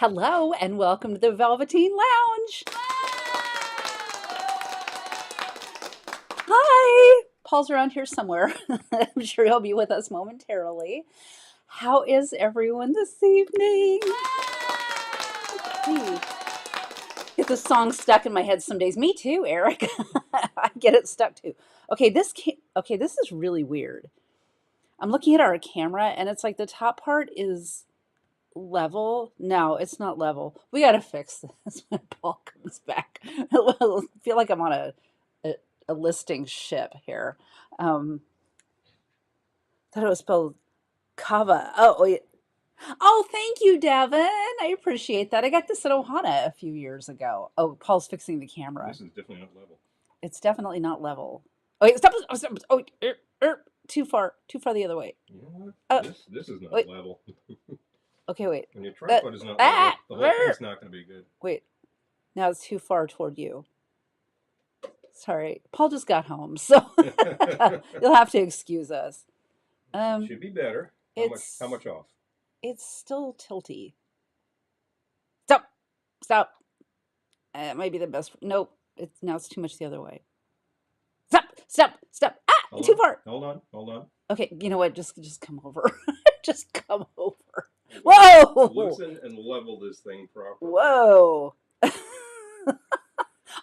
Hello and welcome to the Velveteen Lounge. Hi. Paul's around here somewhere. I'm sure he'll be with us momentarily. How is everyone this evening? Hey. Get the song stuck in my head some days. Me too, Eric. I get it stuck too. Okay, this is really weird. I'm looking at our camera and it's like the top part is level. No, it's not level. We got to fix this when Paul comes back. I feel like I'm on a listing ship here. Thought it was spelled Kava. Oh, yeah. Oh, thank you, Devin. I appreciate that. I got this at Ohana a few years ago. Oh, Paul's fixing the camera. This is definitely not level. It's definitely not level. Oh, wait, stop. Oh, too far the other way. You know what? This is not level. Okay, wait. When your tripod is not level, the whole thing's not going to be good. Wait. Now it's too far toward you. Sorry. Paul just got home, so you'll have to excuse us. Should be better. How much off? It's still tilty. Stop. It might be the best. Nope. It's too much the other way. Stop. Hold too on. far. Hold on. Okay, you know what? Just come over. Just come over. Whoa! Loosen and level this thing properly. Whoa!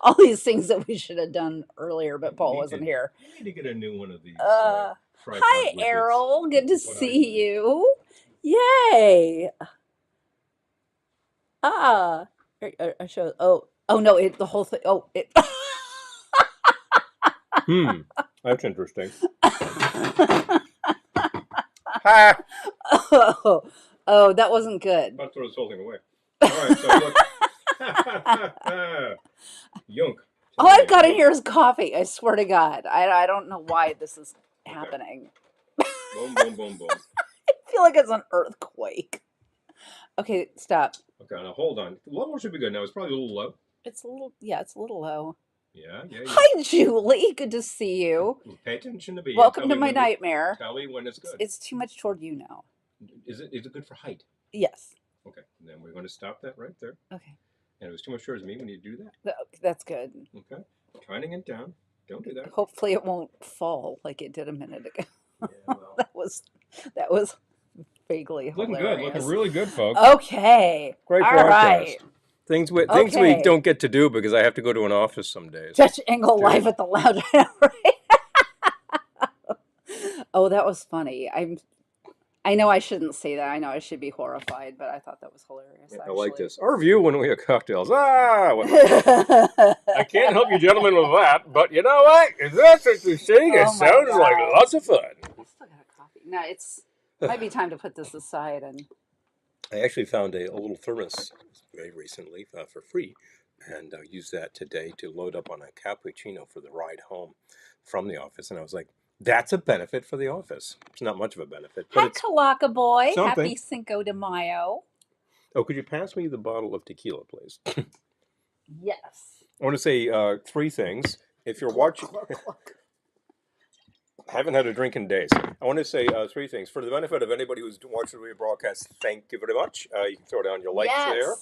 All these things that we should have done earlier, but Paul wasn't here. You need to get a new one of these. Hi, Errol. Good to see you. Yay! I show. Oh no! The whole thing. Oh, it. That's interesting. Oh, that wasn't good. About to throw this whole thing away. All right, so look. Yunk. All I've got in here is coffee. I swear to God. I don't know why this is happening. Boom. I feel like it's an earthquake. Okay, stop. Okay, now hold on. The level should be good. Now it's probably a little low. It's a little low. Yeah. Hi, Julie. Good to see you. Pay attention to me. Welcome to my nightmare. Tell me when it's good. It's too much toward you now. Is it good for height? Yes. Okay, then we're going to stop that right there. Okay. And it was too much towards me when you do that. That's good. Okay. Tightening it down. Don't do that. Hopefully it won't fall like it did a minute ago. Yeah, well. that was vaguely looking hilarious. good. Looking really good, folks. Okay. Great All broadcast. right. Things we don't get to do because I have to go to an office some days. Judge Engel live at the lounge. Right? Oh, that was funny. I know I shouldn't say that. I know I should be horrified, but I thought that was hilarious. Yeah, I like this. Our view when we have cocktails. I can't help you gentlemen with that, but you know what? If that's what you're saying, it sounds like lots of fun. I still got a coffee. No, it might be time to put this aside. And I actually found a little thermos very recently for free, and I used that today to load up on a cappuccino for the ride home from the office, and I was like, that's a benefit for the office. It's not much of a benefit. But hi, Kalaka boy. Something. Happy Cinco de Mayo. Oh, could you pass me the bottle of tequila, please? Yes. I want to say three things. If you're watching... I haven't had a drink in days. I want to say three things. For the benefit of anybody who's watching the broadcast, thank you very much. You can throw down your likes there.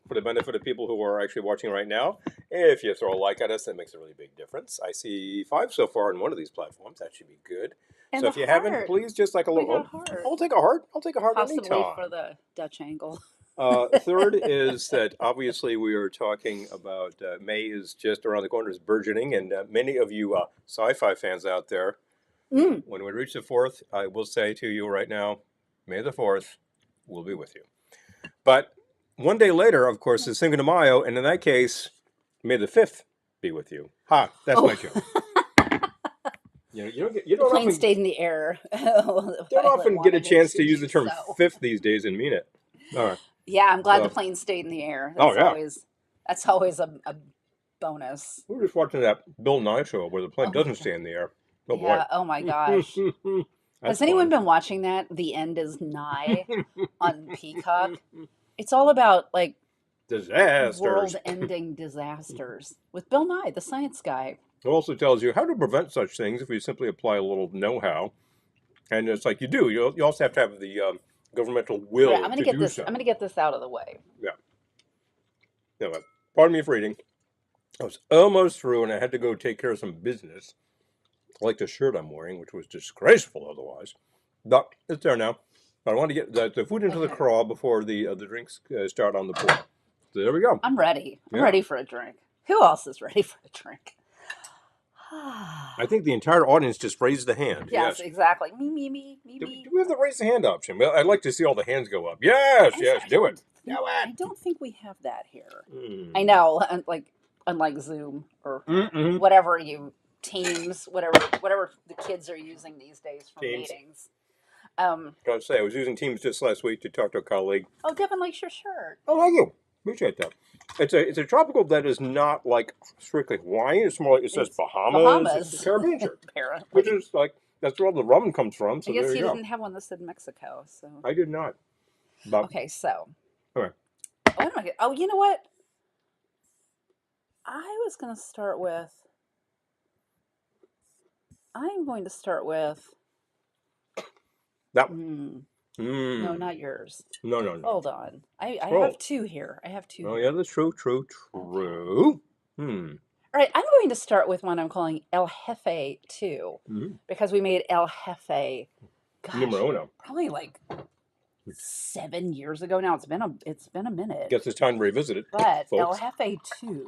For the benefit of people who are actually watching right now, if you throw a like at us, that makes a really big difference. I see 5 so far on one of these platforms. That should be good. And so if you haven't, please just like a little... I'll take a heart. I'll take a heart possibly anytime. For the Dutch angle. Third is that obviously we are talking about May is just around the corner, is burgeoning, and many of you sci-fi fans out there, when we reach the 4th, I will say to you right now, May the 4th will be with you. But one day later, of course, is Cinco de Mayo, and in that case, May the 5th be with you. That's my joke. You don't plane often, stayed in the air. don't often get a chance to use the term fifth these days and mean it. All right. Yeah, I'm glad the plane stayed in the air. That's always a bonus. We were just watching that Bill Nye show where the plane doesn't stay in the air. Oh, boy. Yeah, oh my gosh. Has anyone been watching that? The End is Nigh on Peacock. It's all about like disasters, world-ending disasters with Bill Nye, the science guy. It also tells you how to prevent such things if you simply apply a little know-how. And it's like you do. You also have to have the governmental will. Right, I'm going to get this out of the way. Yeah. No, pardon me for eating. I was almost through, and I had to go take care of some business, like the shirt I'm wearing, which was disgraceful otherwise. But it's there now. I want to get the food into the craw before the drinks start on the board. So there we go. I'm ready. I'm Yeah. ready for a drink. Who else is ready for a drink? I think the entire audience just raised the hand. Yes, exactly. Me. Do we have the raise the hand option? Well, I'd like to see all the hands go up. Yes, do it. I don't think we have that here. I know, unlike Zoom or whatever Teams, whatever the kids are using these days for meetings. I was going to say, I was using Teams just last week to talk to a colleague. Oh, Devin likes your shirt. Oh, thank you. Appreciate that. It's a tropical that is not like strictly Hawaiian. It's more like it says Bahamas. It's a Caribbean shirt. Apparently. Which is like, that's where all the rum comes from. So I guess there you go. didn't have one that said Mexico. So I did not. But, okay, so. All right. What am I going to... Oh, you know what? I'm going to start with... That one. No, No, not yours. No. Hold on. I have two here. Oh, yeah, that's true. All right, I'm going to start with one I'm calling El Jefe 2. Because we made El Jefe, Numero uno. probably like 7 years ago now. It's been a minute. Guess it's time to revisit it. But folks. El Jefe 2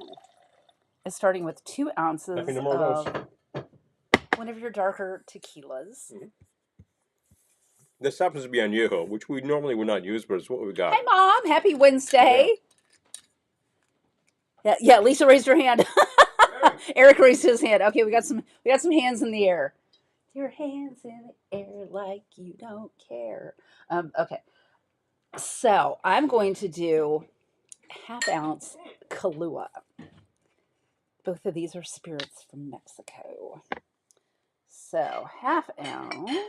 is starting with 2 ounces of one of your darker tequilas. This happens to be añejo, which we normally would not use, but it's what we got. Hi, Mom. Happy Wednesday. Yeah. Lisa raised her hand. Eric raised his hand. Okay, we got some hands in the air. Your hands in the air like you don't care. Okay. So I'm going to do ½ ounce Kahlua. Both of these are spirits from Mexico. So ½ ounce.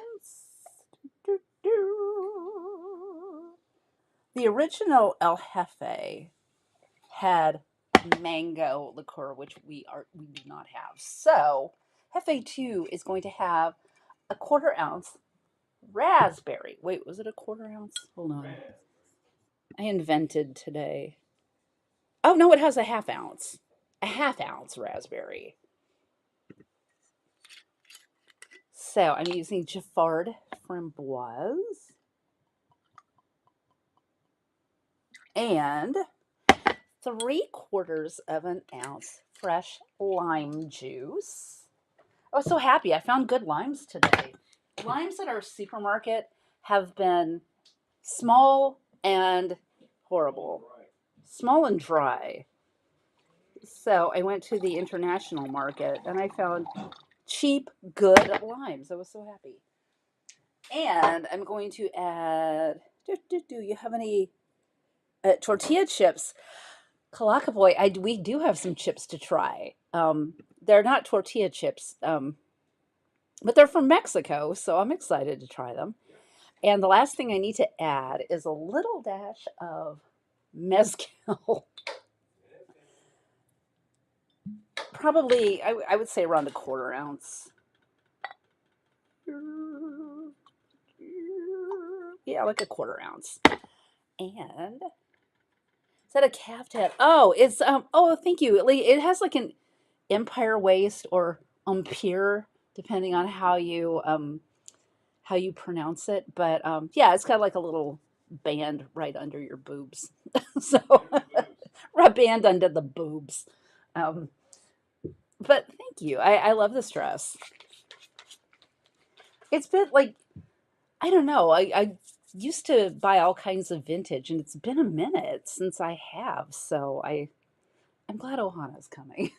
The original El Jefe had mango liqueur, which we do not have. So Jefe 2 is going to have a ½ ounce raspberry. Wait, was it a ½ ounce? Hold on. I invented today. Oh no, it has a ½ ounce. A ½ ounce raspberry. So I'm using Giffard framboise. And 3/4 of an ounce fresh lime juice. I was so happy. I found good limes today. Limes at our supermarket have been small and horrible. Small and dry. So I went to the international market and I found cheap, good limes. I was so happy. And I'm going to add, do you have any tortilla chips? Calaca Boy, we do have some chips to try. They're not tortilla chips, but they're from Mexico, so I'm excited to try them. And the last thing I need to add is a little dash of mezcal. Probably, I would say around a ½ ounce. Yeah, like a ½ ounce. And is that a calf tat? Oh, it's oh, thank you. It has like an Empire waist or Empire, depending on how you pronounce it. But yeah, it's got like a little band right under your boobs. So a band under the boobs. But thank you. I love this dress. It's been like, I don't know. I used to buy all kinds of vintage, and it's been a minute since I have. So I'm glad Ohana's coming.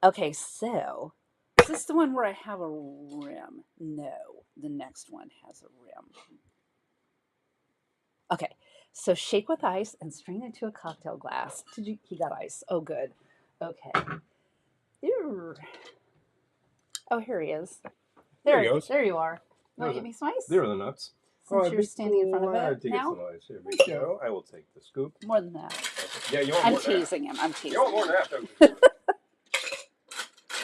Okay, so is this the one where I have a rim? No, the next one has a rim. Okay, so shake with ice and strain into a cocktail glass. He got ice. Oh, good. Okay. Oh, here he is. There he goes. There you are. Want to give me some ice? There are the nuts. Since you're standing in front of it now? Here we go. I will take the scoop. More than that. Yeah, you want I'm more than teasing him. I'm teasing You want more him. than that, don't you?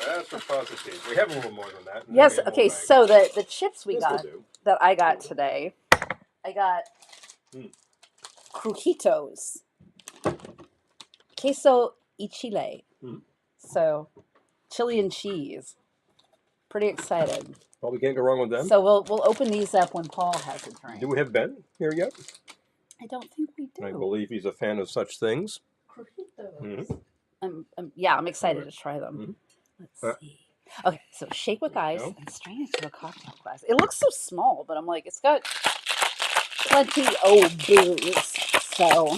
That's for positive. We have a little more than that. Yes, okay, so the chips that I got today, I got Crujitos. queso y chile. Mhm. So, chili and cheese. Pretty excited. Well, we can't go wrong with them. So we'll open these up when Paul has a drink. Do we have Ben here yet? I don't think we do. I believe he's a fan of such things. Crojitos. Yeah, I'm excited to try them. Let's see. Okay, so shake with ice and strain into a cocktail glass. It looks so small, but I'm like, it's got plenty of booze. So.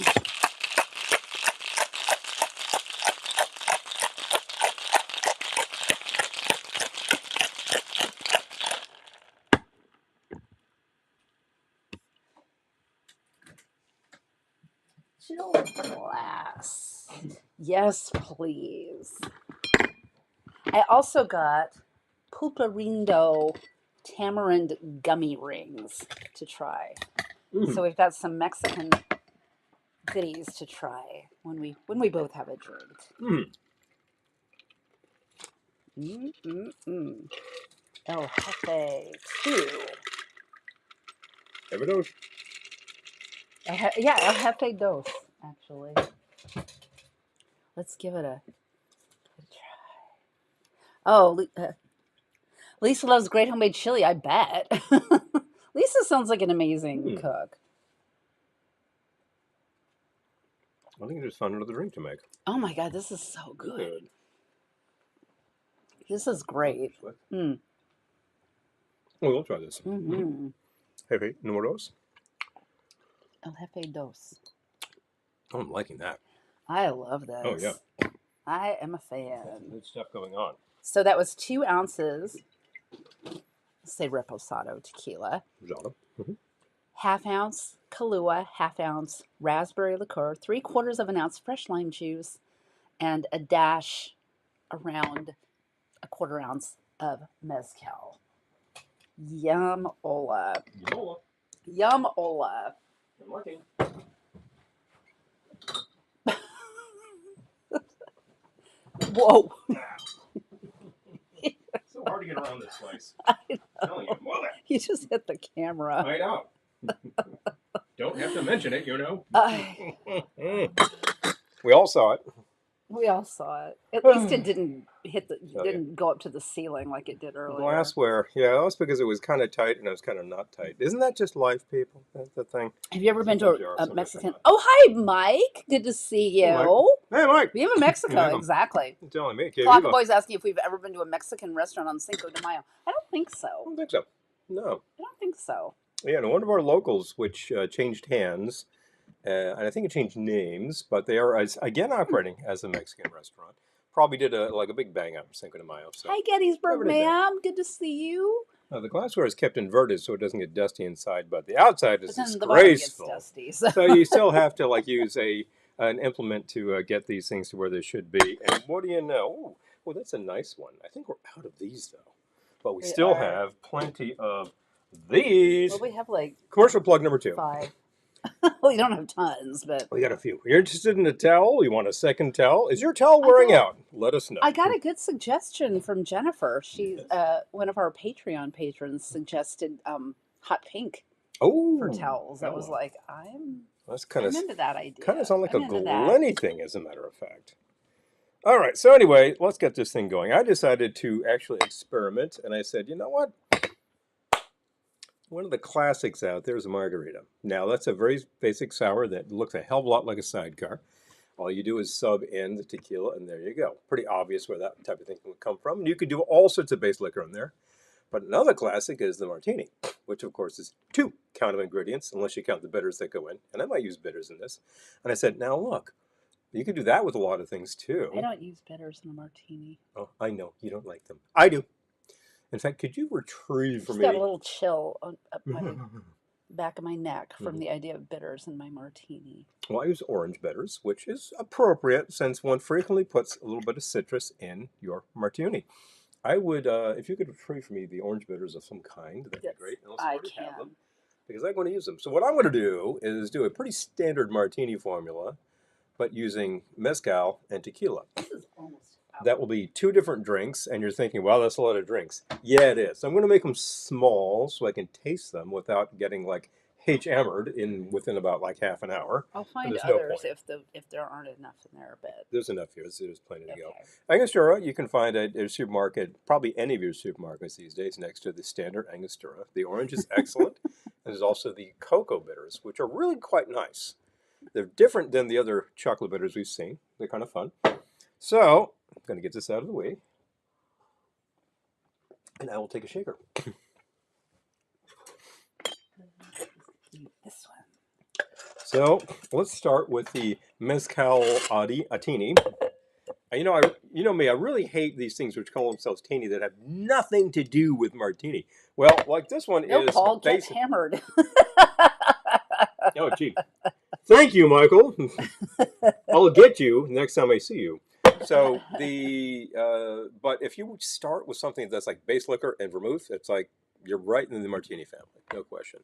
Chill glass. Yes, please. I also got Pulparindo tamarind gummy rings to try. So we've got some Mexican goodies to try when we both have a drink. El Jefe 2. Have a dose. Yeah, El Jefe 2, actually. Let's give it a try. Oh, Lisa loves great homemade chili, I bet. Lisa sounds like an amazing cook. I think I just found another drink to make. Oh my God, this is so good. This is great. Oh, we'll try this. Jefe número 2. El Jefe 2. Oh, I'm liking that. I love this. Oh, yeah. I am a fan. Good stuff going on. So that was 2 ounces, let's say Reposado tequila. Half ounce Kahlua, half ounce raspberry liqueur, 3/4 of an ounce fresh lime juice, and a dash around a 1/4 ounce of mezcal. Yum-ola. Yum-ola. I'm liking. Whoa. So hard to get around this place. I know. I'm telling you, move it. You just hit the camera. I know. Don't have to mention it, you know. We all saw it. We all saw it. At least it didn't didn't go up to the ceiling like it did earlier. Glassware. Yeah, that was because it was kind of tight and it was kind of not tight. Isn't that just life, people? That's the thing. Have you ever been to a Mexican? Oh, hi, Mike. Good to see you. Hey, Mike. We have a Mexico, exactly. You're telling me. Clock Boy's asking if we've ever been to a Mexican restaurant on Cinco de Mayo. I don't think so. I don't think so. No. I don't think so. Yeah, and one of our locals, which changed hands, and I think it changed names, but they are again operating as a Mexican restaurant. Probably did a big bang on Cinco de Mayo. So. Hi, Gettysburg, ma'am. Good to see you. The glassware is kept inverted so it doesn't get dusty inside, but the outside is disgraceful. The bottom gets dusty, so you still have to use an implement to get these things to where they should be. And what do you know? Oh, that's a nice one. I think we're out of these though, but we still have plenty of these. Well, we have like commercial plug number 2. 5. We don't have tons, but we got a few. You're interested in a towel? You want a second towel? Is your towel wearing out? Let us know. I got a good suggestion from Jennifer. She's one of our Patreon patrons suggested hot pink for towels. I was like, I'm into that idea. Kind of sound like a Glenny thing, as a matter of fact. All right. So anyway, let's get this thing going. I decided to actually experiment, and I said, you know what? One of the classics out there is a margarita. Now, that's a very basic sour that looks a hell of a lot like a sidecar. All you do is sub in the tequila, and there you go. Pretty obvious where that type of thing would come from. And you could do all sorts of base liquor in there. But another classic is the martini, which, of course, is 2 count of ingredients, unless you count the bitters that go in. And I might use bitters in this. And I said, now look, you could do that with a lot of things, too. I don't use bitters in a martini. Oh, I know. You don't like them. I do. In fact, could you retrieve for me? Got a little chill up my back of my neck from the idea of bitters in my martini. Well, I use orange bitters, which is appropriate since one frequently puts a little bit of citrus in your martini. I would, if you could retrieve for me the orange bitters of some kind, that'd be great. I can. Have them because I'm going to use them. So what I'm going to do is do a pretty standard martini formula, but using mezcal and tequila. This is almost. That will be 2 different drinks, and you're thinking, wow, that's a lot of drinks. Yeah, it is. So I'm going to make them small so I can taste them without getting like hammered within about like half an hour. I'll But find there's no others point. if there aren't enough in there, but There's enough here. There's plenty to go. okay. Angostura, you can find at a supermarket, probably any of your supermarkets these days, next to the standard Angostura. The orange is excellent. And there's also the cocoa bitters, which are really quite nice. They're different than the other chocolate bitters we've seen. They're kind of fun. So, I'm going to get this out of the way. And I will take a shaker. This one. So, let's start with the Mezcal Atini. You know me, I really hate these things which call themselves teeny that have nothing to do with martini. Well, like this one No, is Paul, get hammered. Oh, gee. Thank you, Michael. I'll get you next time I see you. So but if you would start with something that's like base liquor and vermouth, it's like you're right in the martini family, no question.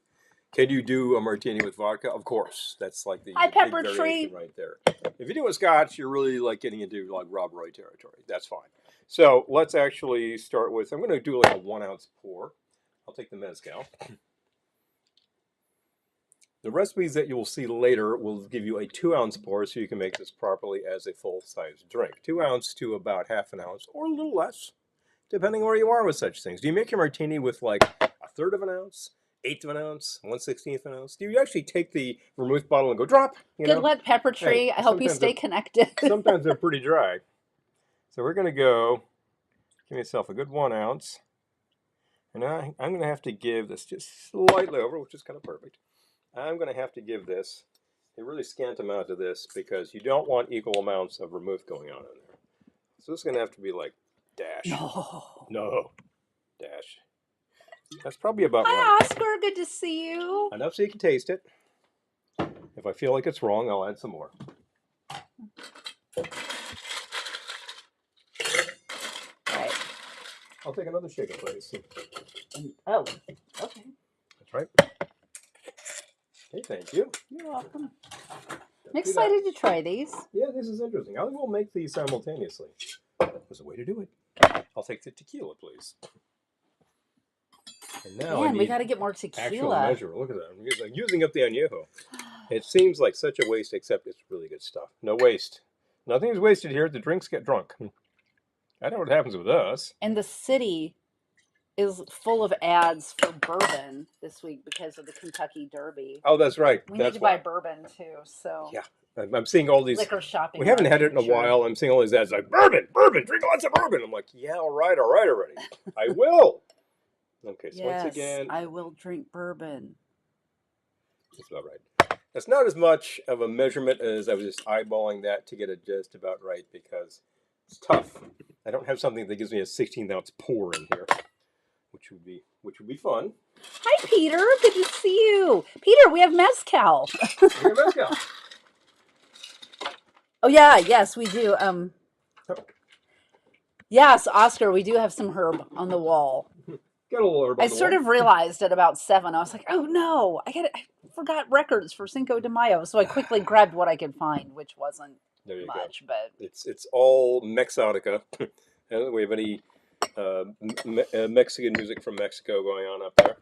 Can you do a martini with vodka? Of course. That's like the Hi, big Pepper variation Tree. right there. If you do a scotch, you're really like getting into like Rob Roy territory. That's fine. So let's actually start with, I'm going to do like a 1 ounce pour. I'll take the mezcal. The recipes that you will see later will give you a 2 ounce pour so you can make this properly as a full-size drink. 2 ounce to about half an ounce or a little less, depending where you are with such things. Do you make your martini with like a third of an ounce, eighth of an ounce, 1/16th of an ounce? Do you actually take the vermouth bottle and go drop? Good luck, Pepper Tree. Hey, I hope you stay connected. sometimes they're pretty dry. So we're going to go, give myself a good 1 ounce. And I'm going to have to give this just slightly over, which is kind of perfect. I'm going to have to give this a really scant amount of this because you don't want equal amounts of vermouth going on in there. So this is going to have to be like dash. No. Dash. That's probably about Hi, right. Oscar. Good to see you. Enough so you can taste it. If I feel like it's wrong, I'll add some more. Right. I'll take another shaker, please. Oh, okay. That's right. Hey, thank you. You're welcome. I'm excited to try these. Yeah, this is interesting. I will make these simultaneously. There's a way to do it. I'll take the tequila, please. And now Man, we got to get more tequila. Actual measure. Look at that. I'm using up the añejo. It seems like such a waste, except it's really good stuff. No waste. Nothing is wasted here. The drinks get drunk. I know what happens with us. And the city is full of ads for bourbon this week because of the Kentucky Derby. Oh, that's right. We need to buy bourbon too. So yeah, I'm seeing all these liquor shopping. We haven't had it in a while. I'm seeing all these ads like bourbon, drink lots of bourbon. I'm like, yeah, all right already. I will. Okay, so yes, once again, I will drink bourbon. That's about right. That's not as much of a measurement as I was just eyeballing that to get it just about right because it's tough. I don't have something that gives me a 16 ounce pour in here, which would be fun. Hi, Peter. Good to see you. Peter, we have mezcal. Oh yeah, yes, we do. Yes, Oscar, we do have some herb on the wall. Got a little herb on I sort of realized at about 7, I was like, oh no, I forgot records for Cinco de Mayo. So I quickly grabbed what I could find, which wasn't much, but it's all Mexotica. Do we have any Mexican music from Mexico going on up there?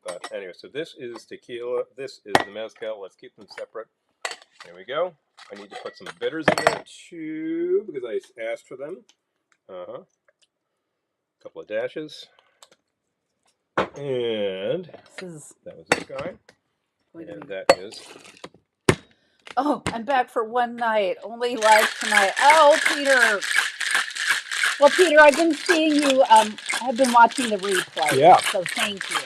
But anyway, so this is tequila. This is the mezcal. Let's keep them separate. Here we go. I need to put some bitters in there too because I asked for them. A couple of dashes. And that was this guy. And that is. Oh, I'm back for one night. Only live tonight. Oh, Peter. Well, Peter, I've been seeing you. I've been watching the replay. Yeah. So thank you.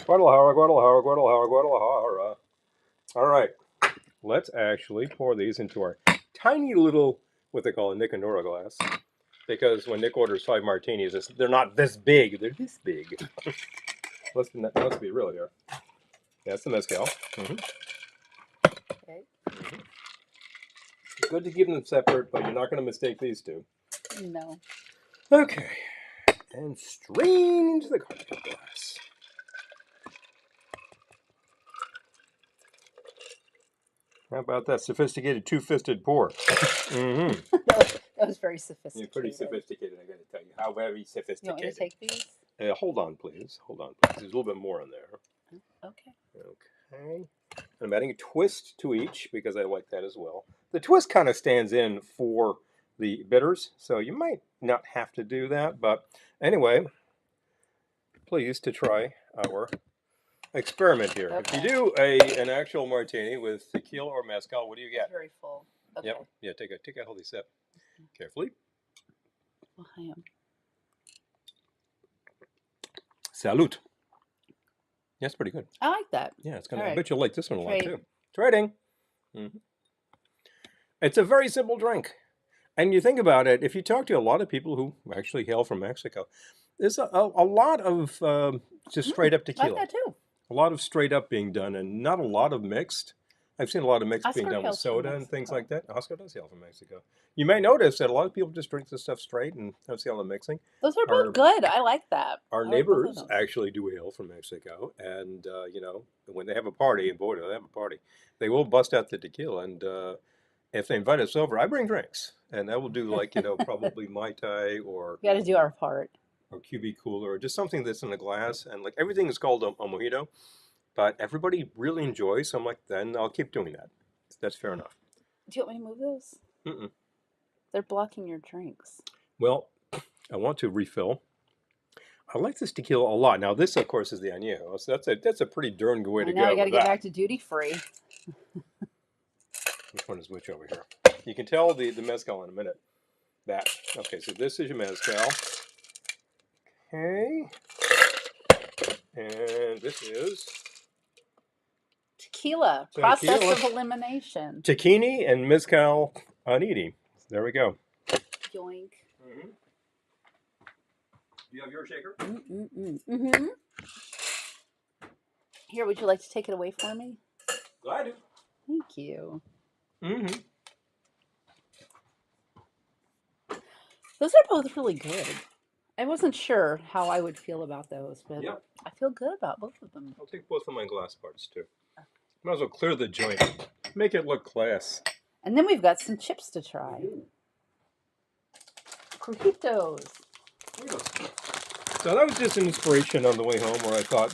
Guadalajara. All right. Let's actually pour these into our tiny little, what they call a Nick and Nora glass. Because when Nick orders 5 martinis, they're not this big. They're this big. Let's be real here. That's the mezcal. Okay. Good to keep them separate, but you're not going to mistake these two. No. Okay. And strain into the cocktail glass. How about that sophisticated two-fisted pour? Mm-hmm. That was very You're sophisticated. pretty sophisticated, I got to tell you. How very You sophisticated. want me to take these? Hold on, please. Hold on, please. There's a little bit more in there. Okay. Okay. I'm adding a twist to each because I like that as well. The twist kind of stands in for the bitters, so you might not have to do that. But anyway, pleased to try our experiment here. Okay. If you do an actual martini with tequila or mezcal, what do you It's get? very full. Okay. Yep. Yeah, take a healthy sip. Carefully. Well, I am. Salute. Yeah, it's pretty good. I like that. Yeah, it's gonna. All I right. bet you'll like this one a lot Trade. too. Trading. Mm-hmm. It's a very simple drink, and you think about it. If you talk to a lot of people who actually hail from Mexico, there's a lot of just straight up I like tequila. that too. A lot of straight up being done, and not a lot of mixed. I've seen a lot of mixed being Oscar done with hails from soda and things Mexico. like that. Oscar does hail from Mexico. You may notice that a lot of people just drink this stuff straight and don't see all the mixing. Those are both good. I like that. Our I like both of neighbors them. actually do hail from Mexico, and you know, when they have a party, and boy, do they have a party, they will bust out the tequila, and if they invite us over, I bring drinks, and I will do like probably Mai Tai or We got to do our part. or QB cooler, or just something that's in a glass, and like everything is called a mojito, but everybody really enjoys. So I'm like, then I'll keep doing that. That's fair enough. Do you want me to move those? Mm-mm. They're blocking your drinks. Well, I want to refill. I like this tequila a lot. Now, this, of course, is the añejo. So that's a pretty darn good way to Now go. we got to with get that. back to duty free. Which one is which over here? You can tell the mezcal in a minute. That. Okay, so this is your mezcal. Okay. And this is Tequila. Process of elimination. Tahini and mezcal aniti. There we go. Yoink. Mm-hmm. Do you have your shaker? Mm-hmm. Here, would you like to take it away for me? Glad to. Thank you. Mm-hmm. Those are both really good. I wasn't sure how I would feel about those, but Yep. I feel good about both of them. I'll take both of my glass parts, too. Might as well clear the joint. Make it look class. And then we've got some chips to try. Crojitos. So that was just an inspiration on the way home where I thought,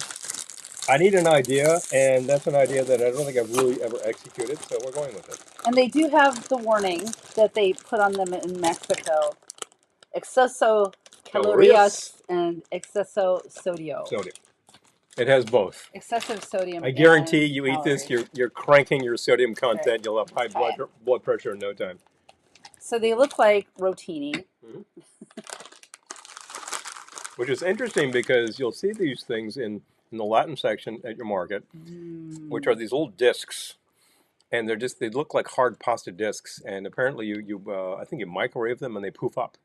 I need an idea, and that's an idea that I don't think I've really ever executed, so we're going with it. And they do have the warning that they put on them in Mexico. Exceso calorías and exceso sodio. Sodium. It has both. Excessive sodium. I guarantee and you calories. eat this, you're cranking your sodium content, Right. you'll have high blood pressure in no time. So they look like rotini. Mm-hmm. Which is interesting because you'll see these things in the Latin section at your market, which are these little discs, and they look like hard pasta discs, and apparently you I think you microwave them and they poof up.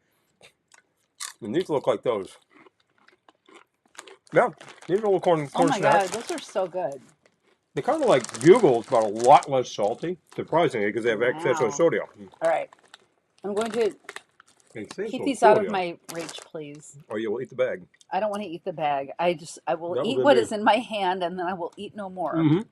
And these look like those. Yeah, these are little corn Oh my snacks. god, those are so good. They're kind of like bugles, but a lot less salty, surprisingly, because they have excess of sodium. All right, I'm going to keep these out of my reach, please. Or you will eat the bag. I don't want to eat the bag. I will eat what is in my hand, and then I will eat no more. Mm-hmm.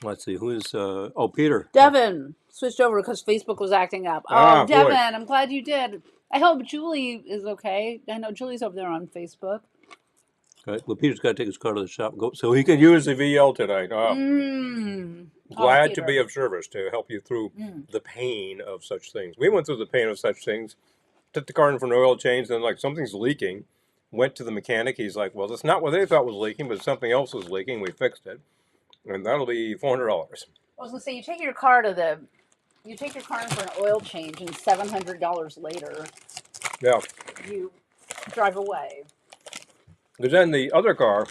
Let's see, who is, Peter. Devin switched over because Facebook was acting up. Oh, Devin, boy. I'm glad you did. I hope Julie is okay. I know Julie's over there on Facebook. Right. Well, Peter's got to take his car to the shop so he can use the VL tonight. Glad to be of service to help you through the pain of such things. We went through the pain of such things. Took the car in for an oil change, then like something's leaking. Went to the mechanic. He's like, well, that's not what they thought was leaking, but something else was leaking. We fixed it, and that'll be $400. I was gonna say you take your car in for an oil change, and $700 later, yeah, you drive away. Because then the other car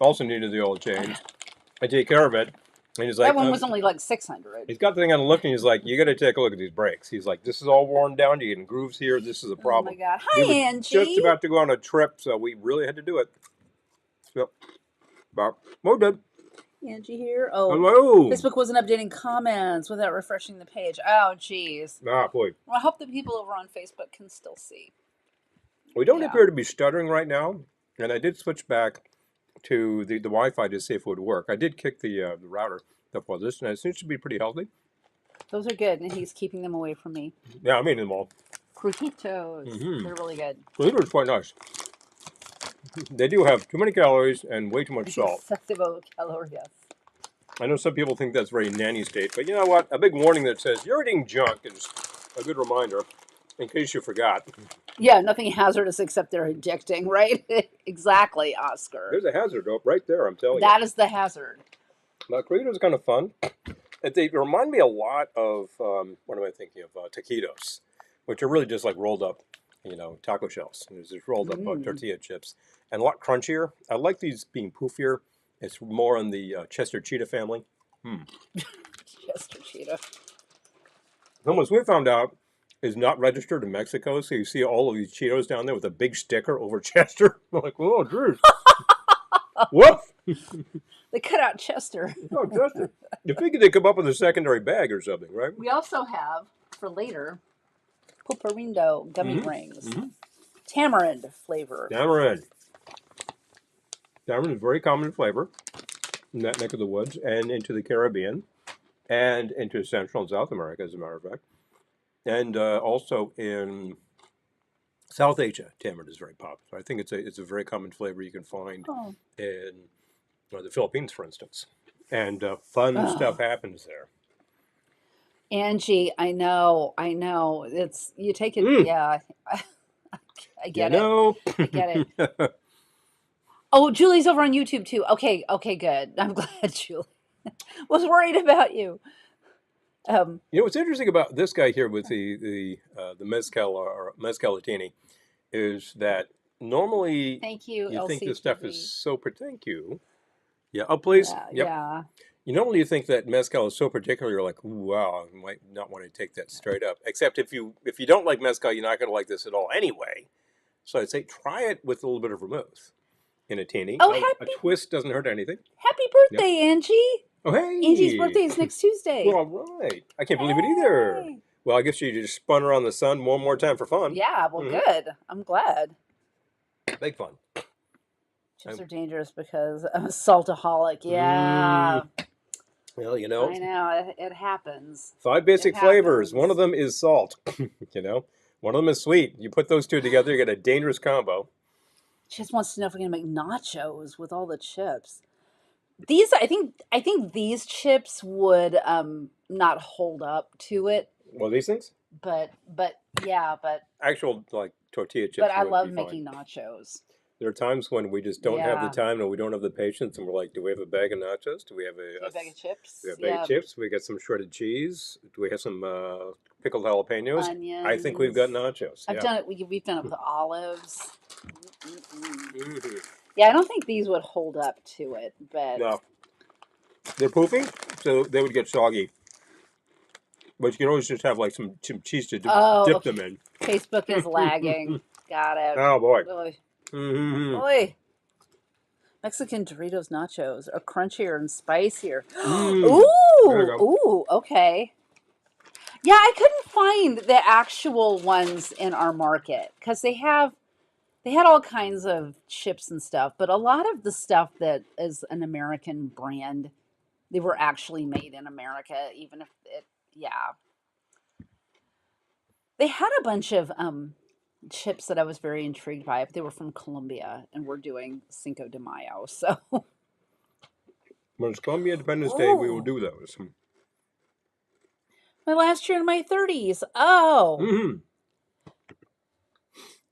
also needed the oil change. I take care of it. And he's like, that one was only like $600. He's got the thing on the lift, and he's like, you got to take a look at these brakes. He's like, this is all worn down. You're getting grooves here. This is a problem. Oh, my God. Hi, Angie. Just about to go on a trip, so we really had to do it. Yep. Well done. Angie here. Oh, hello. Facebook wasn't updating comments without refreshing the page. Oh, jeez. Ah, boy. Well, I hope the people over on Facebook can still see. We don't Yeah. appear to be stuttering right now, and I did switch back to the Wi-Fi to see if it would work. I did kick the router up while this, and it seems to be pretty healthy. Those are good, and he's keeping them away from me. Yeah, I'm eating them all. Crujitos. Mm-hmm. They're really good. The liver is quite nice. They do have too many calories and way too much salt. Excessive calories. I know some people think that's very nanny state, but you know what? A big warning that says you're eating junk is a good reminder, in case you forgot. Yeah, nothing hazardous except they're injecting, right? Exactly, Oscar. There's a hazard right there, I'm telling you. That is the hazard. Now, Corritos is kind of fun. They remind me a lot of, what am I thinking of? Taquitos, which are really just like rolled up, taco shells. There's just rolled up tortilla chips. And a lot crunchier. I like these being poofier. It's more in the Chester Cheetah family. Chester Cheetah. Hummus, we found out, is not registered in Mexico. So you see all of these Cheetos down there with a big sticker over Chester. I'm like, oh, geez. Whoops. They cut out Chester. Oh, Chester. You figure they come up with a secondary bag or something, right? We also have, for later, pulparindo gummy rings. Tamarind flavor. Tamarind. Tamarind is very common flavor in that neck of the woods and into the Caribbean and into Central and South America, as a matter of fact. And also in South Asia, tamarind is very popular. I think it's a very common flavor you can find in the Philippines, for instance. And fun stuff happens there. Angie, I know. It's you take it. Yeah, I get it. I get it. Oh, Julie's over on YouTube too. Okay, good. I'm glad Julie was worried about you. What's interesting about this guy here with the mezcal or mezcalatini is that normally Thank you. you think LCTV. this stuff is so. Thank you. Yeah. Oh, please. Yep. Yeah. Normally you think that mezcal is so particular. You're like, ooh, wow, I might not want to take that straight up. Except if you don't like mezcal, you're not going to like this at all anyway. So I'd say try it with a little bit of vermouth in a teeny. Oh, a twist doesn't hurt anything. Happy birthday, Angie! Oh, hey! Angie's birthday is next Tuesday. Well, all right. I can't believe it either. Well, I guess you just spun around the sun one more time for fun. Yeah, well, good. I'm glad. Big fun. Chips are dangerous because I'm a saltaholic. Yeah. Well, I know. It happens. 5 basic flavors. One of them is salt. One of them is sweet. You put those two together, you get a dangerous combo. Just wants to know if we're gonna make nachos with all the chips. These, I think these chips would not hold up to it. Well, these things? But actual like tortilla chips. But I love making nachos. There are times when we just don't have the time and we don't have the patience, and we're like, do we have a bag of nachos? Do we have a bag of chips? Do we have a bag of chips? We got some shredded cheese. Do we have some pickled jalapenos? Onions. I think we've got nachos. I've done it. We've done it with olives. Yeah, I don't think these would hold up to it, but no, they're poofy, so they would get soggy. But you can always just have like some cheese to dip them in. Facebook is lagging. Got it. Oh boy. Oy. Oy. Mexican Doritos nachos are crunchier and spicier. Ooh, okay. Yeah, I couldn't find the actual ones in our market because they had all kinds of chips and stuff, but a lot of the stuff that is an American brand, they were actually made in America, even if they had a bunch of chips that I was very intrigued by. They were from Colombia, and we're doing Cinco de Mayo, so when it's Colombia Independence Day, we will do those. My last year in my 30s. Oh.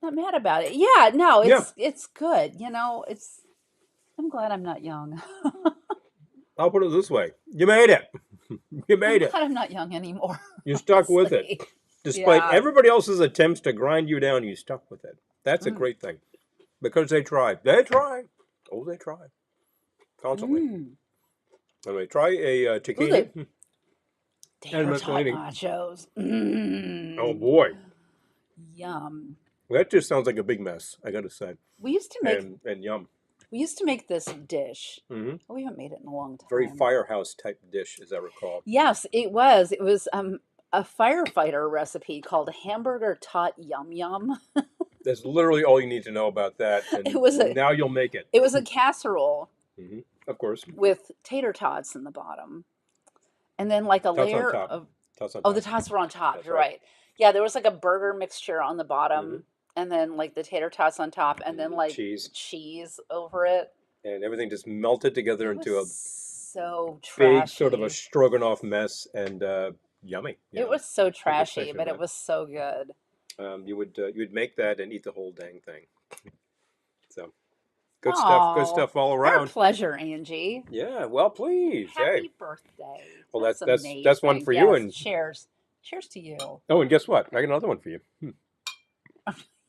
Not mad about it. Yeah, no, it's good. I'm glad I'm not young. I'll put it this way. You made it. You made it. I'm glad I'm not young anymore. You stuck with it. Despite everybody else's attempts to grind you down, you stuck with it. That's a great thing. Because they tried. They try. Oh, they try. Constantly. Anyway, try a taquini. And nachos. Oh, boy. Yum. That just sounds like a big mess, I got to say. We used to make... And yum. We used to make this dish. We haven't made it in a long time. Very firehouse type dish, as I recall. Yes, it was. It was a firefighter recipe called hamburger tot yum yum. That's literally all you need to know about that, and It was a now you'll make it. it was a casserole Hmm. Of course, with tater tots in the bottom, and then like a tots on layer top. of Tots on oh, the top. tots were on top. That's You're right. right. Yeah, there was like a burger mixture on the Hmm. bottom, and then like the tater tots on top, and then like Cheese cheese over it. and everything just melted together It was into a so big sort of a trashy. stroganoff mess, and yummy. It was so No good trashy, question but it about was so good. you would make that and eat the whole dang thing. So good stuff. Good Oh, stuff all our around. pleasure, Angie. Yeah. Well, please. Hey. Happy birthday. Well, That's that's one amazing. for you, Yes, and cheers. Cheers to you. oh, and guess what? I got another one for you.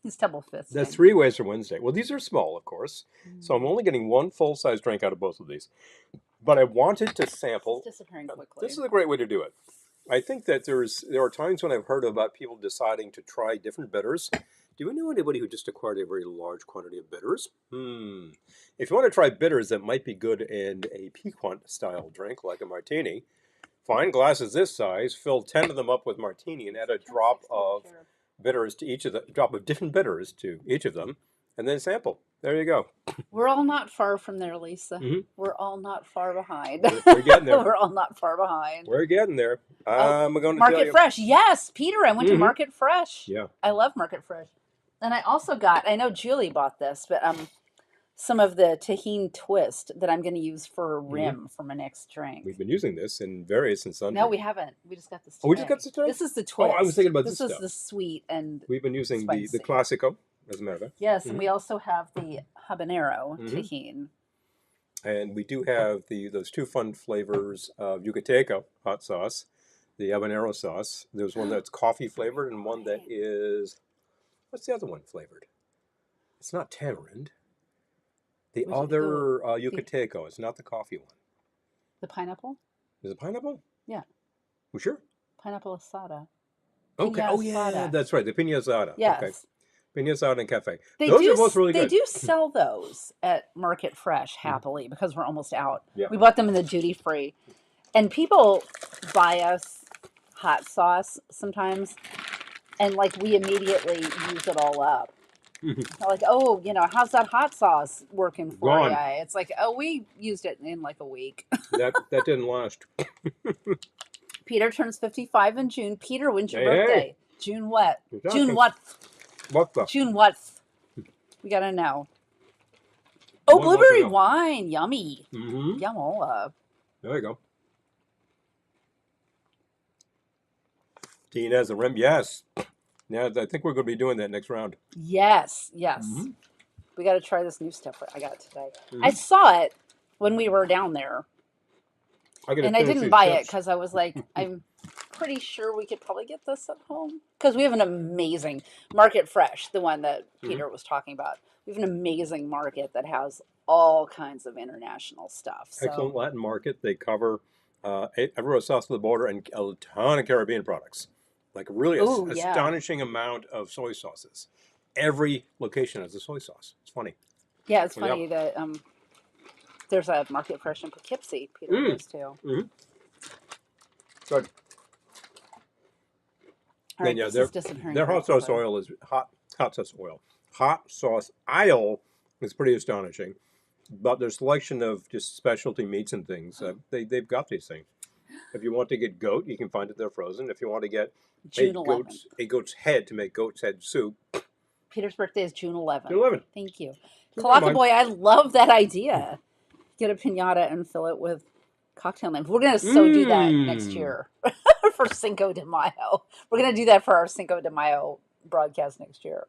He's double That's fisting. 3 ways for Wednesday. Well, these are small, of course, so I'm Mm. only getting one full-size drink out of both of these. But I wanted to It's sample. disappearing quickly. This is a great way to do it. I think that there are times when I've heard about people deciding to try different bitters. Do you know anybody who just acquired a very large quantity of bitters? If you want to try bitters that might be good in a piquant style drink like a martini, find glasses this size, fill 10 of them up with martini, and add a drop of bitters to each of the drop of different bitters to each of them, and then sample. There you go. We're all not far from there, Lisa. Hmm. We're all not far behind. We're getting there. We're all not far behind. We're getting there. Oh, I'm going to tell Market you. Fresh. Yes, Peter, I went to Mhm. Market Fresh. Yeah. I love Market Fresh. And I also got, I know Julie bought this, but some of the tahine twist that I'm going to use for a rim for my next drink. We've been using this in various and sundry. No, we haven't. We just got this today. Oh, we just got this today? This is the Oh, twist. I was thinking about this This is stuff. the sweet and We've been using the spicy. Classico, as a matter of fact. Yes, and we also have the habanero Mhm. tahine. And we do have those two fun flavors of Yucateco hot sauce, the habanero sauce. There's one that's coffee flavored and one that is, what's the other one flavored? It's not tamarind. The Which- other Yucateco. It's not the coffee one. The pineapple? Is it pineapple? Yeah. You sure? Pineapple asada. Okay. Piña Oh, yeah. asada. That's right. The Piña Asada. Yes. Okay. Piña Asada and Cafe. They Those do, are both really they good. do sell those at Market Fresh happily because we're almost out. Yeah. We bought them in the duty free. And people buy us hot sauce sometimes and like we immediately use it all up. Mhm. They're like, oh, how's that hot sauce working for Gone. you? It's like, oh, we used it in like a week. That didn't last. Peter turns 55 in June. Peter, when's your Hey, hey. birthday? June what? Exactly. June what? What the? June what? We gotta know. Oh, One more to blueberry go. wine. Yummy. Mm-hmm. Yamola. There you go. Tina has a rim. Yes. Yeah, I think we're going to be doing that next round. Yes, yes. Mhm. We got to try this new stuff I got today. Mhm. I saw it when we were down there, gotta and I finish didn't these buy it chips. because I was like, I'm pretty sure we could probably get this at home because we have an amazing Market Fresh, the one that Peter was talking about. We have an amazing market that has all kinds of international stuff. So. Excellent Latin market. They cover everywhere south of the border and a ton of Caribbean products. Like really Ooh, yeah. astonishing amount of soy sauces. Every location has a soy sauce. It's funny. Yeah, it's Well, funny that there's a Market Fresh in Poughkeepsie. Peter goes to. Mm-hmm. Good. All right, Then, yeah, this their is disappearing. their hot sauce oil is hot sauce oil. Hot sauce aisle is pretty astonishing. But their selection of just specialty meats and things, they've got these things. If you want to get goat, you can find it there frozen. If you want to get June 11th. a goat's head to make goat's head soup, Peter's birthday is June 11th. June 11th. Thank you. Keep Kalaka in mind. Boy, I love that idea. Get a pinata and fill it with cocktail names. We're going to do that next year for Cinco de Mayo. We're going to do that for our Cinco de Mayo broadcast next year.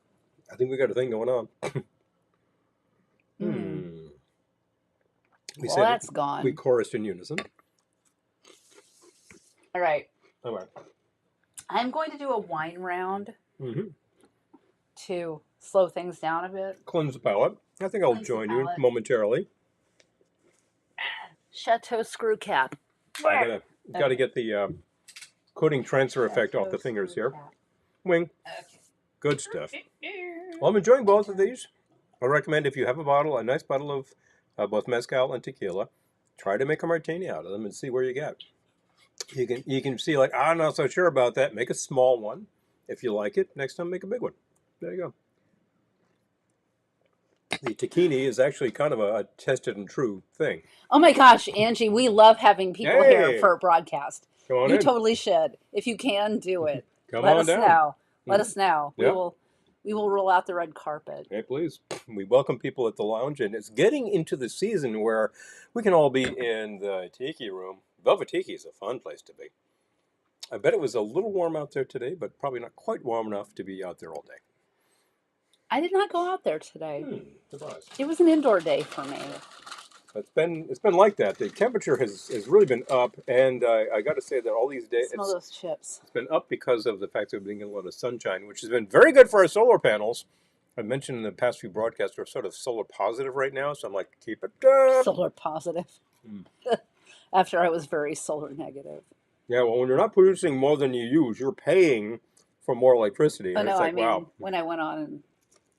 I think we got a thing going on. We Well, said that's gone. We chorused in unison. All right. All right. I'm going to do a wine round Mm-hmm. to slow things down a bit. Cleanse the palate. I think I'll Cleanse the join you palate. momentarily. Chateau Screw Cap. I gotta get the coating transfer effect off the fingers here. Wing. Okay. Good stuff. Well, I'm enjoying both of these. I recommend if you have a nice bottle of both mezcal and tequila, try to make a martini out of them and see where you get. You can see like, I'm not so sure about that. Make a small one. If you like it, next time make a big one. There you go. The tahini is actually kind of a tested and true thing. Oh my gosh, Angie, we love having people here Hey, for a broadcast. come on You in. totally should. If you can do it, Come let on us down. know. Let Hmm. us know. Yeah. We will roll out the red carpet. Hey, please. We welcome people at the lounge, and it's getting into the season where we can all be in the tiki room. Velvet Tiki is a fun place to be. I bet it was a little warm out there today, but probably not quite warm enough to be out there all day. I did not go out there today. Surprise. It was an indoor day for me. It's been like that. The temperature has really been up, and I got to say that all these days Smell those chips. it's been up because of the fact that we're getting a lot of sunshine, which has been very good for our solar panels. I mentioned in the past few broadcasts we're sort of solar positive right now, so I'm like, keep it up. Solar positive. After I was very solar negative. Yeah, well, when you're not producing more than you use, you're paying for more electricity, Oh and no, it's I like, wow. mean when I went on and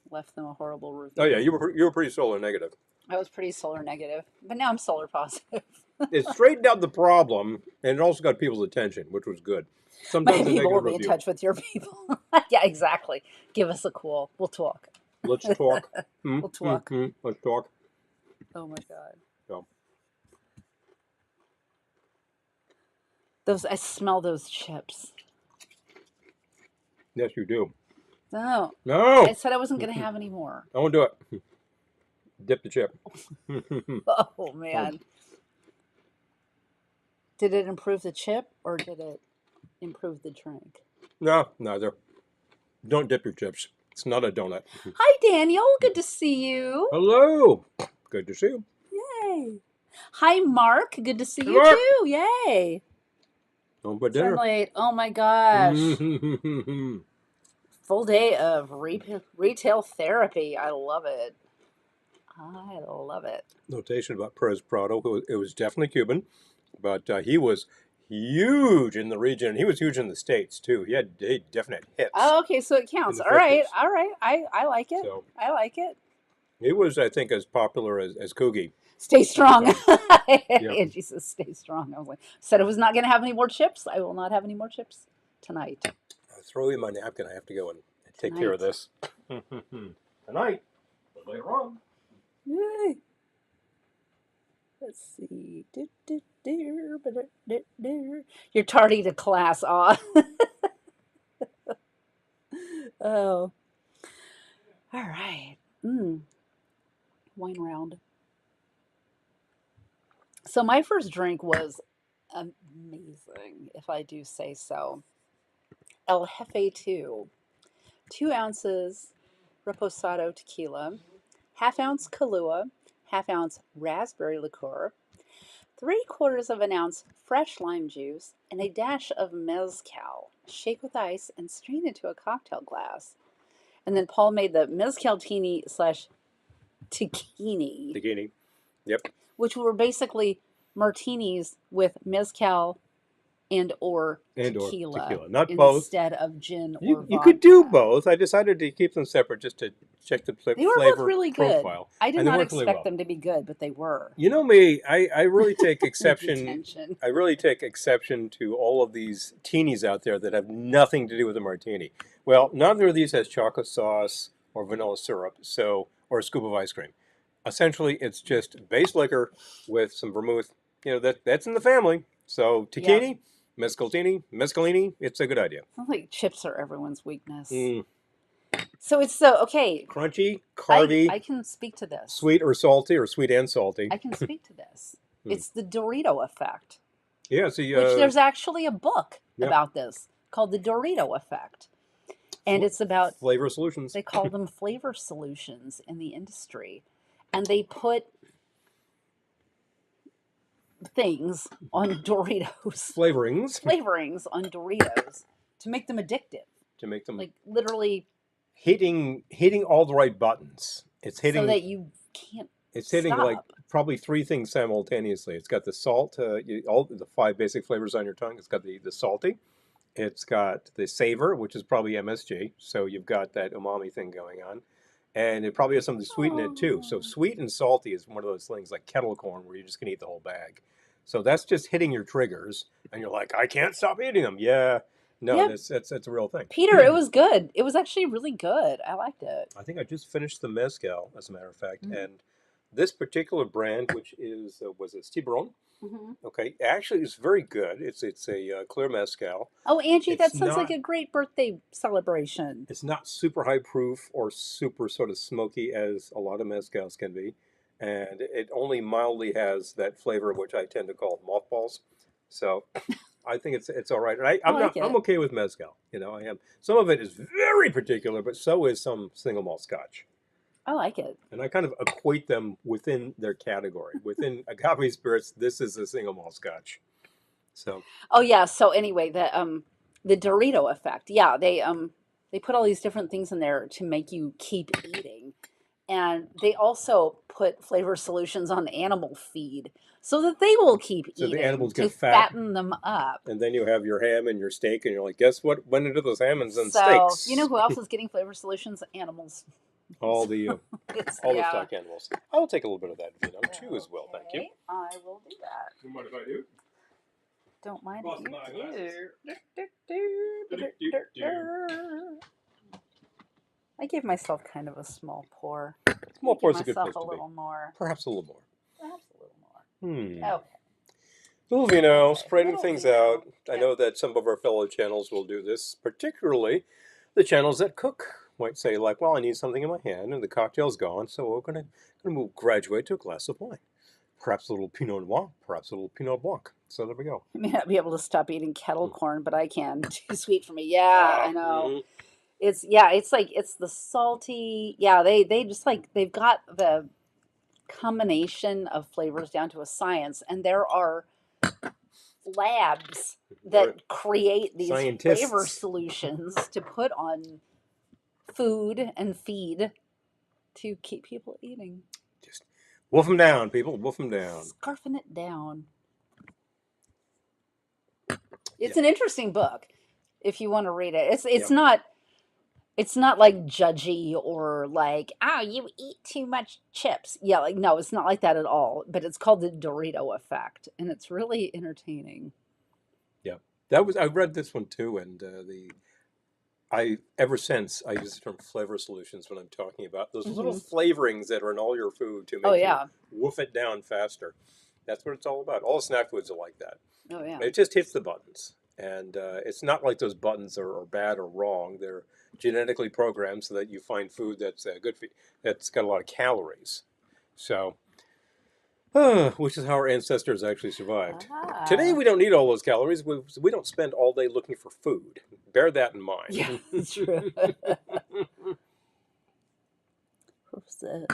left them a horrible Oh yeah, review. you were pretty solar negative. I was pretty solar negative, but now I'm solar positive. It straightened out the problem, and it also got people's attention, which was good. My Sometimes a people will negative be in review. touch with your people. Yeah, exactly. Give us a call. We'll talk. Let's talk. We'll talk. Let's talk. Oh my god. So, Those I smell those chips. yes, you do. No. I No, said I wasn't gonna have any more. I won't do it. Dip the chip. Oh man. Did it improve the chip or did it improve the drink? No, neither. Don't dip your chips. It's not a donut. Hi Daniel, good to see you. Hello. Good to see you. Yay. Hi Mark, good to see Hey, you Mark. too. Yay. Home for Turn dinner. late. Oh my gosh. Full day of retail therapy. I love it. I love it. Notation about Perez Prado. It was definitely Cuban, but he was huge in the region. He was huge in the States, too. He had definite hits Oh, okay, so it in counts. the All right, 50s. all right. I like it. So I like it. he was, I think, as popular as Coogie Stay at the strong. time. Yeah. Angie says, "Stay strong." I was like, said I was not going to have any more chips. I will not have any more chips tonight. I'll throw you my napkin. I have to go and take care of this. Tonight. But later on. Yay. Let's see. You're tardy to class. Aw. Oh. All right. Wine round. So my first drink was amazing, if I do say so. El Jefe 2. 2 ounces reposado tequila, half-ounce Kahlua, half-ounce raspberry liqueur, 3/4 of an ounce fresh lime juice, and a dash of mezcal. Shake with ice and strain into a cocktail glass. And then Paul made the mezcaltini slash tequini, Bikini. Yep. which were basically martinis with mezcal and or tequila Not both. instead of gin or You vodka. could do both. I decided to keep them separate just to check the They were both flavor really good. profile. I did And they not worked really expect well. them to be good, but they were. You know me, I really take The exception. detention. I really take exception to all of these teenies out there that have nothing to do with a martini. Well, neither of these has chocolate sauce or vanilla syrup, or a scoop of ice cream. Essentially, it's just base liquor with some vermouth. That's in the family. So tequini, mezcaltini, mezcalini, it's a good idea. Sounds like chips are everyone's weakness. Mm. So okay. Crunchy, carby, I can speak to this. sweet or salty, or sweet and salty. I can speak to this. It's the Dorito effect. Yeah, see, Which there's actually a book yeah. about this called The Dorito Effect. And it's about flavor solutions. They call them flavor solutions in the industry. And they put things on Doritos. Flavorings on Doritos to make them addictive. To make them like literally hitting all the right buttons. It's hitting so that you can't. It's hitting stop. like probably 3 things simultaneously. It's got the salt, all the 5 basic flavors on your tongue. It's got the salty. It's got the savor, which is probably MSG. So you've got that umami thing going on. And it probably has something sweet in it too. So sweet and salty is one of those things like kettle corn where you're just going to eat the whole bag. So that's just hitting your triggers. And you're like, I can't stop eating them. Yeah. No, Yeah, that's a real thing. Peter, it was good. It was actually really good. I liked it. I think I just finished the mezcal, as a matter of fact, Mm. and this particular brand, which is was it Tiburon? Hmm. Okay, actually, it's very good. It's a clear mezcal. Oh, Angie, that It's sounds like not a great birthday celebration. it's not super high proof or super sort of smoky as a lot of mezcals can be, and it only mildly has that flavor which I tend to call mothballs. So I think it's all right. And I I'm like not I'm it. okay with mezcal. You know, I am. Some of it is very particular, but so is some single malt scotch. I like it. And I kind of equate them within their category. Within agave spirits, this is a single malt scotch. So Oh yeah. So anyway, the Dorito effect. Yeah, they put all these different things in there to make you keep eating, and they also put flavor solutions on animal feed so that they will keep so the eating animals to get fat, fatten them up. and then you have your ham and your steak, and you're like, guess what went into those hams and So you know steaks? who else is getting flavor solutions? Animals. All the all the Yeah. stock animals. I'll take a little bit of that vino too as well. Thank you. Okay, I will do that. You mind if I do? Don't mind Cross if you my do. I gave myself kind of a small pour. Small Give pour is a good myself place a to be. little more. Perhaps a little more. Perhaps a little more. Hmm. Okay. Little vino, Okay, spreading little things vino. out. I Yep. know that some of our fellow channels will do this, particularly the channels that cook might say like, well, I need something in my hand and the cocktail's gone, so we're gonna move graduate to a glass of wine. Perhaps a little Pinot Noir, perhaps a little Pinot Blanc. So there we go. I may not be able to stop eating kettle corn, but I can. Too sweet for me. Yeah, I know. Mhm. It's like it's the salty. Yeah, they just like they've got the combination of flavors down to a science, and there are labs Right. that create these flavor Scientists. solutions to put on food and feed to keep people eating. Just wolf them down, people. Wolf them down. Scarfing it down. It's Yeah. an interesting book if you want to read it. It's Yeah. not it's not like judgy or like, oh, you eat too much chips. Yeah, like no, it's not like that at all. But it's called the Dorito effect, and it's really entertaining. Yeah. That was I read this one too, and I ever since I use the term flavor solutions when I'm talking about those little Hmm. flavorings that are in all your food to Oh make you yeah. woof it down faster. That's what it's all about. All the snack foods are like that. Oh yeah. It just hits the buttons, and it's not like those buttons are bad or wrong. They're genetically programmed so that you find food that's good for you, that's got a lot of calories. So, which is how our ancestors actually survived. Today Ah. we don't need all those calories. We don't spend all day looking for food. Bear that in mind. Yeah, that's true. What's it?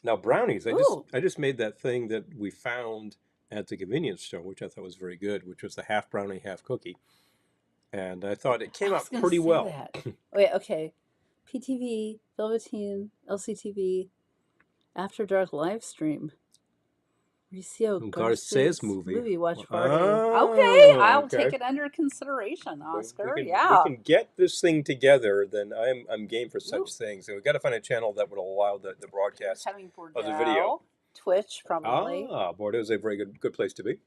Now brownies, Ooh. I just made that thing that we found at the convenience store, which I thought was very good, which was the half brownie, half cookie, and I thought it came I out was gonna pretty say well. that. Wait, okay. PTV, Velveteen, LCTV, After Dark live stream. Mauricio Garces Garces movie. watch party. Oh, Okay, I'll okay. take it under consideration, Oscar. We Yeah. can get this thing together. Then I'm game for Ooh. such things. So we've got to find a channel that would allow the broadcast Having of the video. Twitch, probably. Bordeaux is a very good place to be,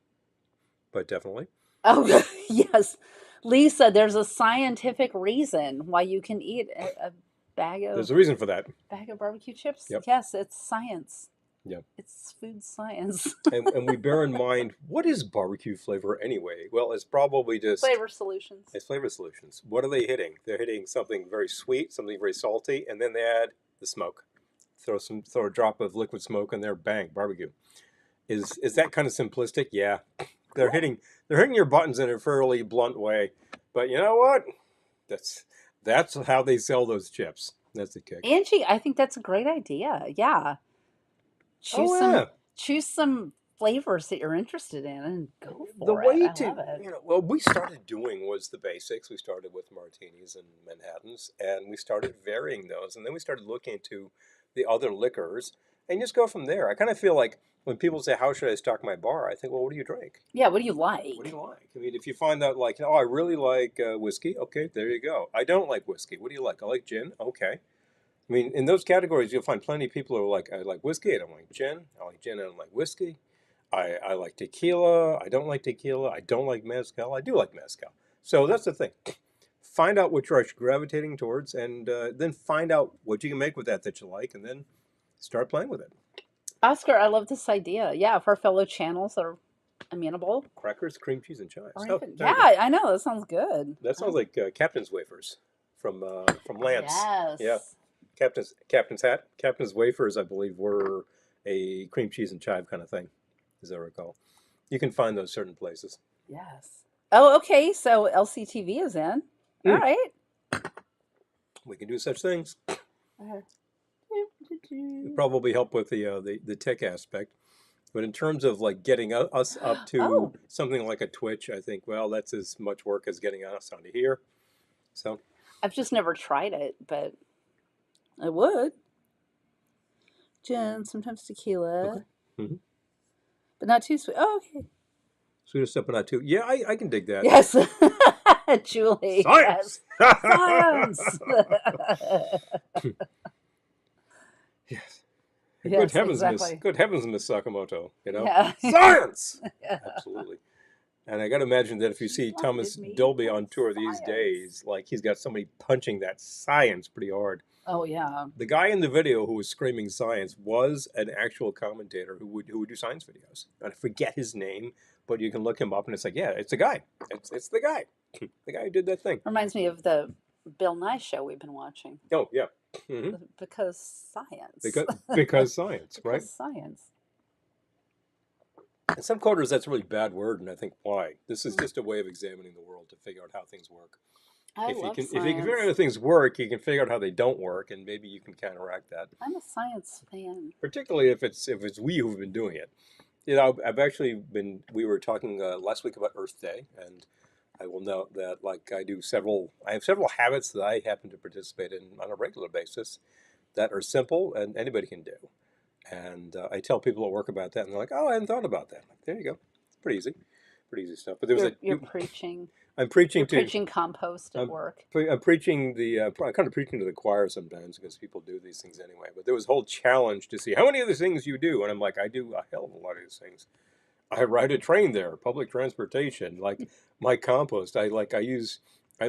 but definitely. Oh, yes. Lisa, there's a scientific reason why you can eat a There's a reason for that. bag of barbecue chips. Yep. Yes, it's science. Yep. It's food science. And we bear in mind, what is barbecue flavor anyway? Well, it's probably just Flavor solutions. it's flavor solutions. What are they hitting? They're hitting something very sweet, something very salty, and then they add the smoke. Throw a drop of liquid smoke in there, bang, barbecue. Is that kind of simplistic? Yeah. They're hitting your buttons in a fairly blunt way. But you know what? That's how they sell those chips. That's the kick. Angie, I think that's a great idea. Yeah. Choose some flavors that you're interested in and go for The way it. I to, love it. what we started doing was the basics. We started with martinis and Manhattans, and we started varying those, and then we started looking into the other liquors, and just go from there. I kind of feel like when people say, "How should I stock my bar?" I think, "Well, what do you drink? Yeah, what do you like? What do you like?" I mean, if you find out, like, "Oh, I really like whiskey," okay, there you go. I don't like whiskey. What do you like? I like gin. Okay. I mean, in those categories, you'll find plenty of people who are like, "I like whiskey. I don't like gin. I like gin. I don't like whiskey." I like tequila. I don't like tequila. I don't like mezcal. I do like mezcal. So that's the thing. Find out what you're actually gravitating towards, and then find out what you can make with that you like, and then start playing with it. Oscar, I love this idea. Yeah, if our fellow channels are amenable, Crackers, cream cheese, and chives. or Oh, even there you yeah, go. I know that sounds good. That sounds like Captain's wafers from Lance. Yeah, Yes. Captain's hat. Captain's wafers, I believe, were a cream cheese and chive kind of thing, as I recall. You can find those certain places. Yes. Oh, okay. So LCTV is in. All Mm, right. we can do such things. Uh, It probably help with the tech aspect. But in terms of like getting us up to Oh, something like a Twitch, I think, well, that's as much work as getting us onto here. So, I've just never tried it, but I would. Gin, sometimes okay. tequila, Mm-hmm. but not too sweet. Oh, okay. Sweetest up and not too. Yeah, I can dig that. Yes. Julie, yes. Science! Science. Yes. Yes, exactly. Good heavens, Miss Sakamoto. Yeah. Science! Yeah. Absolutely. And I got to imagine that if you see Thomas Blinded me Dolby with on tour these science. days, like he's got somebody punching that science pretty hard. Oh, yeah. The guy in the video who was screaming science was an actual commentator who would do science videos. I forget his name, but you can look him up and it's like, yeah, it's the guy. It's the guy. The guy who did that thing. Reminds me of the Bill Nye show we've been watching. Oh, yeah. Hmm. Because science. Because science, right? Because science. In some quarters, that's a really bad word, and I think why. This is just a way of examining the world to figure out how things work. I If you love can, science. if you can figure out how things work, you can figure out how they don't work, and maybe you can counteract that. I'm a science fan. Particularly if it's we who've been doing it. You know, I've actually been. We were talking last week about Earth Day, and I will note that like I have several habits that I happen to participate in on a regular basis that are simple and anybody can do. And I tell people at work about that, and they're like, "Oh, I hadn't thought about that." I'm like, there you go, pretty easy stuff. But there was You're preaching. I'm preaching You're to preaching compost at I'm, work. I'm preaching I'm kind of preaching to the choir sometimes because people do these things anyway. But there was a whole challenge to see how many of these things you do, and I'm like, I do a hell of a lot of these things. I ride a train there, public transportation, like my compost. I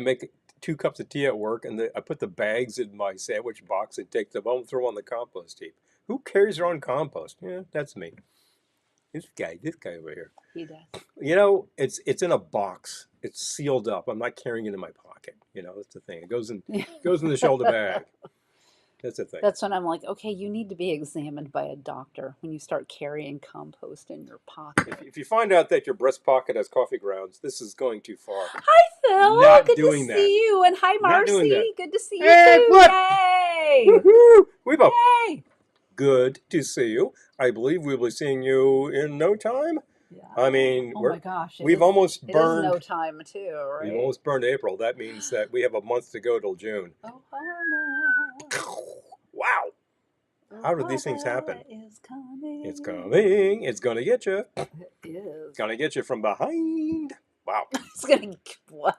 make 2 cups of tea at work, and I put the bags in my sandwich box and take them home, throw on the compost heap. Who carries their own compost? Yeah, that's me. This guy over here. He does. You know, it's in a box. It's sealed up. I'm not carrying it in my pocket. You know, that's the thing. It goes in the shoulder bag. That's the thing. That's when I'm like, okay, you need to be examined by a doctor when you start carrying compost in your pocket. If you find out that your breast pocket has coffee grounds, this is going too far. Hi, Phil. Not Good doing to that. see you. And hi, Not doing that. Marcy. Good to see you Hey, too. flip. Yay! Woohoo! Weebo. Yay! Good to see you. I believe we'll be seeing you in no time. Yeah. I mean, Oh my gosh. we've almost It is burned. no time too, right? We've almost burned April. That means that we have a month to go till June. Ohana. Wow. How did these things happen? Ohana is coming. It's coming. It's going to get you. It is. It's going to get you from behind. Wow. It's gonna what?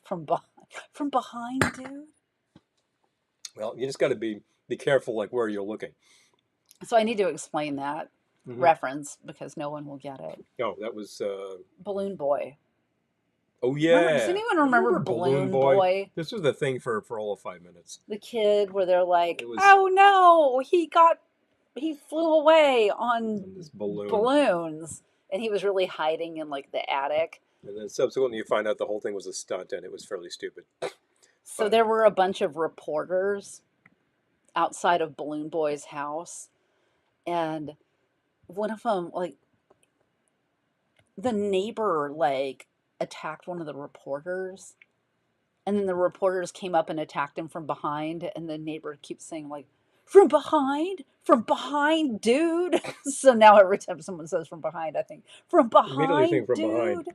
From behind, dude. Well, you just got to be careful, like where you're looking. So I need to explain that reference because no one will get it. Oh, that was. Balloon Boy. Oh yeah. Does anyone remember Balloon Boy? This was the thing for all of 5 minutes. The kid where they're like, was- "Oh no, he flew away on This balloon. balloons," and he was really hiding in like the attic. And then subsequently, you find out the whole thing was a stunt, and it was fairly stupid. So there were a bunch of reporters outside of Balloon Boy's house, and one of them, like, the neighbor, like, attacked one of the reporters, and then the reporters came up and attacked him from behind, and the neighbor keeps saying, like, from behind, dude. So now every time someone says from behind, I think, from Immediately behind, think from dude. behind.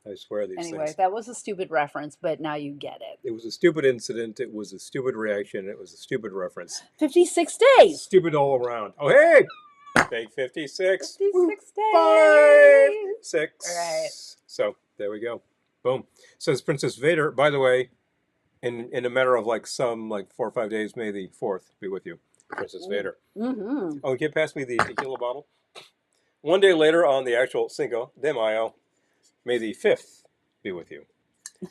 I swear these Anyway, things. that was a stupid reference, but now you get it. It was a stupid incident. It was a stupid reaction. It was a stupid reference. 56 days. Stupid all around. Oh, hey! Big 56. 56 days. 5, 6. All right. So, there we go. Boom. Says Princess Vader, by the way, in a matter of like 4 or 5 days, May the 4th be with you. Princess Vader. Mm-hmm. Oh, can you pass me the tequila bottle? One day later on the actual Cinco de Mayo, may the 5th be with you.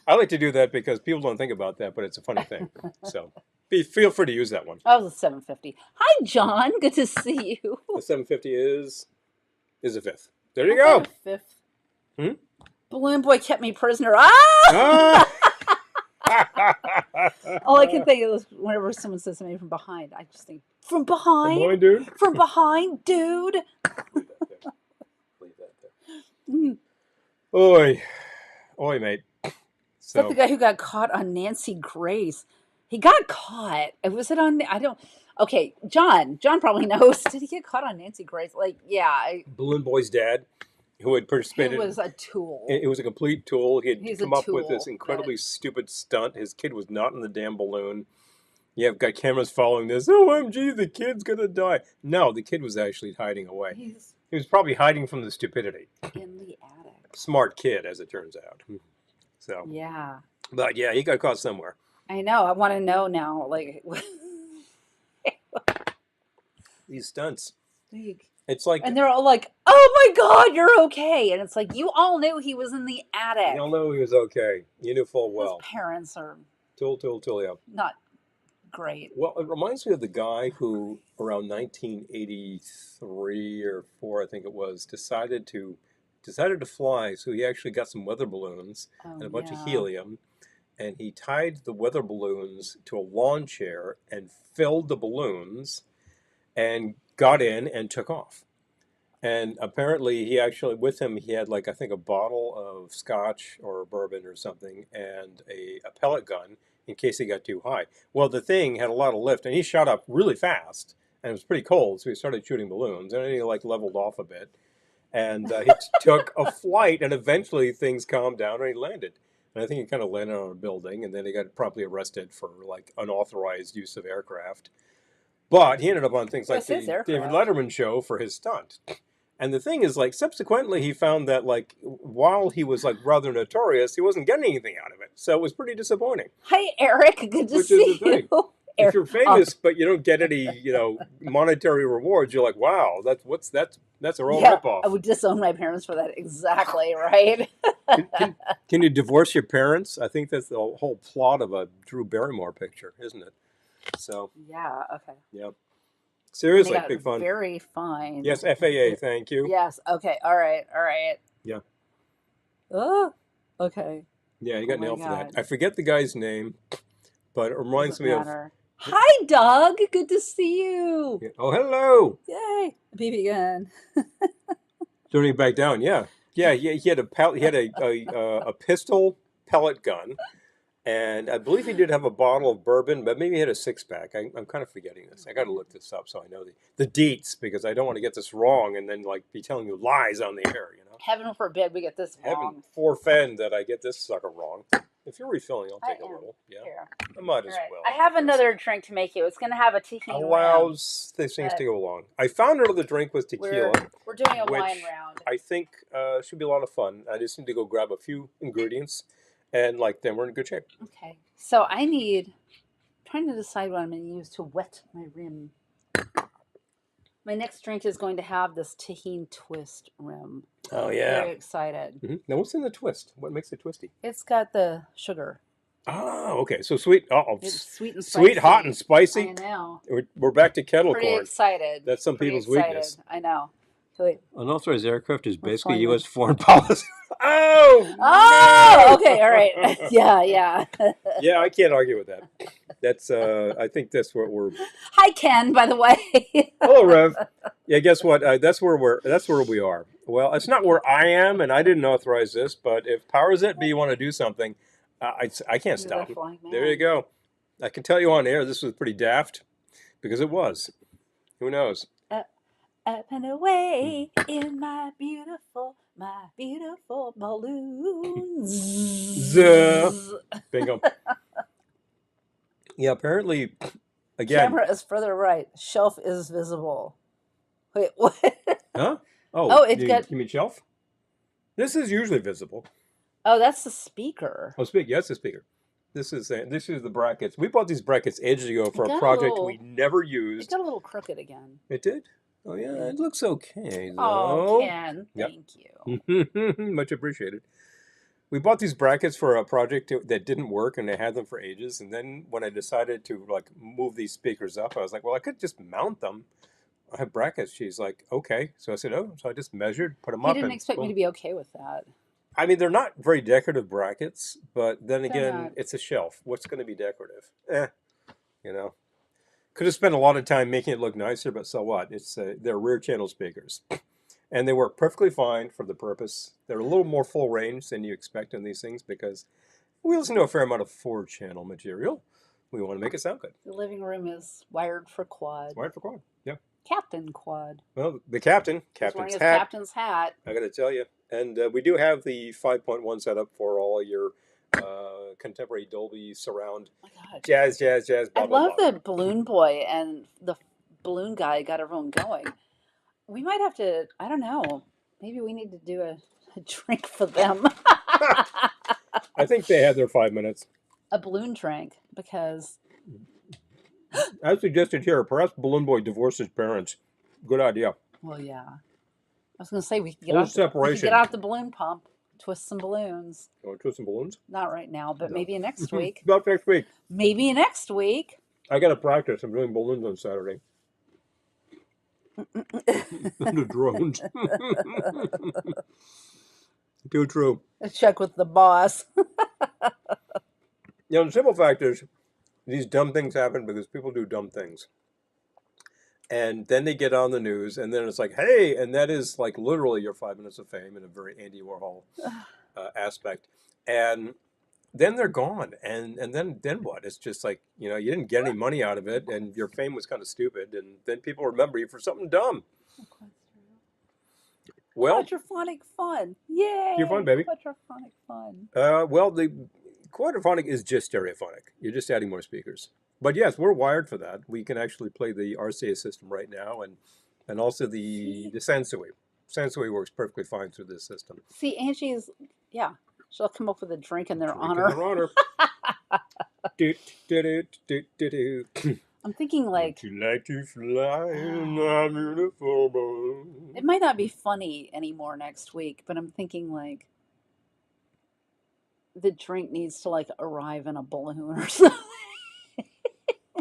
I like to do that because people don't think about that, but it's a funny thing. So feel free to use that one. Oh, it was 7:50. Hi, John. Good to see you. The 7:50 is the 5th. There you I thought go. a fifth. Hmm? Balloon Boy kept me prisoner. Ah! Ah! All I can think of is whenever someone says something from behind, I just think, from behind? Come on, dude. From behind, dude. Leave that there. Leave that there. Mm. Oi. Oi, mate. Is that the guy who got caught on Nancy Grace? He got caught. Was it on? I don't. Okay, John. John probably knows. Did he get caught on Nancy Grace? Like, yeah. Balloon Boy's dad, who had participated. He was a tool. It was a complete tool. He had He's come a up with this tool, incredibly but- stupid stunt. His kid was not in the damn balloon. You've got cameras following this. OMG, the kid's gonna die. No, the kid was actually hiding away. He was probably hiding from the stupidity. In the attic. Smart kid, as it turns out. So. Yeah. But yeah, he got caught somewhere. I know. I want to know now. Like, These stunts. It's like, and they're all like, "Oh my God, you're okay!" And it's like, you all knew he was in the attic. you all know he was okay. You knew full well. His parents are Tool, yeah. not great. Well, it reminds me of the guy who, around 1983 or 4, I think it was, decided to fly. So he actually got some weather balloons and a bunch of helium, and he tied the weather balloons to a lawn chair and filled the balloons, and got in and took off. And apparently, he actually, with him, he had like, I think, a bottle of scotch or bourbon or something, and a pellet gun in case he got too high. Well, the thing had a lot of lift, and he shot up really fast, and it was pretty cold, so he started shooting balloons, and then he like leveled off a bit, and he took a flight, and eventually things calmed down, and he landed. And I think he kind of landed on a building, and then he got promptly arrested for like unauthorized use of aircraft. But he ended up on things like the David Letterman show for his stunt. And the thing is, like, subsequently he found that, like, while he was, like, rather notorious, he wasn't getting anything out of it. So it was pretty disappointing. Hi, Eric. Good to see you. If you're famous, but you don't get any, monetary rewards, you're like, wow, that's a real ripoff. I would disown my parents for that. Exactly, right? Can you divorce your parents? I think that's the whole plot of a Drew Barrymore picture, isn't it? So. Yeah, okay. Yeah. Seriously, big fun. Very fine. Yes, FAA, thank you. Yes, okay, all right. Yeah. Oh, okay. Yeah, you got nailed for that. I forget the guy's name, but it reminds me of... Hi, Doug. Good to see you. Yeah. Oh, hello. Yay. BB gun. Turning back down, yeah. Yeah, he had a pistol pellet gun. And I believe he did have a bottle of bourbon, but maybe he had a six-pack. I'm kind of forgetting this. I got to look this up so I know the deets, because I don't want to get this wrong and then like be telling you lies on the air. Heaven forbid we get this wrong. Heaven forfend that I get this sucker wrong. If you're refilling, I'll take a little. Yeah, here. I might as well. I have another drink to make you. It's going to have a tequila. Allows these things to go along. I found another drink with tequila. We're doing a wine round. I think should be a lot of fun. I just need to go grab a few ingredients. And then we're in good shape. Okay. So I'm trying to decide what I'm going to use to wet my rim. My next drink is going to have this tahini twist rim. Oh, yeah. Very excited. Mm-hmm. Now, what's in the twist? What makes it twisty? It's got the sugar. Oh, okay. So sweet. It's sweet and spicy. Sweet, hot, and spicy. I know. We're back to kettle corn. Pretty excited. That's some people's weakness. I know. Wait. Unauthorized aircraft is basically U.S. foreign policy. Oh, okay, all right. Yeah. Yeah, I can't argue with that. That's I think that's what we're. Hi, Ken. By the way. Hello, Rev. Yeah, guess what? That's where we are. Well, it's not where I am, and I didn't authorize this. But if powers that be want to do something, I can't stop. There you go. I can tell you on air this was pretty daft, because it was. Who knows? Up and away in my beautiful balloons. Bingo. Yeah, apparently, again. Camera is further right. Shelf is visible. Wait, what? Huh? Oh, you mean shelf? This is usually visible. Oh, that's the speaker. Oh, speaker. Yes, the speaker. This is the brackets. We bought these brackets ages ago for a project we never used. It got a little crooked again. It did? Oh yeah, it looks okay Oh, though. Ken, Yep. thank you. Much appreciated. We bought these brackets for a project that didn't work, and I had them for ages. And then when I decided to like move these speakers up, I was like, well, I could just mount them. I have brackets. She's like, okay. So I said, oh. So I just measured, put them He up, didn't and expect me to boom. be okay with that. I mean, they're not very decorative brackets, but then They're again, not. it's a shelf. What's going to be decorative? You know. Could have spent a lot of time making it look nicer, but so what? It's they're rear channel speakers, and they work perfectly fine for the purpose. They're a little more full range than you expect in these things because we listen to a fair amount of 4-channel material. We want to make it sound good. The living room is wired for It's quad. wired for quad. Yeah. Captain quad. Well, the He's wearing captain's his hat. captain's hat. I got to tell you, and we do have the 5.1 setup for all your contemporary Dolby surround, Oh my God. jazz, jazz, jazz, I blah blah love blah. that balloon boy and the balloon guy got everyone going. We might have to, I don't know, maybe we need to do a drink for them. I think they had their 5 minutes. A balloon drink because, As suggested here, perhaps Balloon Boy divorced his parents. Good idea. well, yeah. I was going to say we could Full separation. get out the balloon pump, twist some balloons. You want to twist some balloons? Not right now, but No. maybe next week. About next week. Maybe next week. I got to practice. I'm doing balloons on Saturday. The drones. Too true. Check with the boss. You know, the simple fact is, these dumb things happen because people do dumb things. And then they get on the news, and then it's like, hey, and that is like literally your 5 minutes of fame in a very Andy Warhol aspect. And then they're gone. And then what? It's just like, you know, you didn't get any money out of it, and your fame was kind of stupid. And then people remember you for something dumb. Well, Quadraphonic fun. Yay. You're fun, baby. Quadraphonic fun. well, the quadraphonic is just stereophonic. You're just adding more speakers. But yes, we're wired for that. We can actually play the RCA system right now, and also the Sansui. Sansui works perfectly fine through this system. See, Angie's, yeah, she'll come up with a drink in their Drink in honor. their honor. Do, do, do, do, do, do. I'm thinking like, Would you like to fly in my beautiful balloon? it might not be funny anymore next week, but I'm thinking like, the drink needs to like arrive in a balloon or something.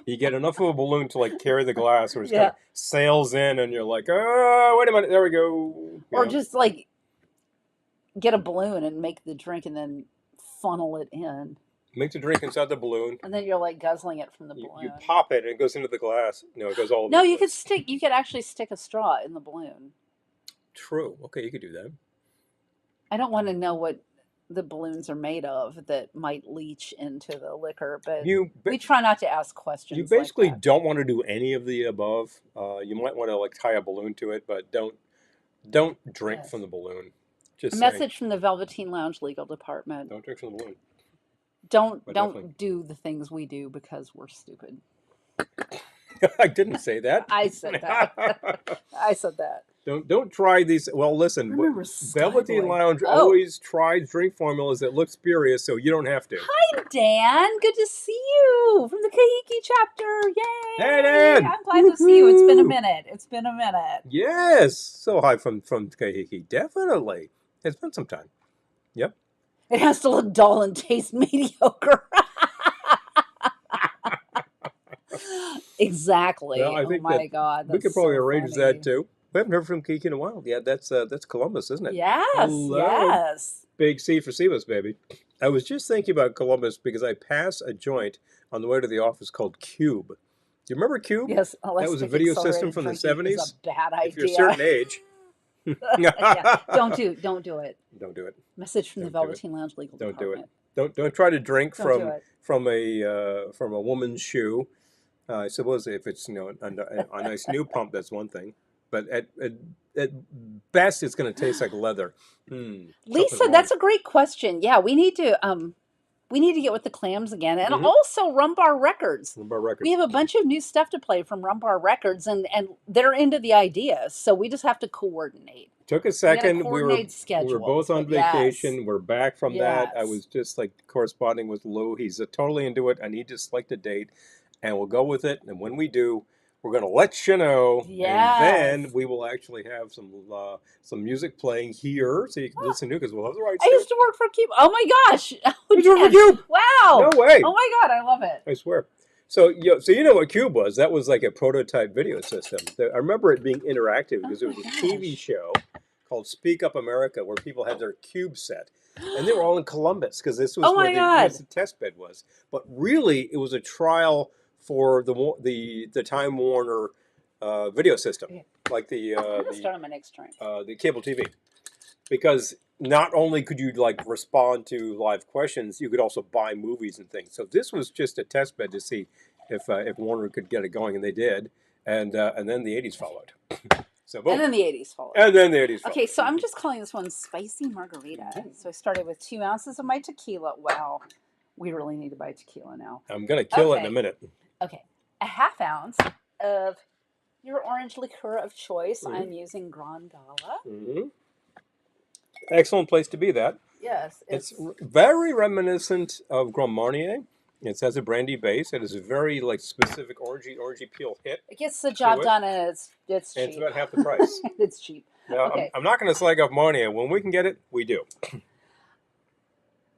You get enough of a balloon to like carry the glass, where it Yeah. kind of sails in, and you're like, oh, wait a minute, there we go. You Or know? just like get a balloon and make the drink and then funnel it in. Make the drink inside the balloon. And then you're like guzzling it from the You balloon. pop it, and it goes into the glass. No, it goes all over. No, the you place. you could actually stick a straw in the balloon. True. Okay, you could do that. I don't want to know what the balloons are made of that might leach into the liquor, but we try not to ask questions. You basically like that. don't want to do any of the above. You might want to like tie a balloon to it, but don't drink Yes. from the balloon. Just A saying. message from the Velveteen Lounge legal department. Don't drink from the balloon. Don't definitely. do the things we do because we're stupid. I didn't say that. I said that. I said that. Don't try these. Well, listen. Remember Velveteen Skyboy. Lounge Oh. always tries drink formulas that look spurious, so you don't have to. Hi, Dan. Good to see you from the Kahiki chapter. Yay! Hey, Dan. I'm glad to see you. It's been a Woohoo. minute. It's been a minute. Yes, so high from Kahiki. Definitely, it's been some time. Yep. It has to look dull and taste mediocre. Exactly. Well, I oh think my that God. We That's could probably so arrange funny. that too. We haven't heard from Kiki in a while. Yeah, that's Columbus, isn't it? Yes. Hello. Yes. Big C for Cebus, baby. I was just thinking about Columbus because I passed a joint on the way to the office called Cube. Do you remember Cube? Yes. That was a video system from the 70s. Is a bad idea. If you're a certain age. Yeah. Don't do it. Don't do it. Message from the Don't do it. Velveteen Lounge legal Don't do department. it. Don't try to drink Don't do it. from a woman's shoe. I suppose if it's a nice new pump, that's one thing. But at best, it's going to taste like leather. Lisa, that's a great question. Yeah, we need to get with the clams again, and also Rumbar Records. Rumbar Records. We have a bunch of new stuff to play from Rumbar Records, and they're into the idea, so we just have to coordinate. Took a second. We were schedules, both on vacation. We're back from that. I Yes. was just like corresponding with Lou. He's totally into it. I need to select a date, and we'll go with it. And when we do, We're going to let you know, Yes. and then we will actually have some music playing here, so you can listen to because we'll have the rights. I used to work for Cube. Oh my gosh! You used to work for Cube? Wow! No way! Oh my god, I love it. I swear. So you know what Cube was? That was like a prototype video system. I remember it being interactive because it was a TV show called Speak Up America where people had their cube set. And they were all in Columbus because this was where the test bed was. But really, it was a trial for the Time Warner video system, like Start on my next turn. The cable TV, because not only could you like respond to live questions, you could also buy movies and things. So this was just a test bed to see if Warner could get it going, and they did. And then the '80s followed. So boom. And then the '80s followed. And then the '80s followed. Okay, so I'm just calling this one spicy margarita. So I started with 2 ounces of my tequila. Wow, we really need to buy tequila now. I'm gonna kill it in a minute. Okay, a ½ ounce of your orange liqueur of choice. I'm using Grand Gala. Excellent place to be that. Yes. It's very reminiscent of Grand Marnier. It has a brandy base. It is a very like specific orangey peel hit. It gets the job done, and it's cheap. And it's about half the price. It's cheap. Now, okay. I'm not going to slag off Marnier. When we can get it, we do.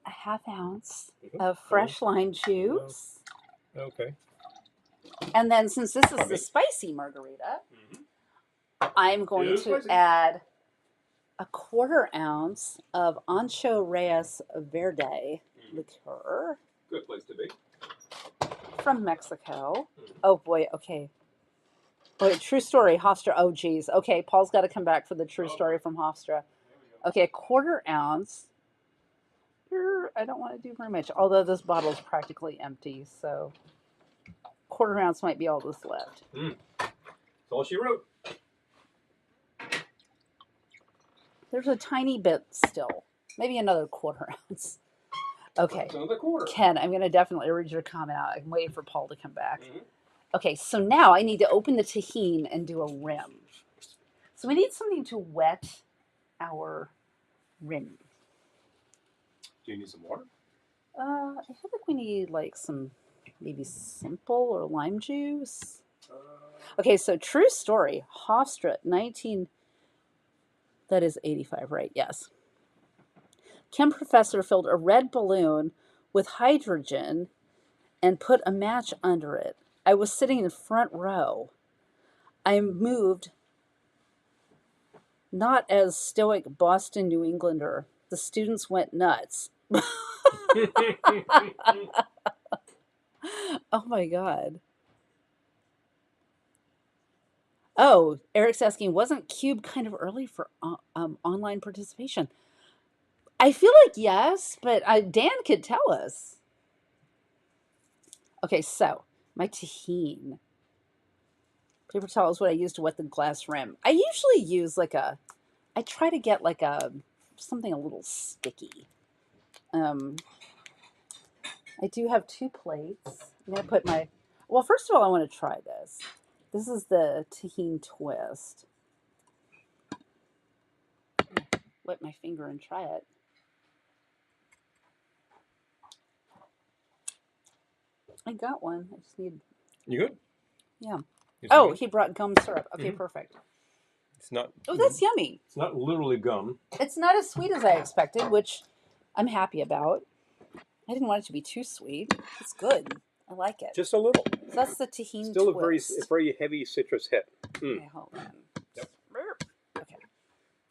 A ½ ounce of fresh lime juice. Okay. And then since this is the spicy margarita, I'm going to add a ¼ ounce of Ancho Reyes Verde liqueur. Good place to be. From Mexico. Oh boy, okay. Wait, true story, Hofstra. Oh geez. Okay, Paul's got to come back for the true story from Hofstra. Okay, a ¼ ounce. I don't want to do very much, although this bottle is practically empty, so ¼ ounce might be all that's left. That's all she wrote. There's a tiny bit still. Maybe another ¼ ounce. Okay. Another quarter. Ken, I'm going to definitely read your comment out. I'm waiting for Paul to come back. Okay, so now I need to open the tahini and do a rim. So we need something to wet our rim. Do you need some water? I feel like we need like some maybe simple or lime juice. Okay, so true story. Hofstra, 19... That is 85, right? Yes. Chem professor filled a red balloon with hydrogen and put a match under it. I was sitting in front row. I moved, not as stoic Boston New Englander. The students went nuts. Oh my God. Oh, Eric's asking, wasn't Cube kind of early for online participation? I feel like yes, but Dan could tell us. Okay, so my tahini. Paper towel is what I use to wet the glass rim. I usually use I try to get something a little sticky. I do have 2 plates. I'm going to put well, first of all, I want to try this. This is the tahini twist. Wet my finger and try it. I got one. I just need... You good? Yeah. Oh, he brought gum syrup. Okay, perfect. It's not... Oh, that's yummy. It's not literally gum. It's not as sweet as I expected, which I'm happy about. I didn't want it to be too sweet. It's good. I like it. Just a little. So that's the tahini Still twist. a very heavy citrus hit. Okay, hold on. Yep. Okay.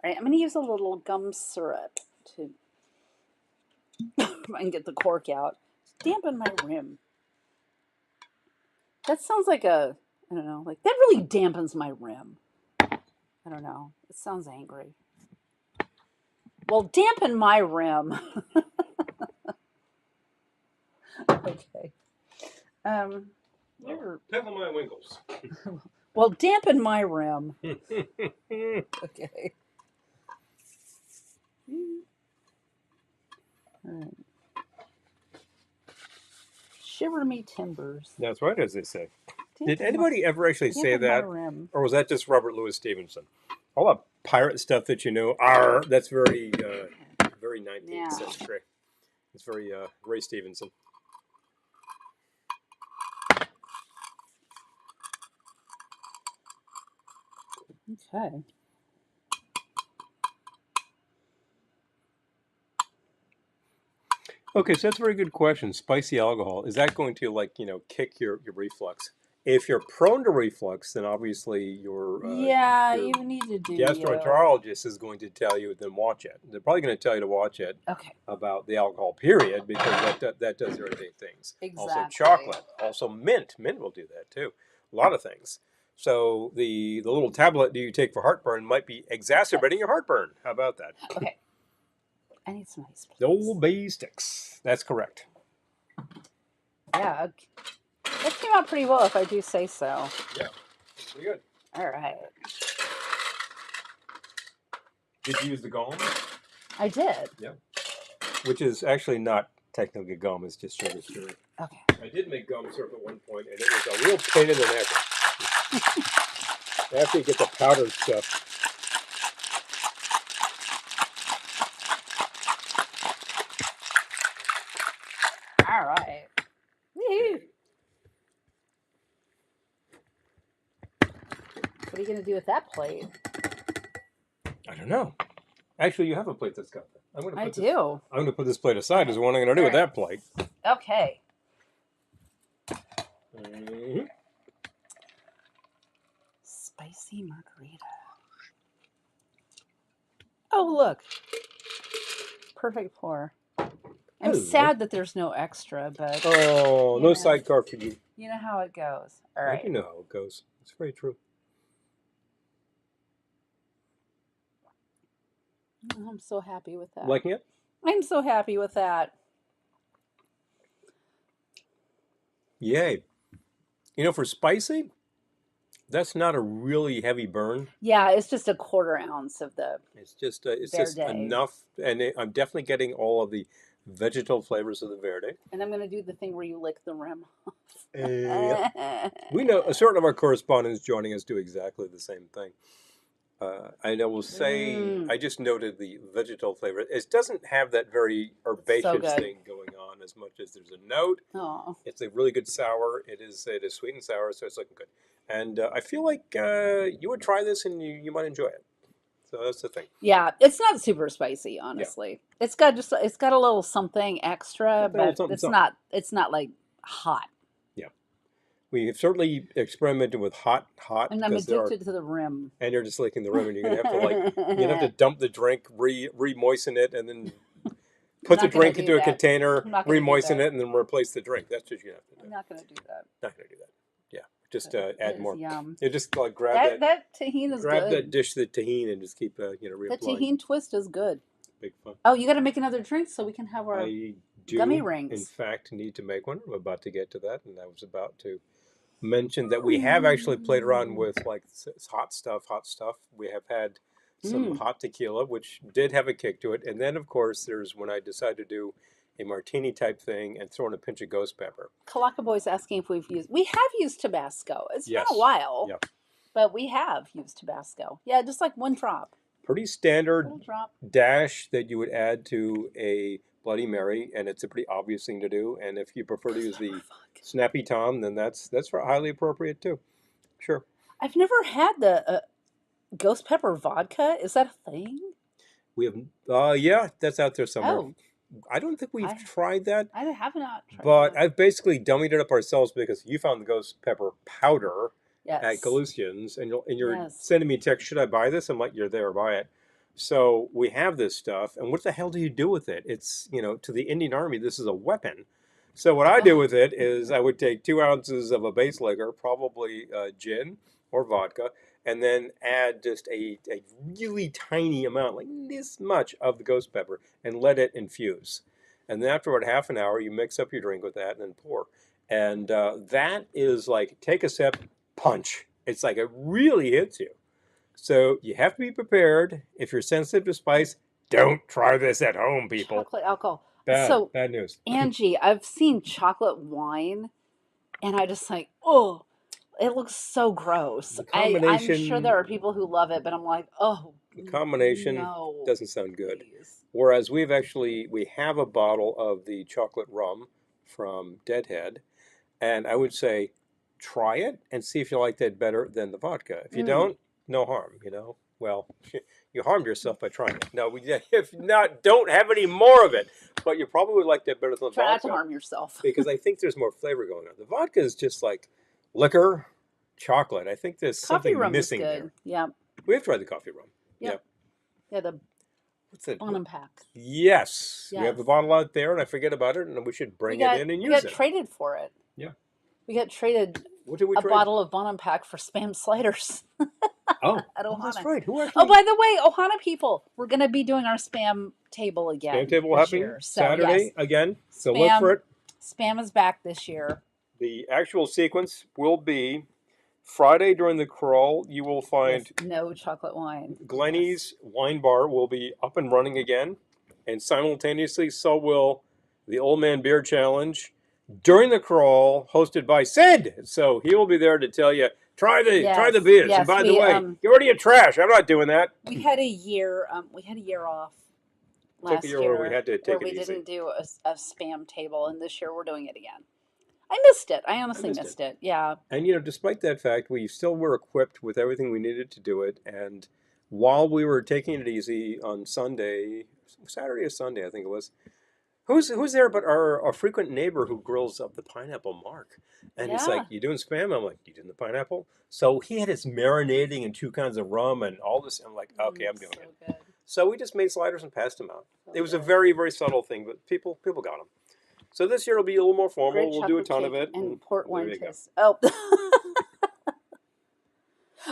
All right, I'm going to use a little gum syrup to I can get the cork out. Dampen my rim. That sounds like I don't know, that really dampens my rim. I don't know. It sounds angry. Well, dampen my rim. Okay. Pebble my winkles. Well, dampen my rim. Okay. All right. Shiver me timbers. That's right, as they say. Did anybody ever actually say that? Or was that just Robert Louis Stevenson? All that pirate stuff that you know, that's very 19th century. It's very Ray Stevenson. Okay. Okay, so that's a very good question. Spicy alcohol, is that going to like, kick your reflux? If you're prone to reflux, then obviously Yeah, your you need to do you. gastroenterologist is going to tell you, then watch it. They're probably going to tell you to watch it Okay. about the alcohol period because that does irritate things. Also Exactly. chocolate, also mint. Mint will do that too. A lot of things. So the little tablet that you take for heartburn might be exacerbating your heartburn. How about that? Okay. I need some ice, The please. old bay sticks. That's correct. Yeah. Okay. That came out pretty well, if I do say so. Yeah, pretty good. All right. Did you use the gum? I did. Yeah. Which is actually not technically gum, it's just sugar syrup. Okay. I did make gum syrup at one point, and it was a real pain in the neck. After you get the powdered stuff. All right. Woo-hoo. What are you going to do with that plate? I don't know. Actually, you have a plate that's got that. I'm I do. I'm going to put this plate aside. Is what I'm going to do with that plate. Okay. Mm-hmm. Spicy margarita. Oh, look. Perfect pour. I'm sad that there's no extra, but Oh, no sidecar for you. you know how it goes. All I right. do know how it goes. It's very true. I'm so happy with that. Liking it? I'm so happy with that. Yay. For spicy, that's not a really heavy burn. Yeah, it's just a 1/4 ounce of the. It's just enough, and I'm definitely getting all of the vegetal flavors of the Verde. And I'm going to do the thing where you lick the rim off. Yep. We know a certain of our correspondents joining us do exactly the same thing. I will say, I just noted the vegetal flavor. It doesn't have that very herbaceous thing going on as much as there's a note. Oh. It's a really good sour. It is sweet and sour, so it's looking good. And I feel like you would try this and you might enjoy it. So that's the thing. Yeah, it's not super spicy, honestly. Yeah. It's got a little something extra, but it's not like hot. Yeah. We have certainly experimented with hot. And I'm addicted to the rim. And you're just licking the rim, and you're gonna have to dump the drink, re-moisten it, and then put the drink into a container, re-moisten it, and then replace the drink. That's what you have to do. I'm not gonna do that. Not gonna do that. Yeah, just add more. Yum. You just grab that tahini is grab good. that dish, the tahini, and just keep reapplying. The tahini twist is good. Big fun. Oh, you got to make another drink so we can have our gummy rings. In fact, need to make one. I'm about to get to that, and I was about to mention that we have actually played around with like hot stuff. We have had some hot tequila, which did have a kick to it, and then of course there's when I decided to do a martini type thing and throw in a pinch of ghost pepper. Kalaka Boy's asking if we have used Tabasco. It's been a while, but we have used Tabasco. Yeah, just like one drop. Pretty standard dash that you would add to a Bloody Mary, and it's a pretty obvious thing to do. And if you prefer to use the Snappy Tom, then that's highly appropriate too. Sure. I've never had the ghost pepper vodka. Is that a thing? We have, yeah, that's out there somewhere. Oh. I don't think we've tried that. I have not tried but that. I've basically dummied it up ourselves because you found the ghost pepper powder at Galusian's, and you're sending me a text, should I buy this? I'm like, you're there, buy it. So we have this stuff, and what the hell do you do with it? It's, to the Indian Army, this is a weapon. So what I do with it is I would take 2 ounces of a base liquor, probably gin or vodka, and then add just a really tiny amount, like this much of the ghost pepper, and let it infuse. And then after about half an hour, you mix up your drink with that and then pour. And that is like, take a sip, punch. It's like it really hits you. So you have to be prepared. If you're sensitive to spice, don't try this at home, people. Chocolate alcohol. Bad news. Angie, I've seen chocolate wine, and I just like, oh, it looks so gross. I'm sure there are people who love it, but I'm like, oh, the combination doesn't sound good. Please. Whereas we have a bottle of the chocolate rum from Deadhead, and I would say try it and see if you like that better than the vodka. If you don't, no harm, you know. Well, you harmed yourself by trying it. No, if not, don't have any more of it. But you probably would like that better than Try not to vodka harm yourself. because I think there's more flavor going on. The vodka is just like liquor, chocolate. I think there's Coffee something rum is missing there. good. Yeah. We have tried the coffee rum. Yep. Yeah, the What's that? Bonham pack. Yes, we have Yes. a bottle out there, and I forget about it, and we should bring it in and we use got it. traded for it. Yeah. We got traded What did we a trade? bottle of Bonham pack for Spam sliders Oh, at Ohana. that's right. Who Oh, actually? by the way, Ohana people, we're going to be doing our Spam table again Spam table this happening year. So, Saturday yes, again. So look for it. Spam is back this year. The actual sequence will be Friday during the crawl. You will find With no chocolate wine. Glenny's Wine Bar will be up and running again, and simultaneously so will the Old Man Beer Challenge during the crawl, hosted by Sid. So he will be there to tell you try the beers. Yes, and by the way, get rid of your trash. I'm not doing that. We had a year. We had a year off last year where we had to take where it we easy. didn't do a Spam table, and this year we're doing it again. I missed it. I honestly missed it. Yeah. And despite that fact, we still were equipped with everything we needed to do it. And while we were taking it easy on Sunday, Saturday or Sunday, I think it was. Who's there but our frequent neighbor who grills up the pineapple, Mark? And he's like, "You doing Spam?" I'm like, "You doing the pineapple?" So he had his marinating in 2 kinds of rum and all this. I'm like, "Okay, I'm doing it." Good. So we just made sliders and passed them out. It was a very, very subtle thing, but people got them. So this year will be a little more formal. We'll do a ton of it. And port wine taste. Oh.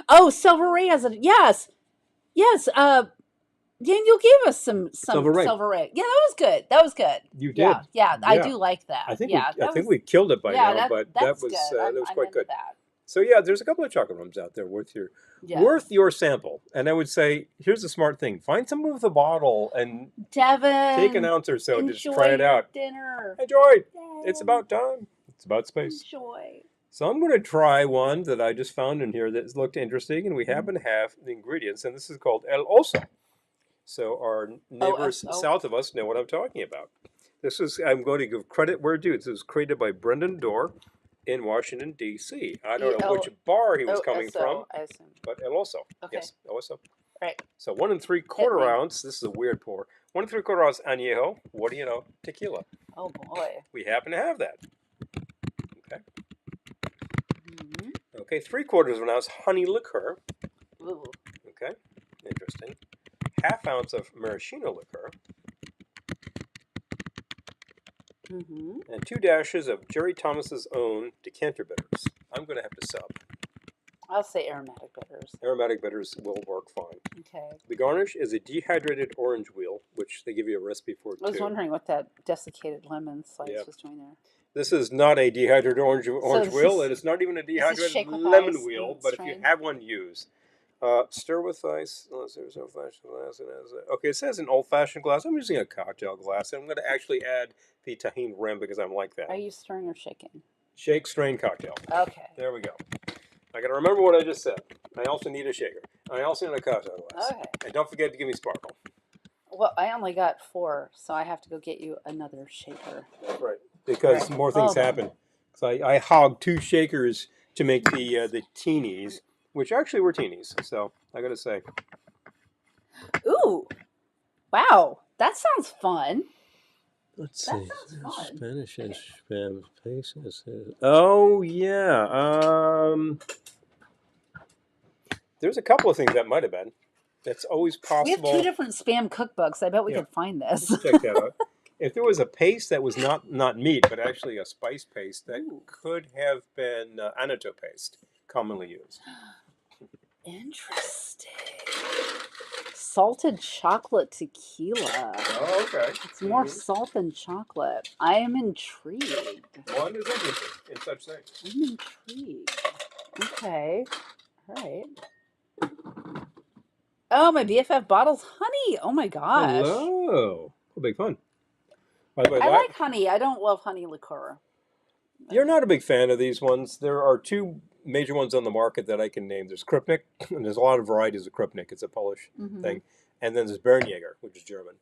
Oh, Silver Ray has it. Yes. Yes. Daniel gave us some Silver Ray. Yeah, that was good. You did. Yeah. I do like that. I think we killed it by now, but that was quite good. So yeah, there's a couple of chocolate rums out there worth your sample. And I would say, here's a smart thing: find someone with a bottle and Devin, take an ounce or so, just try it out. Dinner. Enjoy. Yay. It's about time. It's about space. Enjoy. So I'm going to try one that I just found in here that looked interesting, and we happen to have the ingredients, and this is called El Oso. So our neighbors south of us know what I'm talking about. I'm going to give credit where due. This was created by Brendan Dorr in Washington, D.C. I don't know which bar he was coming from, I assume. But El Oso. Okay. Yes, El Oso. Right. So 1 3/4 ounce. This is a weird pour. 1 3/4 ounce añejo. What do you know? Tequila. Oh boy. We happen to have that. Okay. Mm-hmm. Okay, 3/4 of an ounce honey liqueur. Ooh. Okay, interesting. 1/2 ounce of maraschino liqueur. Mm-hmm. And 2 dashes of Jerry Thomas's own decanter bitters. I'm going to have to sub. I'll say aromatic bitters. Aromatic bitters will work fine. Okay. The garnish is a dehydrated orange wheel, which they give you a recipe for too. I was wondering what that desiccated lemon slice was doing there. This is not a dehydrated orange wheel. It is not even a dehydrated lemon wheel, but if you have one, use. Stir with ice. Okay, it says an old-fashioned glass. I'm using a cocktail glass, and I'm going to actually add the tahini rim because I'm like that. Are you stirring or shaking? Shake, strain, cocktail. Okay. There we go. I got to remember what I just said. I also need a shaker. I also need a cocktail glass. Okay. And don't forget to give me sparkle. Well, I only got 4, so I have to go get you another shaker. That's right. Because more things happen. So I hogged 2 shakers to make the teenies, which actually were teenies. So I got to say. Ooh. Wow. That sounds fun. Let's see. Spanish and spam faces. Oh yeah. There's a couple of things that might have been. That's always possible. We have 2 different spam cookbooks. I bet we could find this. Check that out. If there was a paste that was not meat, but actually a spice paste, that could have been annatto paste, commonly used. Interesting. Salted chocolate tequila. Oh, okay. It's more salt than chocolate. I am intrigued. One is interesting in such things. I'm intrigued. Okay. All right. Oh, my BFF bottles honey. Oh my gosh. Hello. What big fun. By the way, I like honey. I don't love honey liqueur. You're not a big fan of these ones. There are 2 major ones on the market that I can name. There's Krupnik, and there's a lot of varieties of Krupnik. It's a Polish thing. And then there's Bernjäger, which is German.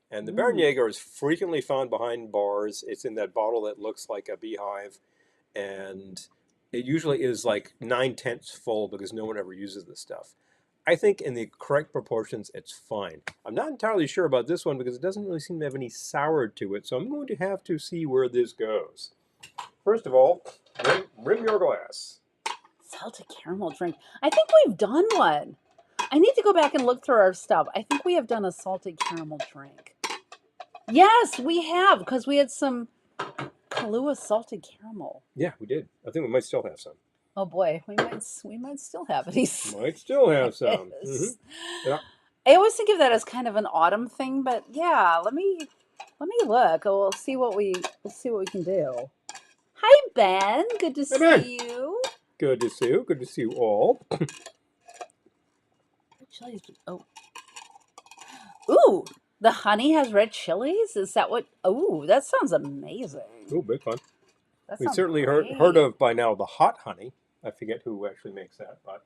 And the Bernjäger is frequently found behind bars. It's in that bottle that looks like a beehive. And it usually is like 9/10 full because no one ever uses this stuff. I think in the correct proportions, it's fine. I'm not entirely sure about this one because it doesn't really seem to have any sour to it. So I'm going to have to see where this goes. First of all, rim your glass. Salted caramel drink. I think we've done one. I need to go back and look through our stuff. I think we have done a salted caramel drink. Yes, we have, because we had some Kahlua salted caramel. Yeah, we did. I think we might still have some. Oh boy, we might still have these. Might still have some. Yes. Yeah. I always think of that as kind of an autumn thing, but yeah, let me look. We'll see what we can do. Hi Ben, good to see Ben. you. Good to see you. Good to see you all. Chilies. Oh. Ooh, the honey has red chilies? Is that what? Ooh, that sounds amazing. Oh, big fun. That We've sounds certainly great. heard of by now the hot honey. I forget who actually makes that, but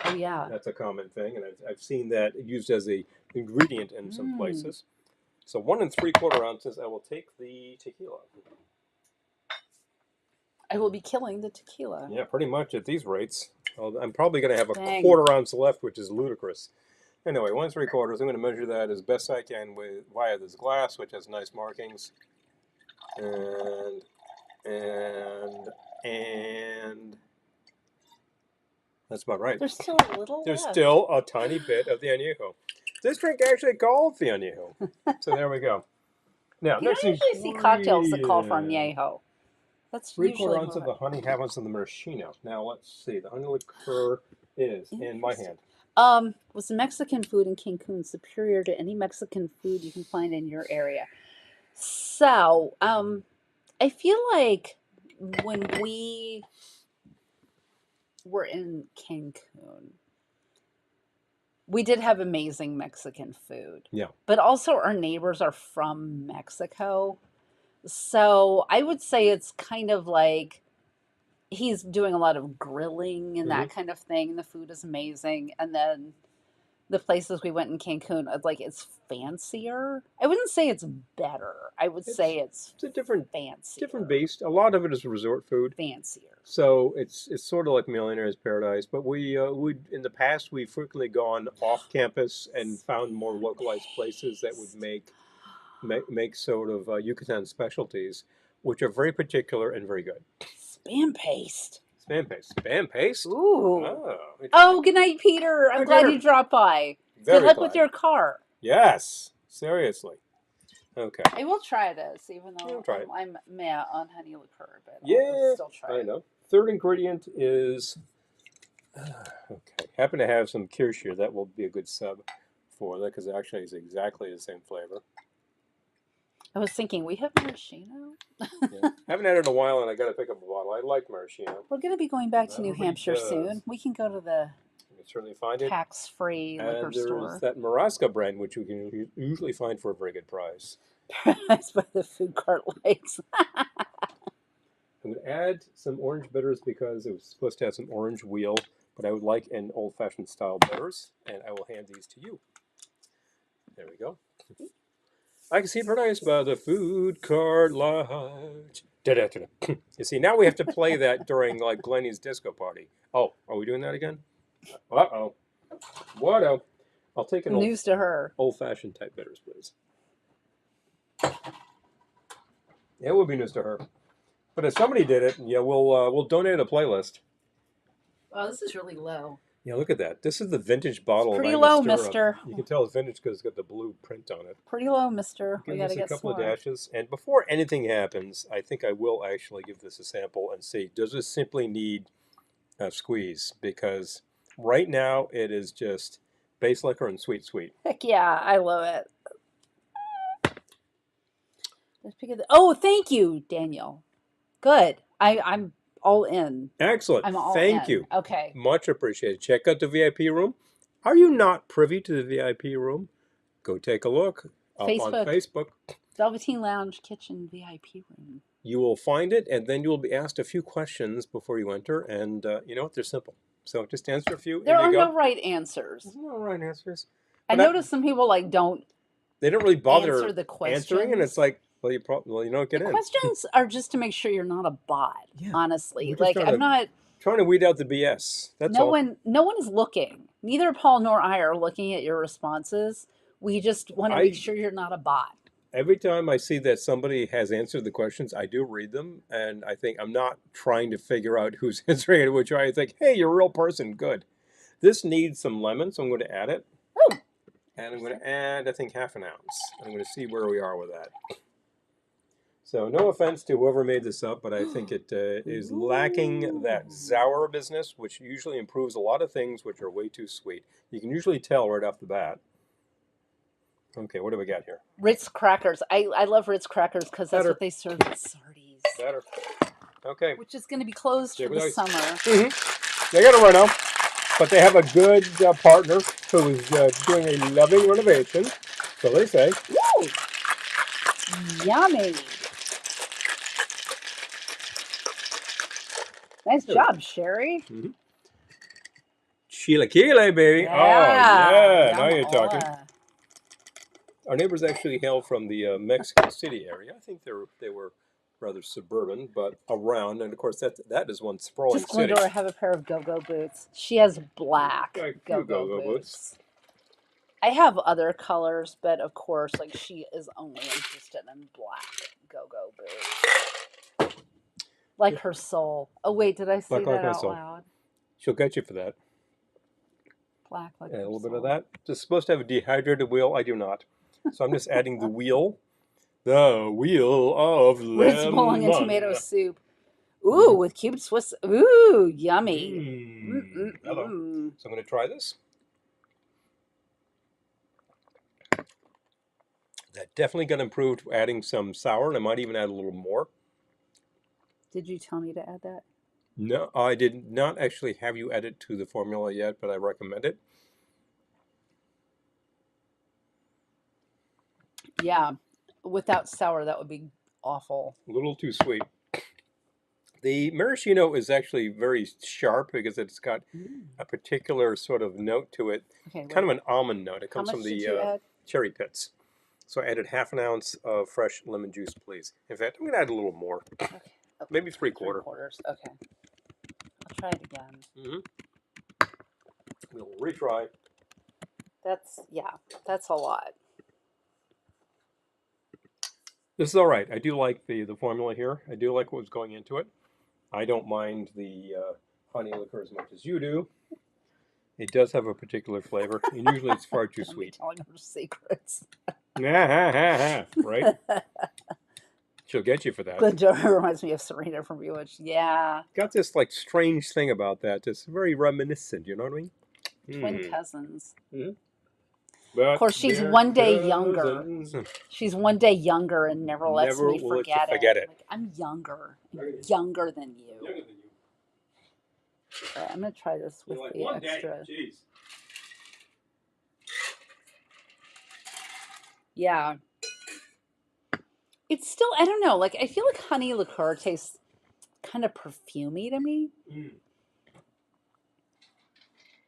Oh yeah. that's a common thing, and I've seen that used as a ingredient in some places. So 1 3/4 ounces. I will take the tequila. I will be killing the tequila. Yeah, pretty much at these rates. I'm probably going to have a Dang. 1/4 ounce left, which is ludicrous. Anyway, 1 3/4. I'm going to measure that as best I can via this glass, which has nice markings. And that's about right. There's still a little There's left. still a tiny bit of the añejo. This drink actually called the añejo. So there we go. Now, You don't usually see cocktails that call for añejo. That's 3/4 usually ounce of the honey, 1/2 ounce of the maraschino. Now let's see. The honey liqueur is in my hand. Was the Mexican food in Cancun superior to any Mexican food you can find in your area? So, I feel like when we were in Cancun, we did have amazing Mexican food. Yeah. But also our neighbors are from Mexico. So I would say it's kind of like he's doing a lot of grilling and that kind of thing. The food is amazing. And then the places we went in Cancun, like it's fancier. I wouldn't say it's better. I would say it's a different fancier. different beast. A lot of it is resort food. Fancier. So it's sort of like Millionaire's Paradise. But we in the past we've frequently gone off campus and found more localized places that would make sort of Yucatan specialties, which are very particular and very good. Spam paste. Spam paste. Spam paste? Ooh. Oh, good night, Peter. I'm glad you dropped by. Good luck with your car. Yes. Seriously. Okay. I will try this, even though try it. I'm meh on honey liqueur, but Yeah, I'll still try it. I know. Third ingredient is okay. Happen to have some kirsch here. That will be a good sub for that because actually it's exactly the same flavor. I was thinking we have maraschino. Yeah. Haven't had it in a while, and I got to pick up a bottle. I like maraschino. We're going to be going back to New Hampshire soon. We can go to the You can certainly find it. tax-free liquor store. There's that Marasca brand, which you can usually find for a very good price. That's by the food cart lights. I'm going to add some orange bitters because it was supposed to have some orange wheel, but I would like an old-fashioned style bitters, and I will hand these to you. There we go. I can see paradise by the food cart light. You see, now we have to play that during like Glennie's disco party. Oh, are we doing that again? Uh-oh. What-oh. I'll take an news to her. Old-fashioned type bitters, please. It would be news to her. But if somebody did it, yeah, we'll donate a playlist. Wow, this is really low. Yeah, look at that. This is the vintage bottle. Pretty low, mister. You can tell it's vintage because it's got the blue print on it. Pretty low, mister. We got to get a couple some of dashes. And before anything happens, I think I will actually give this a sample and see, does this simply need a squeeze? Because right now it is just base liquor and sweet. Heck yeah, I love it. Let's pick it. Oh, thank you, Daniel. Good. I'm all in. Excellent. I'm all Thank in. you. Okay. Much appreciated. Check out the VIP room. Are you not privy to the VIP room? Go take a look up on Facebook. Velveteen Lounge Kitchen VIP room. You will find it, and then you will be asked a few questions before you enter, and you know what? They're simple. So just answer a few. There are no right answers. There's no right answers. I noticed some people don't. They don't really bother answer the questions. answering, and it's like, well, you don't get in. Questions are just to make sure you're not a bot. Yeah. Honestly, like I'm not trying to weed out the BS. That's all. No one is looking. Neither Paul nor I are looking at your responses. We just want to make sure you're not a bot. Every time I see that somebody has answered the questions, I do read them, and I think I'm not trying to figure out who's answering it, which I think, hey, you're a real person. Good. This needs some lemon, so I'm going to add it. Oh. And I'm going to add, I think, half an ounce. I'm going to see where we are with that. So no offense to whoever made this up, but I think it is lacking that sour business, which usually improves a lot of things which are way too sweet. You can usually tell right off the bat. Okay, what do we got here? Ritz crackers. I love Ritz crackers because that's what they serve at Sardi's. Better. Okay. Which is going to be closed for the summer. They got to run out, but they have a good partner who is doing a loving renovation, so they say. Woo! Yummy. Nice job, Sherry. Chilaquile, baby. Yeah. Oh, yeah. Now you're talking. Our neighbors actually hail from the Mexico City area. I think they were rather suburban, but around. And, of course, that is one sprawling city. Just Glendora have a pair of go-go boots. She has black go-go boots. I have other colors, but, of course, like she is only interested in black go-go boots. Like her soul. Oh, wait, did I say that out loud? She'll get you for that. Black like a little bit of that. Just supposed to have a dehydrated wheel. I do not. So I'm just adding the wheel. The wheel of lemon. Ritz bowling and tomato soup. Ooh, with cubed Swiss. Ooh, yummy. Hello. So I'm going to try this. That definitely got improved adding some sour, and I might even add a little more. Did you tell me to add that? No, I did not actually have you add it to the formula yet, but I recommend it. Yeah, without sour, that would be awful. A little too sweet. The maraschino is actually very sharp because it's got a particular sort of note to it, kind of an almond note. It comes from the cherry pits. So I added half an ounce of fresh lemon juice, please. In fact, I'm going to add a little more. Okay. Maybe 3/4. 3/4. Okay. I'll try it again. We'll retry. That's a lot. This is all right. I do like the formula here. I do like what was going into it. I don't mind the honey liquor as much as you do. It does have a particular flavor, and usually it's far too sweet. Telling her secrets. Right? She'll get you for that. Glendora reminds me of Serena from Bewitched. Yeah. Got this like strange thing about that. It's very reminiscent. You know what I mean? Twin cousins. But of course, she's one day younger. She's one day younger and never lets me forget it. Like, I'm younger. I'm younger than you. Right, I'm going to try this with the extra. Yeah. It's still, I don't know, like, I feel like honey liqueur tastes kind of perfumey to me.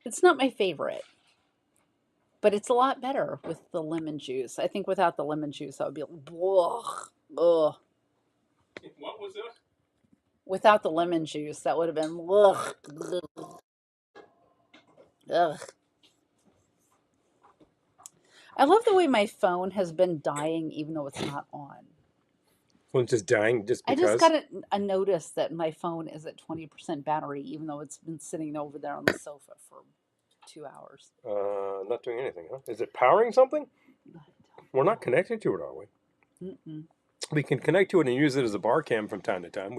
It's not my favorite. But it's a lot better with the lemon juice. I think without the lemon juice, I would be like, ugh. What was it? Without the lemon juice, that would have been ugh. Ugh. I love the way my phone has been dying even though it's not on. Phone's just dying just because? I just got a notice that my phone is at 20% battery even though it's been sitting over there on the sofa for 2 hours. Not doing anything, huh? Is it powering something? We're not connected to it, are we? We can connect to it and use it as a bar cam from time to time.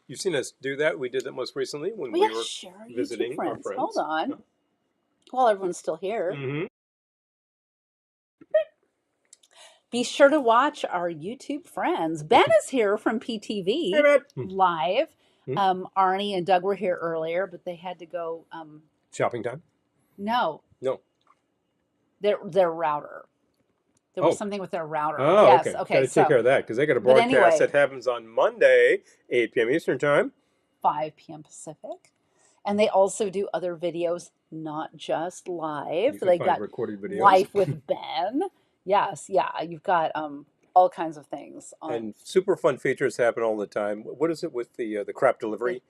You've seen us do that. We did that most recently when we were visiting our friends. Hold on. While everyone's still here. Be sure to watch our YouTube friends. Ben is here from PTV live. Arnie and Doug were here earlier, but they had to go. Shopping time? No. Their router. There was something with their router. Oh, yes. Okay. Got to take care of that because they got a broadcast that happens on Monday, 8 p.m. Eastern Time, 5 p.m. Pacific, and they also do other videos, not just live. They got recorded videos. Life with Ben. Yes, yeah. You've got all kinds of things. And super fun features happen all the time. What is it with the crap delivery?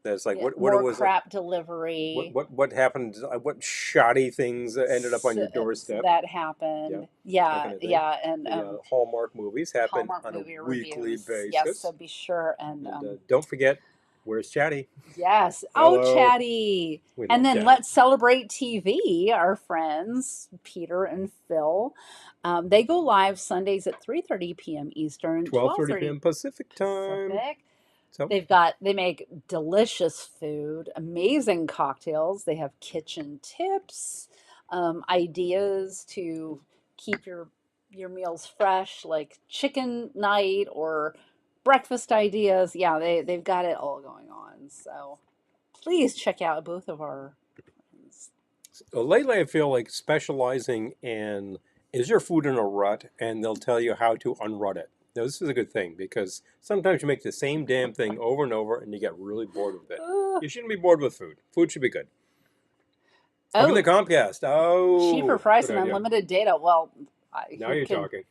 That's like, Yeah, what more was it? crap delivery. What happened? What shoddy things ended up on your doorstep? That Yep, happened. that Yeah, kind of thing. yeah, and The Hallmark movies happen Hallmark on a movie weekly reviews. Yes, so basis. be sure and And don't forget, where's Chatty? yes. Oh, Hello. Chatty. We And love then Chatty. Let's Celebrate TV, our friends, Peter and Phil. They go live Sundays at 3:30 p.m. Eastern, 12:30 12:30 p.m. Pacific time. Pacific. So They make delicious food, amazing cocktails. They have kitchen tips, ideas to keep your meals fresh, like chicken night or breakfast ideas. Yeah, they've got it all going on. So please check out both of our friends. lately, I feel like specializing in is your food in a rut, and they'll tell you how to unrut it. Now, this is a good thing because sometimes you make the same damn thing over and over, and you get really bored with it. Uh, You shouldn't be bored with food. Food should be good. Open the oh, Comcast. cheaper Oh, price good and idea. unlimited data. Well, Now who you're can talking.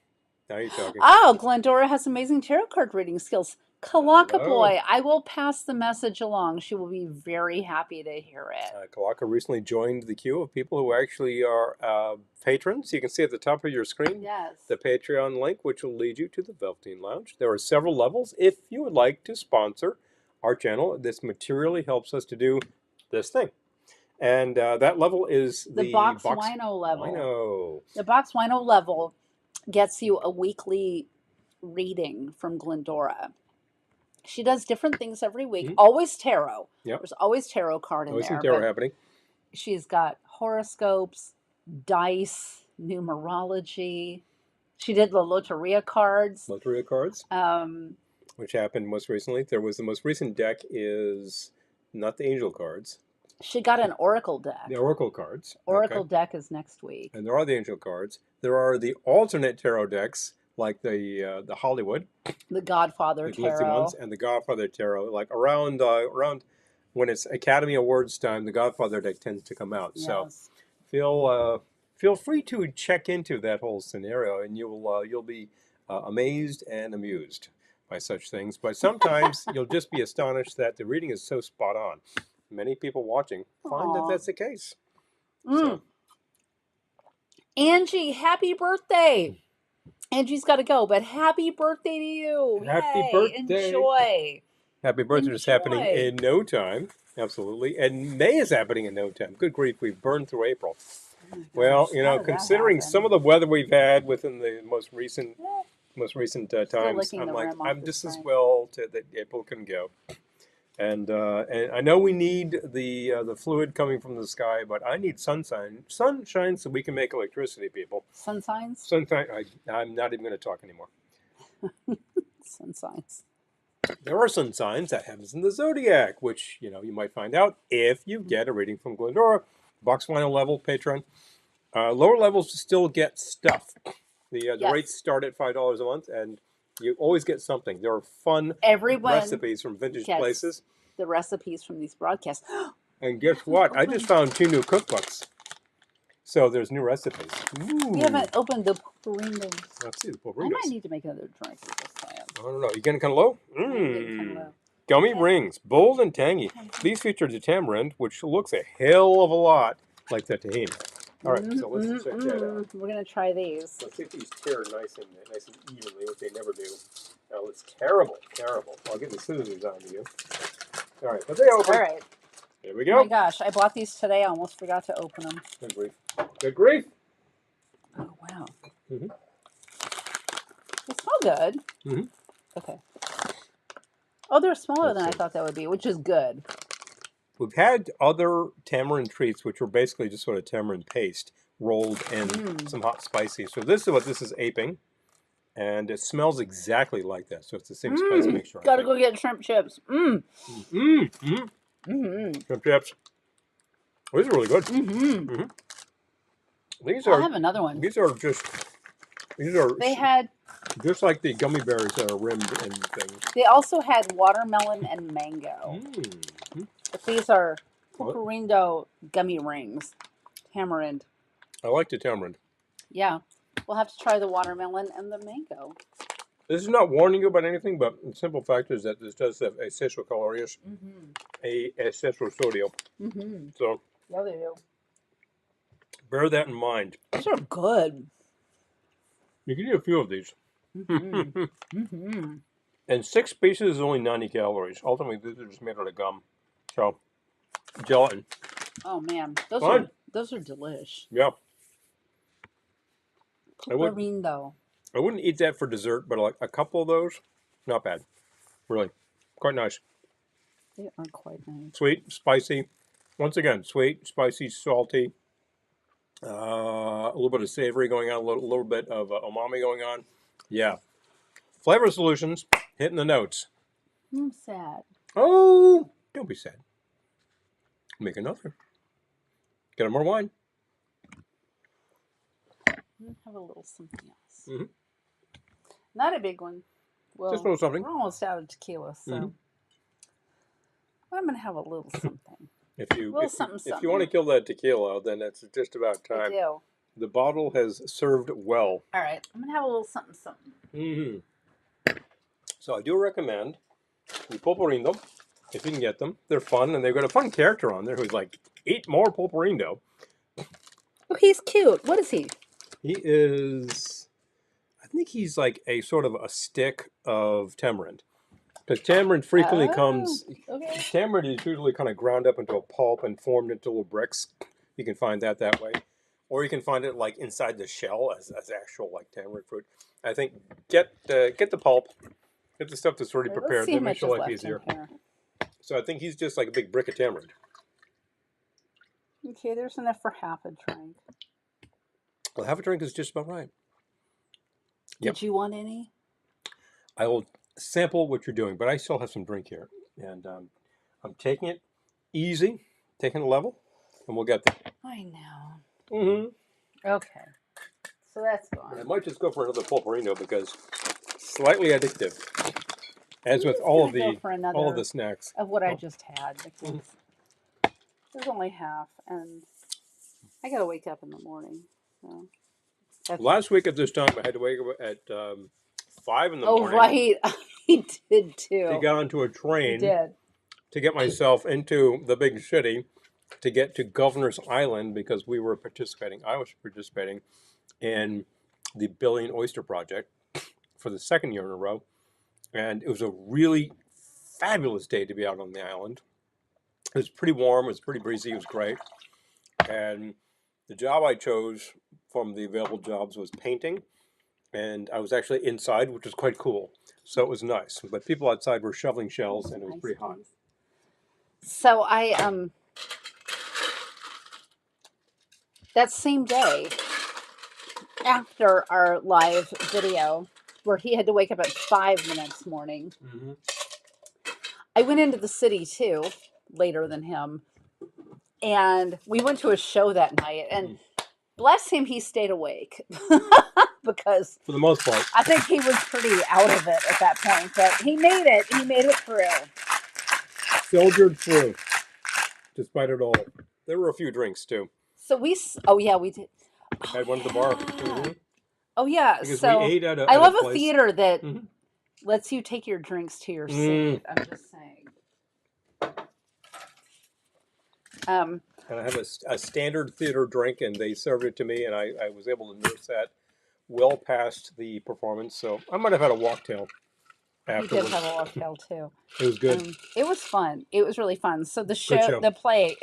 Now you're talking. Oh, Glendora has amazing tarot card reading skills. Kalaka Hello. boy, I will pass the message along. She will be very happy to hear it. Kalaka recently joined the queue of people who actually are patrons. You can see at the top of your screen Yes. the Patreon link, which will lead you to the Velveteen Lounge. There are several levels. If you would like to sponsor our channel, this materially helps us to do this thing. And that level is The box wino level. Wino. The box wino level gets you a weekly reading from Glendora. She does different things every week. Always tarot. Yep. There's always tarot card in Always some there. tarot But happening. she's got horoscopes, dice, numerology. She did the Loteria cards. Loteria cards, which happened most recently. There was the most recent deck is not the angel cards. She got an oracle deck. The oracle cards. Oracle Okay. deck is next week. And there are the angel cards. There are the alternate tarot decks, like the Hollywood, The Godfather the glitzy tarot. ones, and the Godfather tarot. Like around when it's Academy Awards time, the Godfather deck tends to come out. Yes. So feel free to check into that whole scenario, and you'll be amazed and amused by such things. But sometimes you'll just be astonished that the reading is so spot on. Many people watching find that Aw. that's the case. Mm. So, Angie, happy birthday. Angie's got to go, but happy birthday to you. Happy Yay, birthday. Enjoy. happy birthday is happening Enjoy. in no time. Absolutely. And May is happening in no time. Good grief, we've burned through April. Oh my Well, gosh, how did that considering happen? some of the weather we've had within the most recent Still times, licking I'm the like, rim off I'm this just as drink. well that April can go. And I know we need the fluid coming from the sky, but I need sunshine so we can make electricity, people. Sun signs? Sunshine. I'm not even going to talk anymore. Sun signs. There are sun signs that happens in the zodiac, which you might find out if you get a reading from Glendora, box final level patron. Lower levels still get stuff. The Yes. rates start at $5 a month, and you always get something. There are fun Everyone recipes from vintage gets places. the recipes from these broadcasts. And guess what? I just found 2 new cookbooks. So there's new recipes. Ooh. We haven't opened the potpourri. Let's see the I potpourri. might need to make another drink with this plan. I don't know. You getting kind of low? I'm getting kind of low. Gummy Okay. rings, bold and tangy. These feature the tamarind, which looks a hell of a lot like the tahini. All right, so let's check that out. We're gonna try these. Let's see if these tear nice and evenly, which they never do. Oh, it's terrible, terrible. I'll get the scissors on to you. All right, but they open. All right. Here we Oh go. my gosh, I bought these today. I almost forgot to open them. Good grief. Good grief. Oh wow. Mm-hmm. They smell good. Mm-hmm. Okay. Oh, they're smaller Let's than I see. thought that would be, which is good. We've had other tamarind treats, which were basically just sort of tamarind paste rolled in some hot spicy. So this is what this is aping, and it smells exactly like that. So it's the same spice mixture. Gotta go get shrimp chips. Shrimp chips. Oh, these are really good. These I'll are have another one. These are They had. just like the gummy bears that are rimmed and things. They also had watermelon and mango. But these are purpurindo gummy rings. Tamarind. I like the tamarind. Yeah. We'll have to try the watermelon and the mango. This is not warning you about anything, but the simple fact is that this does have exceso calories, exceso sodium. So Yeah, they do. bear that in mind. These are good. You can eat a few of these. Mm-hmm. And 6 pieces is only 90 calories. Ultimately, these are just made out of gum. So, gelatin. Oh man, Fun. those are delish. Yeah. I Pulparindo. wouldn't eat that for dessert, but like a couple of those, not bad. Really. Quite nice. They are quite nice. Sweet, spicy. Once again, sweet, spicy, salty. A little bit of savory going on, a little bit of umami going on. Yeah. Flavor Solutions, hitting the notes. I'm sad. Oh, don't be sad. Make another. Get more wine. Have a little something else. Mm-hmm. Not a big one. Well, Just a little something. We're almost out of tequila, so I'm gonna have a little something. If you want to kill that tequila, then it's just about time. I do. The bottle has served well. All right, I'm gonna have a little something. So I do recommend the Pulparindo, if you can get them. They're fun, and they've got a fun character on there who's like, eat more Pulparindo. Oh, he's cute. What is he? He is, I think he's like a sort of a stick of tamarind. Because tamarind frequently comes, tamarind is usually kind of ground up into a pulp and formed into little bricks. You can find that way. Or you can find it like inside the shell as actual like tamarind fruit. I think get the pulp, get the stuff that's already prepared. That makes your life easier. So I think he's just like a big brick of tamarind. Okay, there's enough for half a drink. Well, half a drink is just about right. Did you want any? I will sample what you're doing, but I still have some drink here. And I'm taking it easy, taking it level, and we'll get there. I know. Okay. So that's gone. I might just go for another Pulparindo because slightly addictive. As with all of the snacks. Of what I just had, because there's only half, and I gotta wake up in the morning. So last week at this time, I had to wake up at 5 in the morning. Oh, right. I did too. To get onto a train. I did. To get myself into the big city, to get to Governor's Island, because I was participating in the Billion Oyster Project for the second year in a row. And it was a really fabulous day to be out on the island. It was pretty warm, it was pretty breezy, it was great. And the job I chose from the available jobs was painting. And I was actually inside, which was quite cool. So it was nice. But people outside were shoveling shells, and it was pretty hot. So that same day, after our live video, where he had to wake up at 5 the next morning, I went into the city too, later than him. And we went to a show that night, and bless him, he stayed awake. Because for the most part, I think he was pretty out of it at that point, but he made it. He made it through. Soldiered through, despite it all. There were a few drinks too. So we did. I had one at the bar. Oh yeah, because so we ate at I love a theater that lets you take your drinks to your seat. I'm just saying. And I have a standard theater drink, and they served it to me, and I was able to nurse that well past the performance. So I might have had a walktail afterwards. You did have a walktail too. It was good. It was fun. It was really fun. So the show. The play.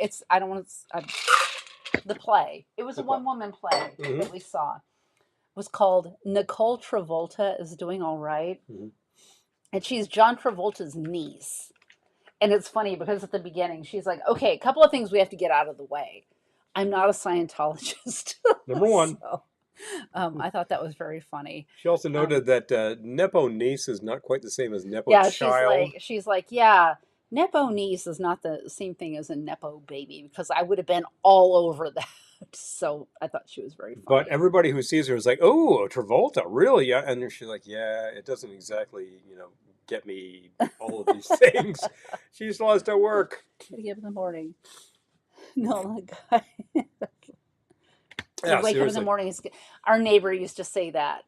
The play. It was a one-woman play that we saw. It was called Nicole Travolta is Doing All Right, and she's John Travolta's niece. And it's funny because at the beginning she's like, "Okay, a couple of things we have to get out of the way. I'm not a Scientologist." Number one. So, I thought that was very funny. She also noted that Nepo niece is not quite the same as Nepo child. She's like, yeah, Nepo niece is not the same thing as a Nepo baby, because I would have been all over that. So I thought she was very funny. But everybody who sees her is like, oh, Travolta, really? Yeah. And she's like, yeah, it doesn't exactly, get me all of these things. She still has to work. Get up in the morning. No, the guy. Yeah, wake up in the morning. Our neighbor used to say that.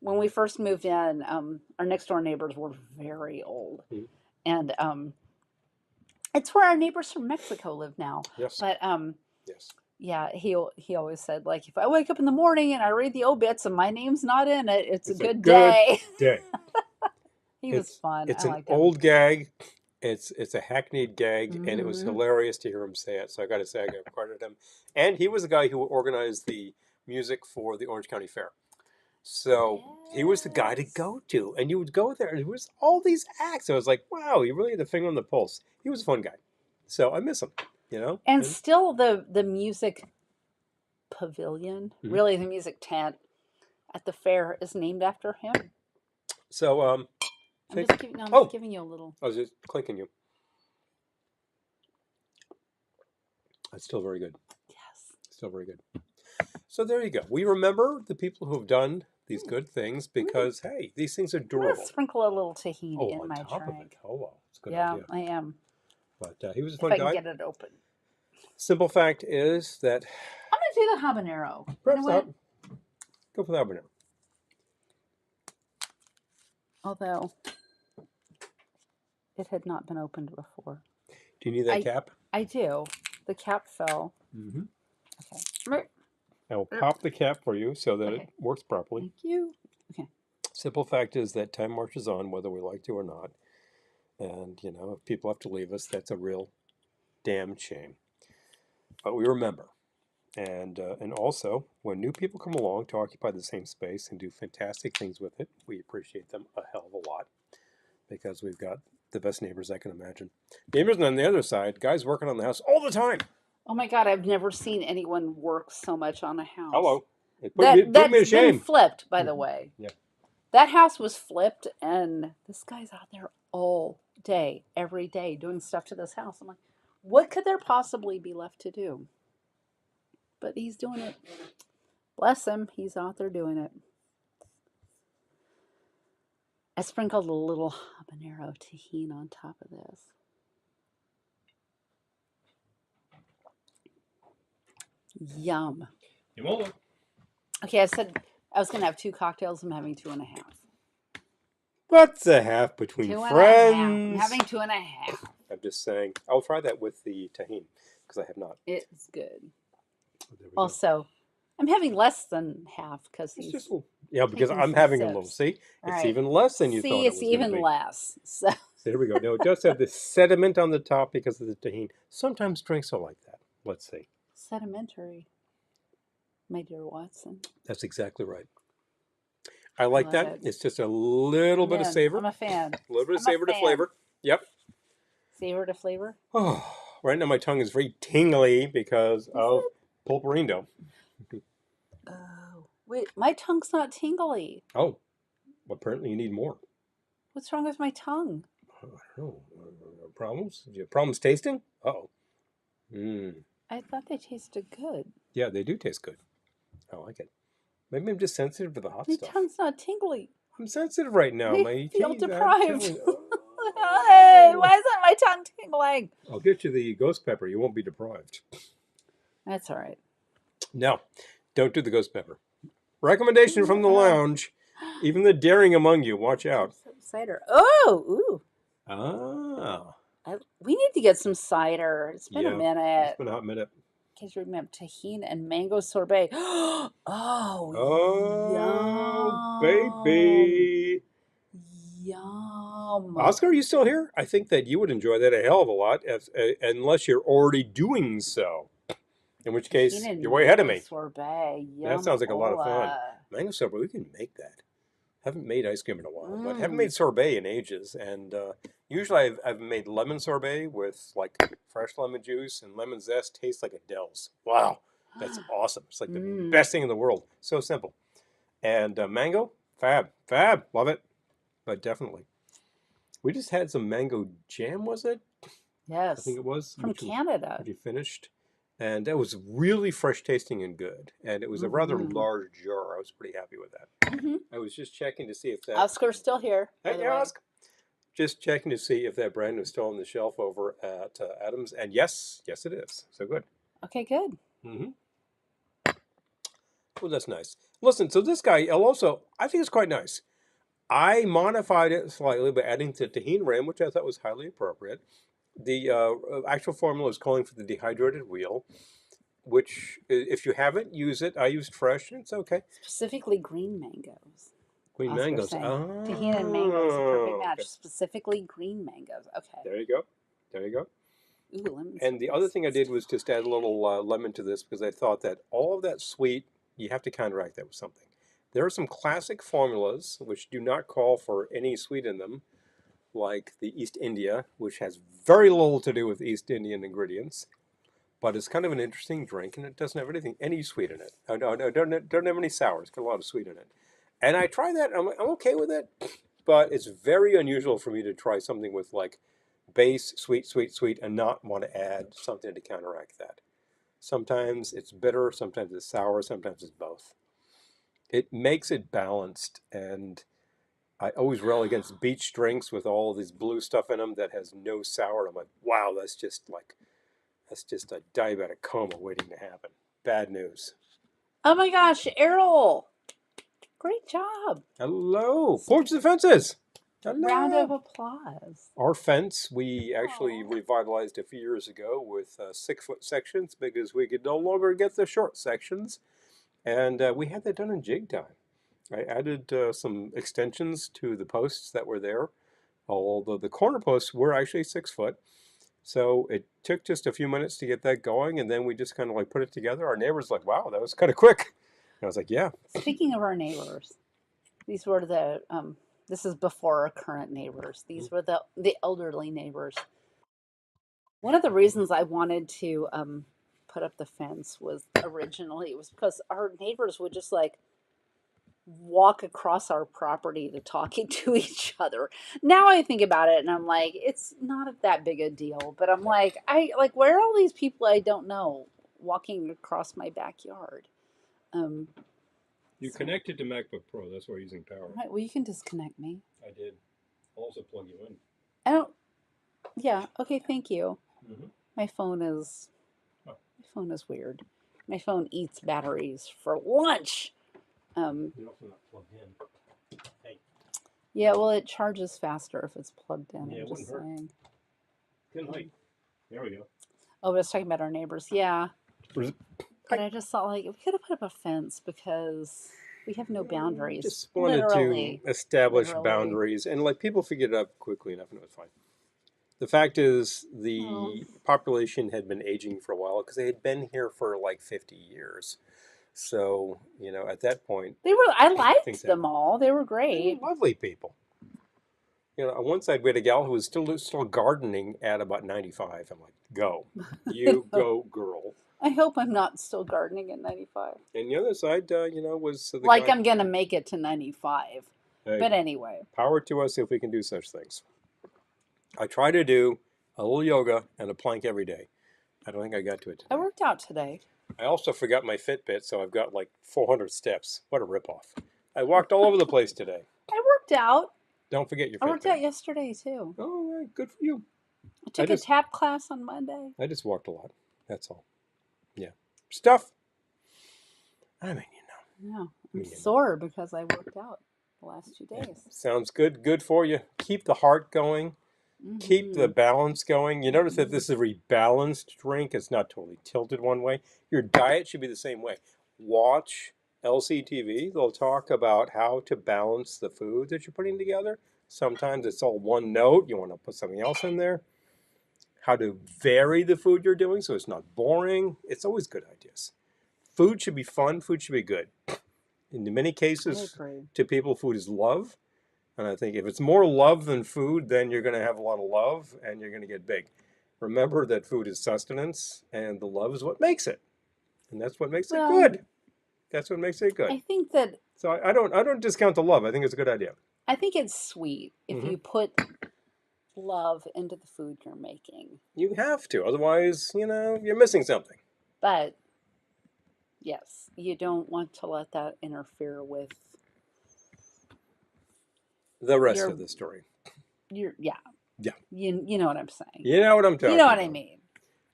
when we first moved in, our next door neighbors were very old, Mhm. and it's where our neighbors from Mexico live now. Yes. But Yes. yeah, he always said, like, if I wake up in the morning and I read the obits and my name's not in it, it's a It's a good good day. day. He was fun. It's I an liked him. old gag. It's a hackneyed gag, and it was Hmm. hilarious to hear him say it. So I got to say, I got to credit him. And he was the guy who organized the music for the Orange County Fair. So he was the guy to Yes. go to, and you would go there, and there was all these acts. I was like, wow, he really had the finger on the pulse. He was a fun guy. So I miss him, you know. And still the music pavilion, Mhm. really the music tent at the fair is named after him. So I'm think, just giving, no, I'm oh, just giving you a little. I was just clinking you. That's still very good. Yes. Still very good. So there you go. We remember the people who have done these good things because, hey, these things are I'm gonna durable. sprinkle a little tahini Oh, in on my top of it. drink. Oh, well, it's a good Yeah, idea. I am. But he was a If fun I can guy. get it open. Simple fact is that I'm gonna do the habanero. You know perhaps what? go for the habanero. Although it had not been opened before. Do you need that cap? I do. The cap fell. Mm-hmm. Okay. I will pop the cap for you so that Okay. it works properly. Thank you. Okay. Simple fact is that time marches on whether we like to or not. And, you know, if people have to leave us, that's a real damn shame. But we remember. And also, when new people come along to occupy the same space and do fantastic things with it, we appreciate them a hell of a lot because we've got the best neighbors I can imagine. Neighbors on the other side, guys working on the house all the time. Oh my God, I've never seen anyone work so much on a house. Hello. It put me to That's been shame. flipped, by the way. Yeah. That house was flipped, and this guy's out there all day, every day, doing stuff to this house. I'm like, what could there possibly be left to do? But he's doing it. Bless him, he's out there doing it. I sprinkled a little habanero tahini on top of this. Yum. Okay, I said I was going to have 2 cocktails. I'm having 2.5. What's a half between 2.5. friends? I'm having 2.5. I'm just saying. I'll try that with the tahini because I have not. It's good. There we go. Also, I'm having less than half because It's he's just yeah, because taking I'm some having a sips. little. See, All it's right. even less than you thought it it's was going to even be. less. So So here we go. No, it does have this sediment on the top because of the tahini. Sometimes drinks are like that. Let's see. sedimentary, my dear Watson. That's exactly right. I like Love that. it. It's just a little bit of savor. I'm a fan. A little bit of I'm a savor to fan. flavor. Yep. Savor to flavor. Oh, right now my tongue is very tingly because of pulparindo. Oh, wait, my tongue's not tingly. Oh, apparently you need more. What's wrong with my tongue? I don't know. Problems? Do you have problems tasting? Uh-oh. I thought they tasted good. Yeah, they do taste good. I like it. Maybe I'm just sensitive to the hot My stuff. tongue's not tingly. I'm sensitive right now. I feel I'm deprived. telling- Hey, why isn't my tongue tingling? I'll get you the ghost pepper. You won't be deprived. That's all right. No, don't do the ghost pepper. Recommendation from the lounge. Even the daring among you, watch out. Cider. Oh, ooh. Ah. We need to get some cider. It's been a minute. It's been a hot minute. Because you remember tahini and mango sorbet. Oh, baby. Yum. Oscar, are you still here? I think that you would enjoy that a hell of a lot, unless you're already doing so. In which case, you're way ahead of me. Sorbet. Yum. That sounds like a lot of fun. Mango sorbet, we can make that. Haven't made ice cream in a while, but haven't made sorbet in ages. And usually I've made lemon sorbet with like fresh lemon juice and lemon zest. Tastes like Adele's. Wow, that's awesome. It's like the best thing in the world. So simple. And mango, fab, love it. But definitely. We just had some mango jam, was it? Yes. I think it was. From Canada. Which you finished. And that was really fresh tasting and good. And it was a rather large jar. I was pretty happy with that. I was just checking to see if that... Oscar's still here. Hey, Oscar. Just checking to see if that brand was still on the shelf over at Adams. And yes it is. So good. Okay, good. Well, that's nice. Listen, so this guy also, I think it's quite nice. I modified it slightly by adding the tahini rim, which I thought was highly appropriate. The actual formula is calling for the dehydrated wheel, which if you haven't, use it. I used fresh, and it's okay. Specifically green mangoes. Green As we're mangoes. saying, tahini and mango is a perfect Oh, match. okay. Specifically green mangoes. Okay. There you go. There you go. Ooh, lemon And the other squeeze. thing I did was just add a little lemon to this because I thought that all of that sweet, you have to counteract that with something. There are some classic formulas which do not call for any sweet in them, like the East India, which has very little to do with East Indian ingredients, but it's kind of an interesting drink and it doesn't have anything, any sweet in it. Don't have any sour. It's got a lot of sweet in it. And I try that. I'm okay with it, but it's very unusual for me to try something with like base, sweet, sweet, sweet, and not want to add something to counteract that. Sometimes it's bitter, sometimes it's sour, sometimes it's both. It makes it balanced, and I always rail against beach drinks with all this blue stuff in them that has no sour. I'm like, wow, that's just a diabetic coma waiting to happen. Bad news. Oh my gosh, Errol! Great job. Hello, Porch the Fences. Round of Hello. applause. Our fence we actually Aw. revitalized a few years ago with 6 foot sections because we could no longer get the short sections, and we had that done in jig time. I added some extensions to the posts that were there, although the corner posts were actually 6 foot. So it took just a few minutes to get that going, and then we just kind of like put it together. Our neighbors were like, "Wow, that was kind of quick." And I was like, "Yeah." Speaking of our neighbors, these were the this is before our current neighbors. These were the elderly neighbors. One of the reasons I wanted to put up the fence was originally it was because our neighbors would just like walk across our property to talking to each other. Now I think about it and I'm like, it's not that big a deal. But I'm like, I like where are all these people I don't know walking across my backyard? Um, You so, connected to MacBook Pro. That's why we're using power. right, well, you can disconnect me. I did. I'll also plug you in. I don't. Yeah. Okay. Thank you. Mm-hmm. My phone is. Oh. My phone is weird. My phone eats batteries for lunch. You're also not plugged in. Hey. Yeah. Well, it charges faster if it's plugged in. Yeah, I'm it wouldn't just hurt. saying. Good night. There we go. Oh, I was talking about our neighbors. Yeah. Hi. But I just thought like we could have put up a fence because we have no boundaries. Just wanted to establish Literally. boundaries, and like people figured it out quickly enough, and it was fine. The fact is, Oh. the population had been aging for a while because they had been here for like 50 years. So, you know, at that point, They were. I liked things them happen. all. They were They were great. lovely people. You know, on one side we had a gal who was still gardening at about 95. I'm like, go, you go, girl. I hope I'm not still gardening at 95. And the other side, you know, was the Like guy. I'm gonna make it to 95. Hey, But anyway, power to us if we can do such things. I try to do a little yoga and a plank every day. I don't think I got to it today. I worked out today. I also forgot my Fitbit, so I've got like 400 steps. What a ripoff. I walked all over the place today. I worked out. Don't forget your I Fitbit. worked out yesterday too. Oh, right, good for you. I took a tap class on Monday. I just walked a lot. That's all. Yeah. Stuff. I mean, you know. Yeah, I'm sore because I worked out the last 2 days. Sounds good. Good for you. Keep the heart going. Keep the balance going. You notice that this is a rebalanced drink. It's not totally tilted one way. Your diet should be the same way. Watch LCTV. They'll talk about how to balance the food that you're putting together. Sometimes it's all one note. You want to put something else in there. How to vary the food you're doing so it's not boring. It's always good ideas. Food should be fun. Food should be good. In many cases, to people, food is love. And I think if it's more love than food, then you're going to have a lot of love and you're going to get big. Remember that food is sustenance and the love is what makes it. And that's what makes it good. That's what makes it good. I think that so I don't discount the love. I think it's a good idea. I think it's sweet if you put love into the food you're making. You have to. Otherwise, you know, you're missing something. But yes, you don't want to let that interfere with the rest of the story. Yeah. Yeah. You know what I'm saying. You know what I'm talking about. You know what I mean.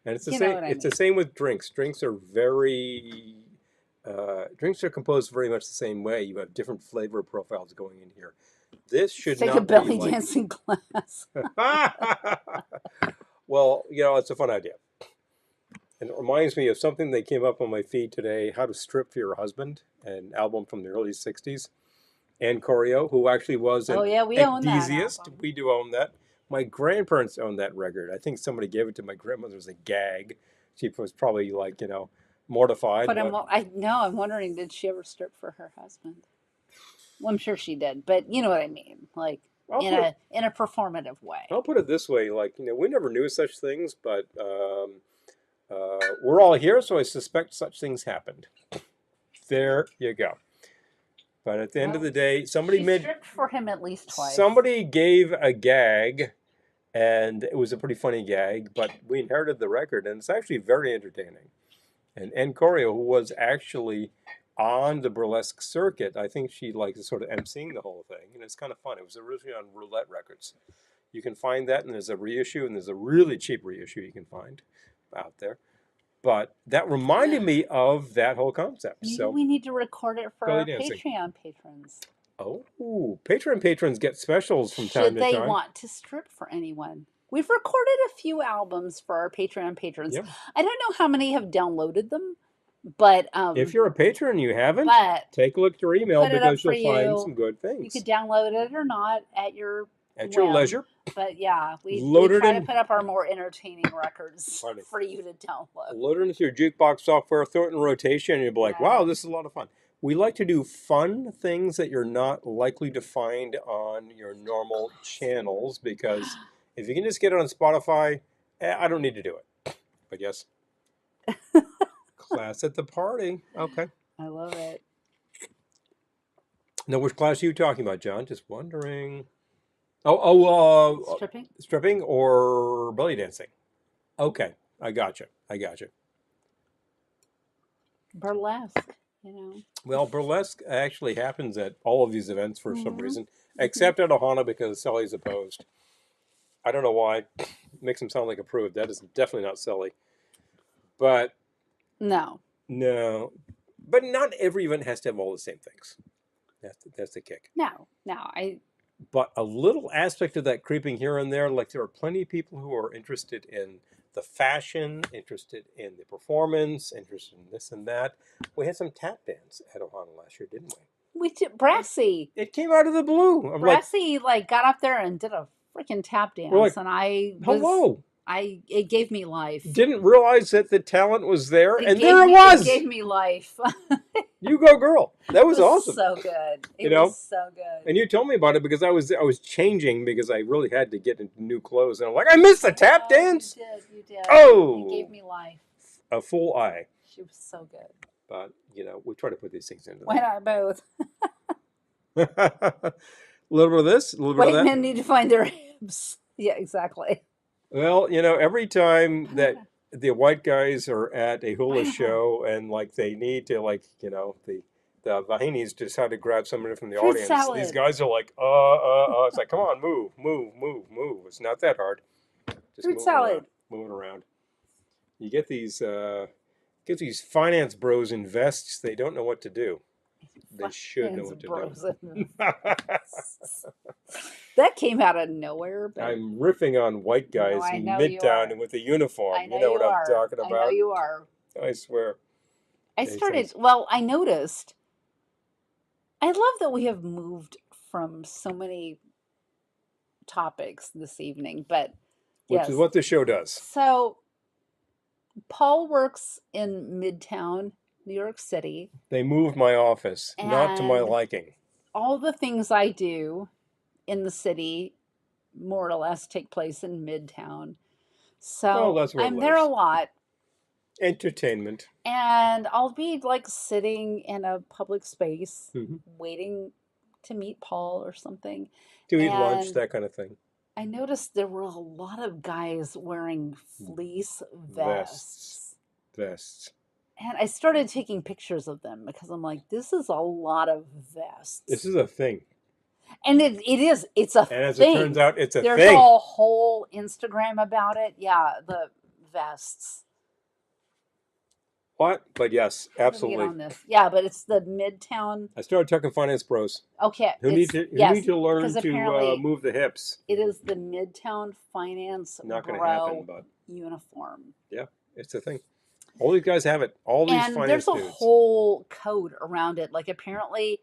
And it's the same. It's the same with drinks. Drinks are very Drinks are composed very much the same way. You have different flavor profiles going in here. This Let's should take a not be belly like. dancing class. Well, it's a fun idea. And it reminds me of something that came up on my feed today, How to Strip for Your Husband, an album from the early 60s. And Corio, who actually was Oh an yeah, we own that enthusiast. album. We do own that. My grandparents owned that record. I think somebody gave it to my grandmother as a gag. She was probably like, mortified. But But I'm wondering, did she ever strip for her husband? Well, I'm sure she did, but you know what I mean, like I'll put it, in a performative way. I'll put it this way, like, we never knew such things, but we're all here, so I suspect such things happened. There you go. But at the end of Well, the day, she stripped for him at least twice. somebody gave a gag, and it was a pretty funny gag, but we inherited the record, and it's actually very entertaining. And Corio, who was actually on the burlesque circuit, I think she like sort of emceeing the whole thing, and it's kind of fun. It was originally on Roulette Records. You can find that, and there's a reissue, and there's a really cheap reissue you can find out there. But that reminded me of that whole concept. Maybe So we need to record it for belly our dancing. Patreon patrons. Oh, Patreon patrons get specials from time Should to they time. want to strip for anyone? We've recorded a few albums for our Patreon patrons. Yep. I don't know how many have downloaded them, but If you're a patron and you haven't, but take a look at your email put it up because for you'll find you. some good You things could download it or not at your your whim. leisure. But yeah, we Load it try to in. put up our more entertaining records Funny. for you to download. Load it into your jukebox software, throw it in rotation, and you'll be like, Yeah. wow, this is a lot of fun. We like to do fun things that you're not likely to find on your normal channels because if you can just get it on Spotify, I don't need to do it. But yes. Class at the party. Okay. I love it. Now, which class are you talking about, John? Just wondering. Stripping? Stripping or belly dancing? Okay. I gotcha. Burlesque, you know. Well, burlesque actually happens at all of these events for some Mhm. reason, except at Ohana because Sully's opposed. I don't know why. Makes him sound like approved. That is definitely not Sully. But No. no. But not every event has to have all the same things. That's the kick. No. But a little aspect of that creeping here and there, like there are plenty of people who are interested in the fashion, interested in the performance, interested in this and that. We had some tap dance at Ohana last year, didn't we? We did Brassy. It came out of the blue. I'm like, Brassy got up there and did a freaking tap dance, like, and hello. it gave me life. Didn't realize that the talent was there, It and gave there it me- was. It gave me life. You go, girl. That was It awesome. So good. It You know? was so good. And you told me about it because I was changing because I really had to get into new clothes, and I'm like, I missed the tap dance. You did. Oh. It gave me life. A full eye. She was so good. But we try to put these things into Why not both? a little bit of this, a little bit White of that. men need to find their hips. Yeah, exactly. Well, every time that the white guys are at a hula show and like they need to the Vahinis decide to grab somebody from the Fruit audience. salad. These guys are like, It's like, come on, move. It's not that hard. Just Fruit salad. Moving around. You get these finance bros in vests. They don't know what to do. They should know what to do. That came out of nowhere. But I'm riffing on white guys I in know you Midtown are. and with the uniform. I know You know what I'm talking I about. know you are. I swear. I noticed. I love that we have moved from so many topics this evening, but Which is what the show does. So, Paul works in Midtown, New York City. They moved my office, not to my And liking. all the things I do in the city more or less take place in Midtown. So that's where it I'm there a lives. lot. Entertainment. And I'll be sitting in a public space Mm-hmm. waiting to meet Paul or something. To eat lunch, And that kind of thing. I noticed there were a lot of guys wearing fleece vests. And I started taking pictures of them because I'm like, this is a lot of vests. This is a thing. And it is. It's a thing. And as it turns out, it's a There's thing. a whole Instagram about it. Yeah, the vests. But yes, How do we get absolutely. on this? Yeah, but it's the Midtown. I started talking finance bros Okay, who need it's to yes, learn because to apparently move the hips. it is the Midtown Finance Not going to happen, Bro but uniform. yeah, it's a thing. All these guys have it. All these And finance there's a dudes. whole code around it. Like apparently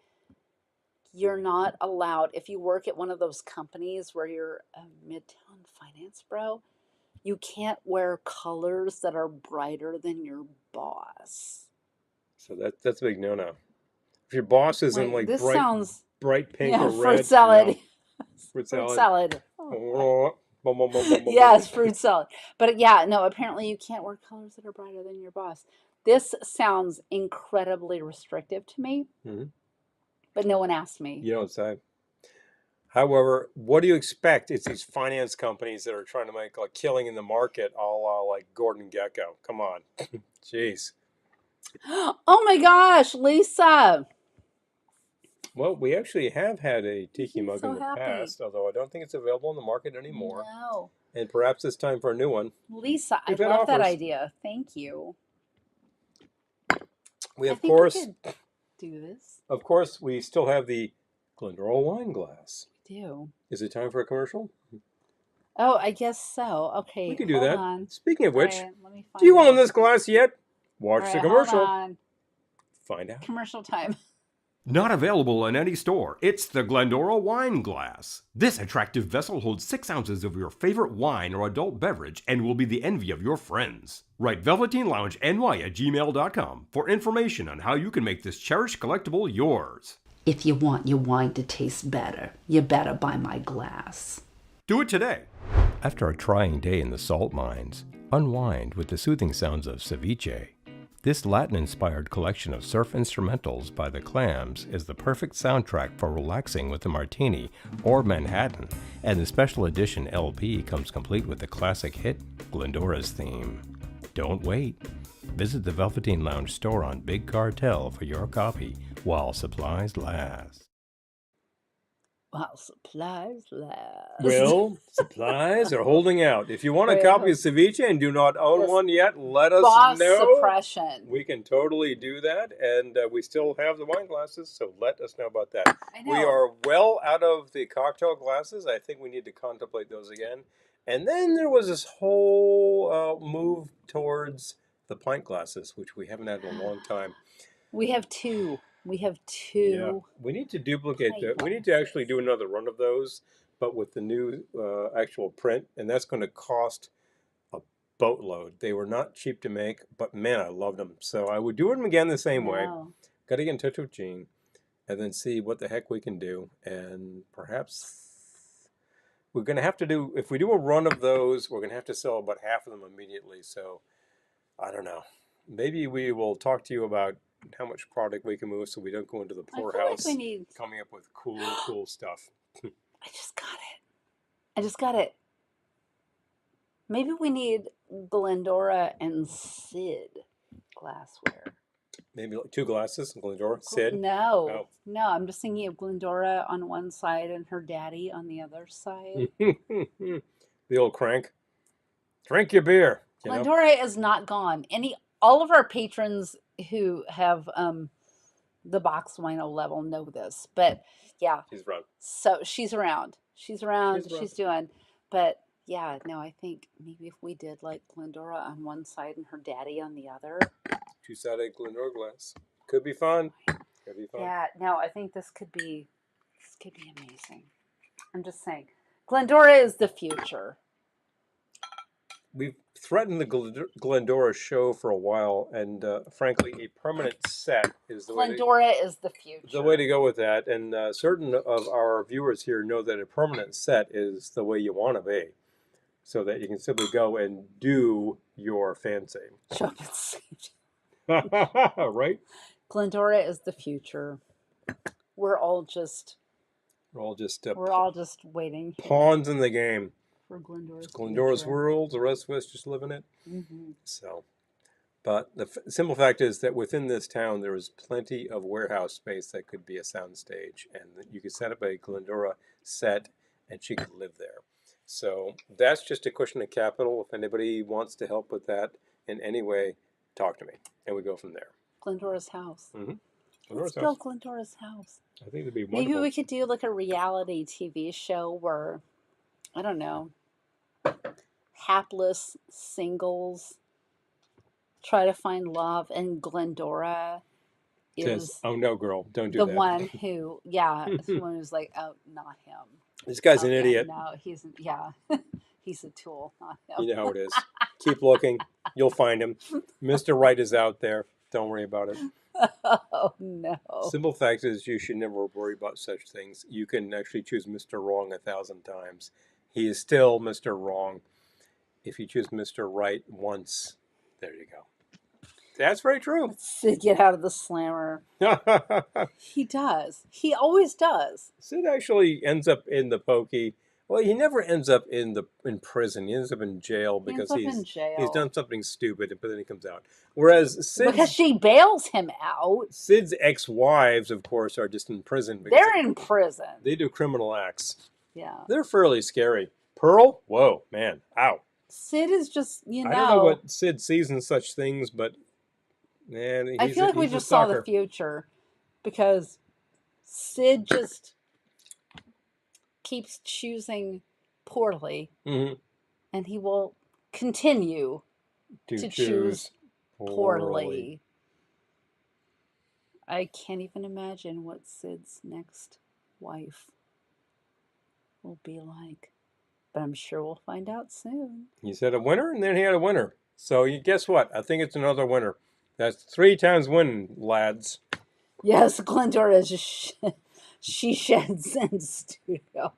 you're not allowed if you work at one of those companies where you're a Midtown Finance Bro, you can't wear colors that are brighter than your boss. So that's a big no-no. If your boss is in Like like this sounds bright pink yeah, or fruit red, salad. no. Fruit Fruit salad. salad. Bum, bum, bum, bum, bum, bum. Yes, fruit salad. But yeah, no, apparently you can't wear colors that are brighter than your boss. This sounds incredibly restrictive to me, Mhm. but no one asked me. You don't say. However, what do you expect? It's these finance companies that are trying to make a killing in the market, a la like Gordon Gekko. Come on, jeez. Oh my gosh, Lisa. Well, we actually have had a tiki He's mug in so the happy. past, although I don't think it's available on the market anymore. No. And perhaps it's time for a new one. Lisa, I We've had love that offers. idea. Thank you. We I of think we course, could do this. we still have the Glendora wine glass. We do. Is it time for a commercial? Oh, I guess so. We Okay, can do hold that. on. Speaking of All which, right, let me do you find own it. this glass yet? All Watch the right, hold commercial. on. Find out. Commercial time. Not available in any store. It's the Glendora wine glass. This attractive vessel holds 6 ounces of your favorite wine or adult beverage and will be the envy of your friends. Write velveteenloungeny@gmail.com for information on how you can make this cherished collectible yours. If you want your wine to taste better, you better buy my glass. Do it today. After a trying day in the salt mines, unwind with the soothing sounds of ceviche. This Latin-inspired collection of surf instrumentals by the Clams is the perfect soundtrack for relaxing with a martini or Manhattan, and the special edition LP comes complete with the classic hit, Glendora's Theme. Don't wait. Visit the Velveteen Lounge store on Big Cartel for your copy while supplies last. While supplies last. Well, supplies are holding out. If you want a copy of ceviche and do not own This one yet, let us boss know. suppression. We can totally do that, and we still have the wine glasses, so let us know about that. I know. We are well out of the cocktail glasses. I think we need to contemplate those again. And then there was this whole move towards the pint glasses, which we haven't had in a long time. We have two. We have two. Yeah, we need to duplicate that. We need to actually do another run of those, but with the new actual print, and that's going to cost a boatload. They were not cheap to make, but man, I loved them. So I would do them again the same way. Got to get in touch with Gene, and then see what the heck we can do, and perhaps we're going to have to do. If we do a run of those, we're going to have to sell about half of them immediately. So I don't know. Maybe we will talk to you about how much product we can move so we don't go into the poorhouse coming up with cool stuff. I just got it. Maybe we need Glendora and Sid glassware. Maybe like 2 glasses, Glendora, Sid. No, I'm just thinking of Glendora on one side and her daddy on the other side. The old crank. Drink your beer. Glendora is not gone. All of our patrons who have the box wino level know this, but yeah, she's around. So she's around. She's doing. But yeah, no, I think maybe if we did like Glendora on one side and her daddy on the other, 2-sided Glendora glass could be fun. Yeah, no, I think this could be amazing. I'm just saying, Glendora is the future. We've threatened the Glendora show for a while, and frankly, a permanent set is the Glendora is the future. The way to go with that, and certain of our viewers here know that a permanent set is the way you want to be, so that you can simply go and do your fancy. Show up and see. Right? Glendora is the future. We're all just waiting. Pawns in the game. For Glendora's world. The rest of us just live in it. Mm-hmm. So, but the simple fact is that within this town there is plenty of warehouse space that could be a sound stage, and you could set up a Glendora set, and she could live there. So that's just a question of capital. If anybody wants to help with that in any way, talk to me, and we go from there. Glendora's house. Mm-hmm. Let's build Glendora's house. I think it'd be Maybe wonderful. we could do like a reality TV show where, I don't know, hapless singles try to find love, and Glendora Says, is oh no, girl, don't do the that. one who, someone who's like, oh, not him. This guy's an Okay, idiot. no, he's he's a tool, not him. You know how it is. Keep looking. You'll find him. Mr. Right is out there. Don't worry about it. Oh no. Simple fact is you should never worry about such things. You can actually choose Mr. Wrong 1,000 times. He is still Mr. Wrong. If you choose Mr. Right once, there you go. That's very true. Sid, get out of the slammer. He does. He always does. Sid actually ends up in the pokey. Well, he never ends up in prison. He ends up in jail because he's done something stupid, but then he comes out. Whereas because she bails him out. Sid's ex-wives, of course, are just in prison. They're in prison. They do criminal acts. Yeah. They're fairly scary. Pearl? Whoa, man. Ow. Sid is just, I don't know what Sid sees in such things, but man, I feel like we just saw the future because Sid just keeps choosing poorly, and he will continue to choose poorly. I can't even imagine what Sid's next wife will be like, but I'm sure we'll find out soon. He said a winner, and then he had a winner. So guess what? I think it's another winner. That's 3 times winning, lads. Yes, Glendora she sheds in studio.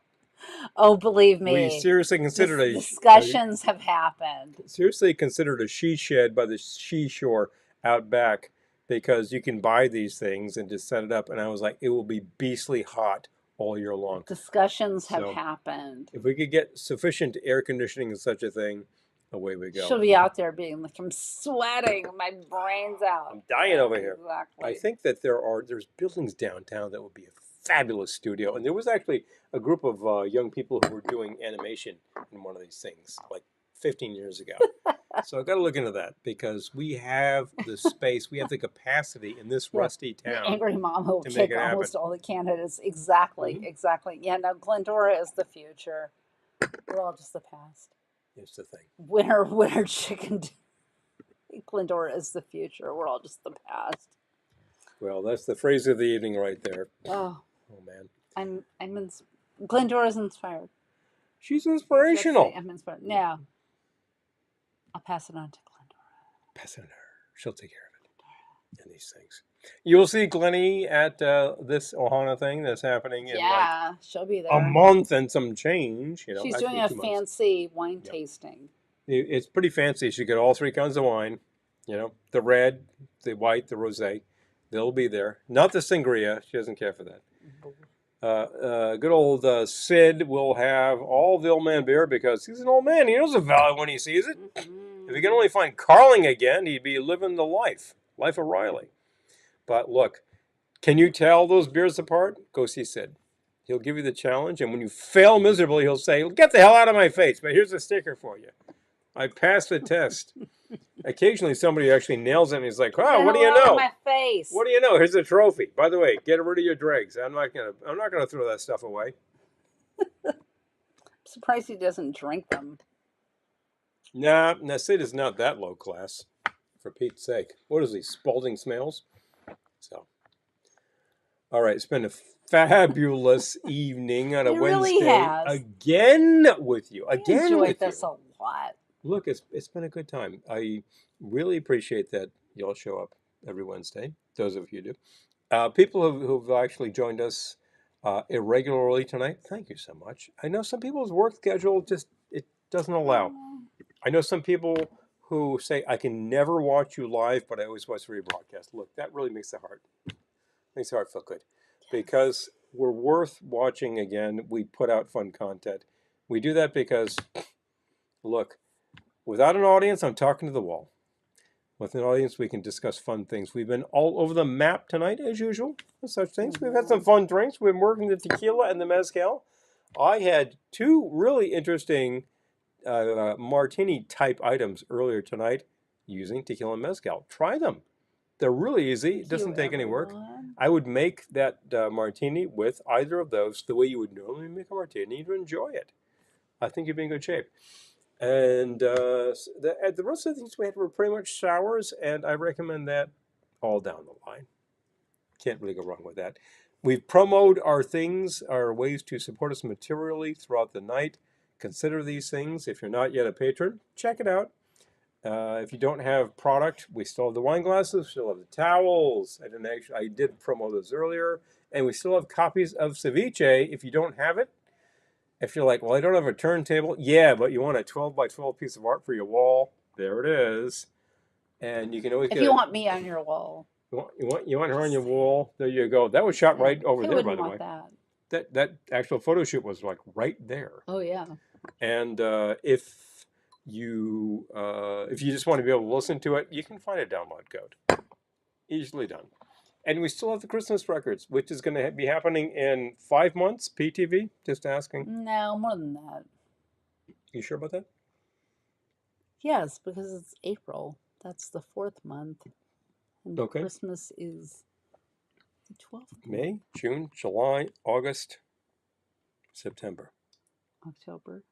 Oh, believe me. We seriously considered discussions have happened. Seriously considered a she shed by the seashore out back because you can buy these things and just set it up. And I was like, it will be beastly hot all year long. Discussions have happened. If we could get sufficient air conditioning in such a thing, away we go. She'll be out there being like, I'm sweating, my brain's out. I'm dying over here. Exactly. I think that there's buildings downtown that would be a fabulous studio. And there was actually a group of young people who were doing animation in one of these things like 15 years ago. So I've got to look into that because we have the space, we have the capacity in this rusty town. Angry Mom will kick almost all the candidates. Exactly. Yeah, no, Glendora is the future. We're all just the past. It's the thing. Winner chicken. Glendora is the future. We're all just the past. Well, that's the phrase of the evening right there. Oh man. Glendora's inspired. She's inspirational. I'm inspired. Now, I'll pass it on to Glendora. Pass it on to her. She'll take care of it. And these things. You'll see Glennie at this Ohana thing that's happening in she'll be there. a month and some change. She's doing a fancy wine tasting. It's pretty fancy. She got all 3 kinds of wine. The red, the white, the rosé. They'll be there. Not the sangria. She doesn't care for that. Good old Sid will have all the old man beer because he's an old man. He knows the value when he sees it. If he can only find Carling again, he'd be living the life of Riley. But look, can you tell those beers apart? Go see Sid. He'll give you the challenge, and when you fail miserably, he'll say, get the hell out of my face, but here's a sticker for you. I passed the test. Occasionally, somebody actually nails it, and he's like, "Oh, what do you know? My face. What do you know? Here's a trophy. By the way, get rid of your dregs. I'm not gonna throw that stuff away." I'm surprised he doesn't drink them. Nah, Sid is not that low class. For Pete's sake, what is he? Spalding Smails. So, all right, it's been a fabulous evening on a Wednesday really has. Again with you. Again with you. I enjoyed this a lot. Look, it's been a good time. I really appreciate that y'all show up every Wednesday. Those of you do. People who've actually joined us irregularly tonight, thank you so much. I know some people's work schedule it doesn't allow. I know some people who say, I can never watch you live, but I always watch the rebroadcast. Look, that really makes the heart feel good. Yes. Because we're worth watching again. We put out fun content. We do that because, look, without an audience, I'm talking to the wall. With an audience, we can discuss fun things. We've been all over the map tonight, as usual, with such things. We've had some fun drinks. We've been working the tequila and the mezcal. I had 2 really interesting martini-type items earlier tonight. using tequila and mezcal. Try them. They're really easy. It doesn't take any work. I would make that martini with either of those the way you would normally make a martini. You'd enjoy it. I think you'd be in good shape. And the rest of the things we had were pretty much sours, and I recommend that all down the line. Can't really go wrong with that. We've promoted our things, our ways to support us materially throughout the night. Consider these things. If you're not yet a patron, check it out. If you don't have product, we still have the wine glasses, we still have the towels. I did promo those earlier. And we still have copies of Ceviche if you don't have it. If you're like, well, I don't have a turntable. Yeah, but you want a 12 by 12 piece of art for your wall. There it is. And you can always If you want me on your wall. You want her on your wall? There you go. That was shot right over there, by the way. That actual photo shoot was like right there. Oh yeah. And if you just want to be able to listen to it, you can find a download code. Easily done. And we still have the Christmas records, which is going to be happening in 5 months. PTV, just asking. No, more than that. You sure about that? Yes, because it's April. That's the 4th month. And Okay. Christmas is the 12th. May, June, July, August, September. October.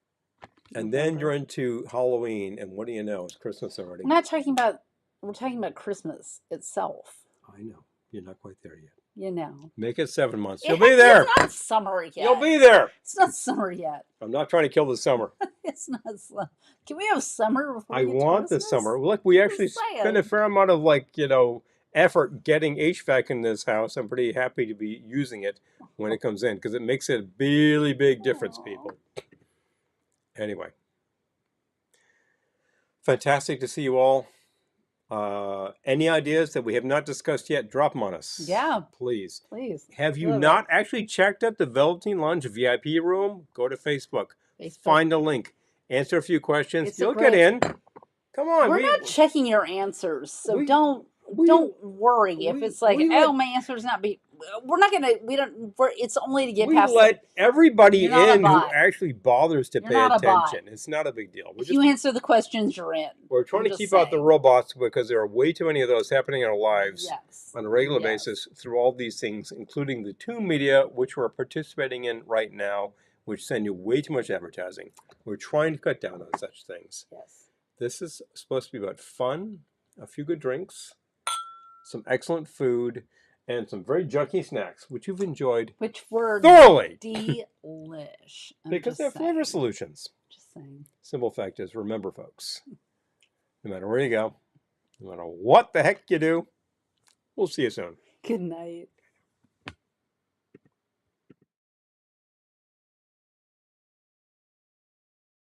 And then you're into Halloween, and what do you know? It's Christmas already. We're talking about Christmas itself. I know. You're not quite there yet. You know. Make it 7 months. You'll be there. It's not summer yet. You'll be there. It's not summer yet. I'm not trying to kill the summer. It's not summer. Can we have summer before I we get to want the Christmas? summer. Look, we actually spend a fair amount of effort getting HVAC in this house. I'm pretty happy to be using it when it comes in because it makes a really big difference, people. Anyway. Fantastic to see you all. Any ideas that we have not discussed yet, drop them on us. Yeah. Please. Please. Have you not actually checked out the Velveteen Lounge VIP room? Go to Facebook. Find a link. Answer a few questions. You'll get in. Come on. We're not checking your answers, so don't worry if it's like, oh, my answer's not be. We're not gonna. It's only to get past. We let everybody in who actually bothers to pay attention. It's not a big deal. If you answer the questions, you're in. We're trying to keep out the robots because there are way too many of those happening in our lives on a regular basis through all these things, including the Toon Media, which we're participating in right now, which send you way too much advertising. We're trying to cut down on such things. Yes. This is supposed to be about fun, a few good drinks, some excellent food, and some very junky snacks, which you've enjoyed thoroughly. Delish. Because they're flavor solutions. Just saying. Simple fact is, remember, folks, no matter where you go, no matter what the heck you do, we'll see you soon. Good night.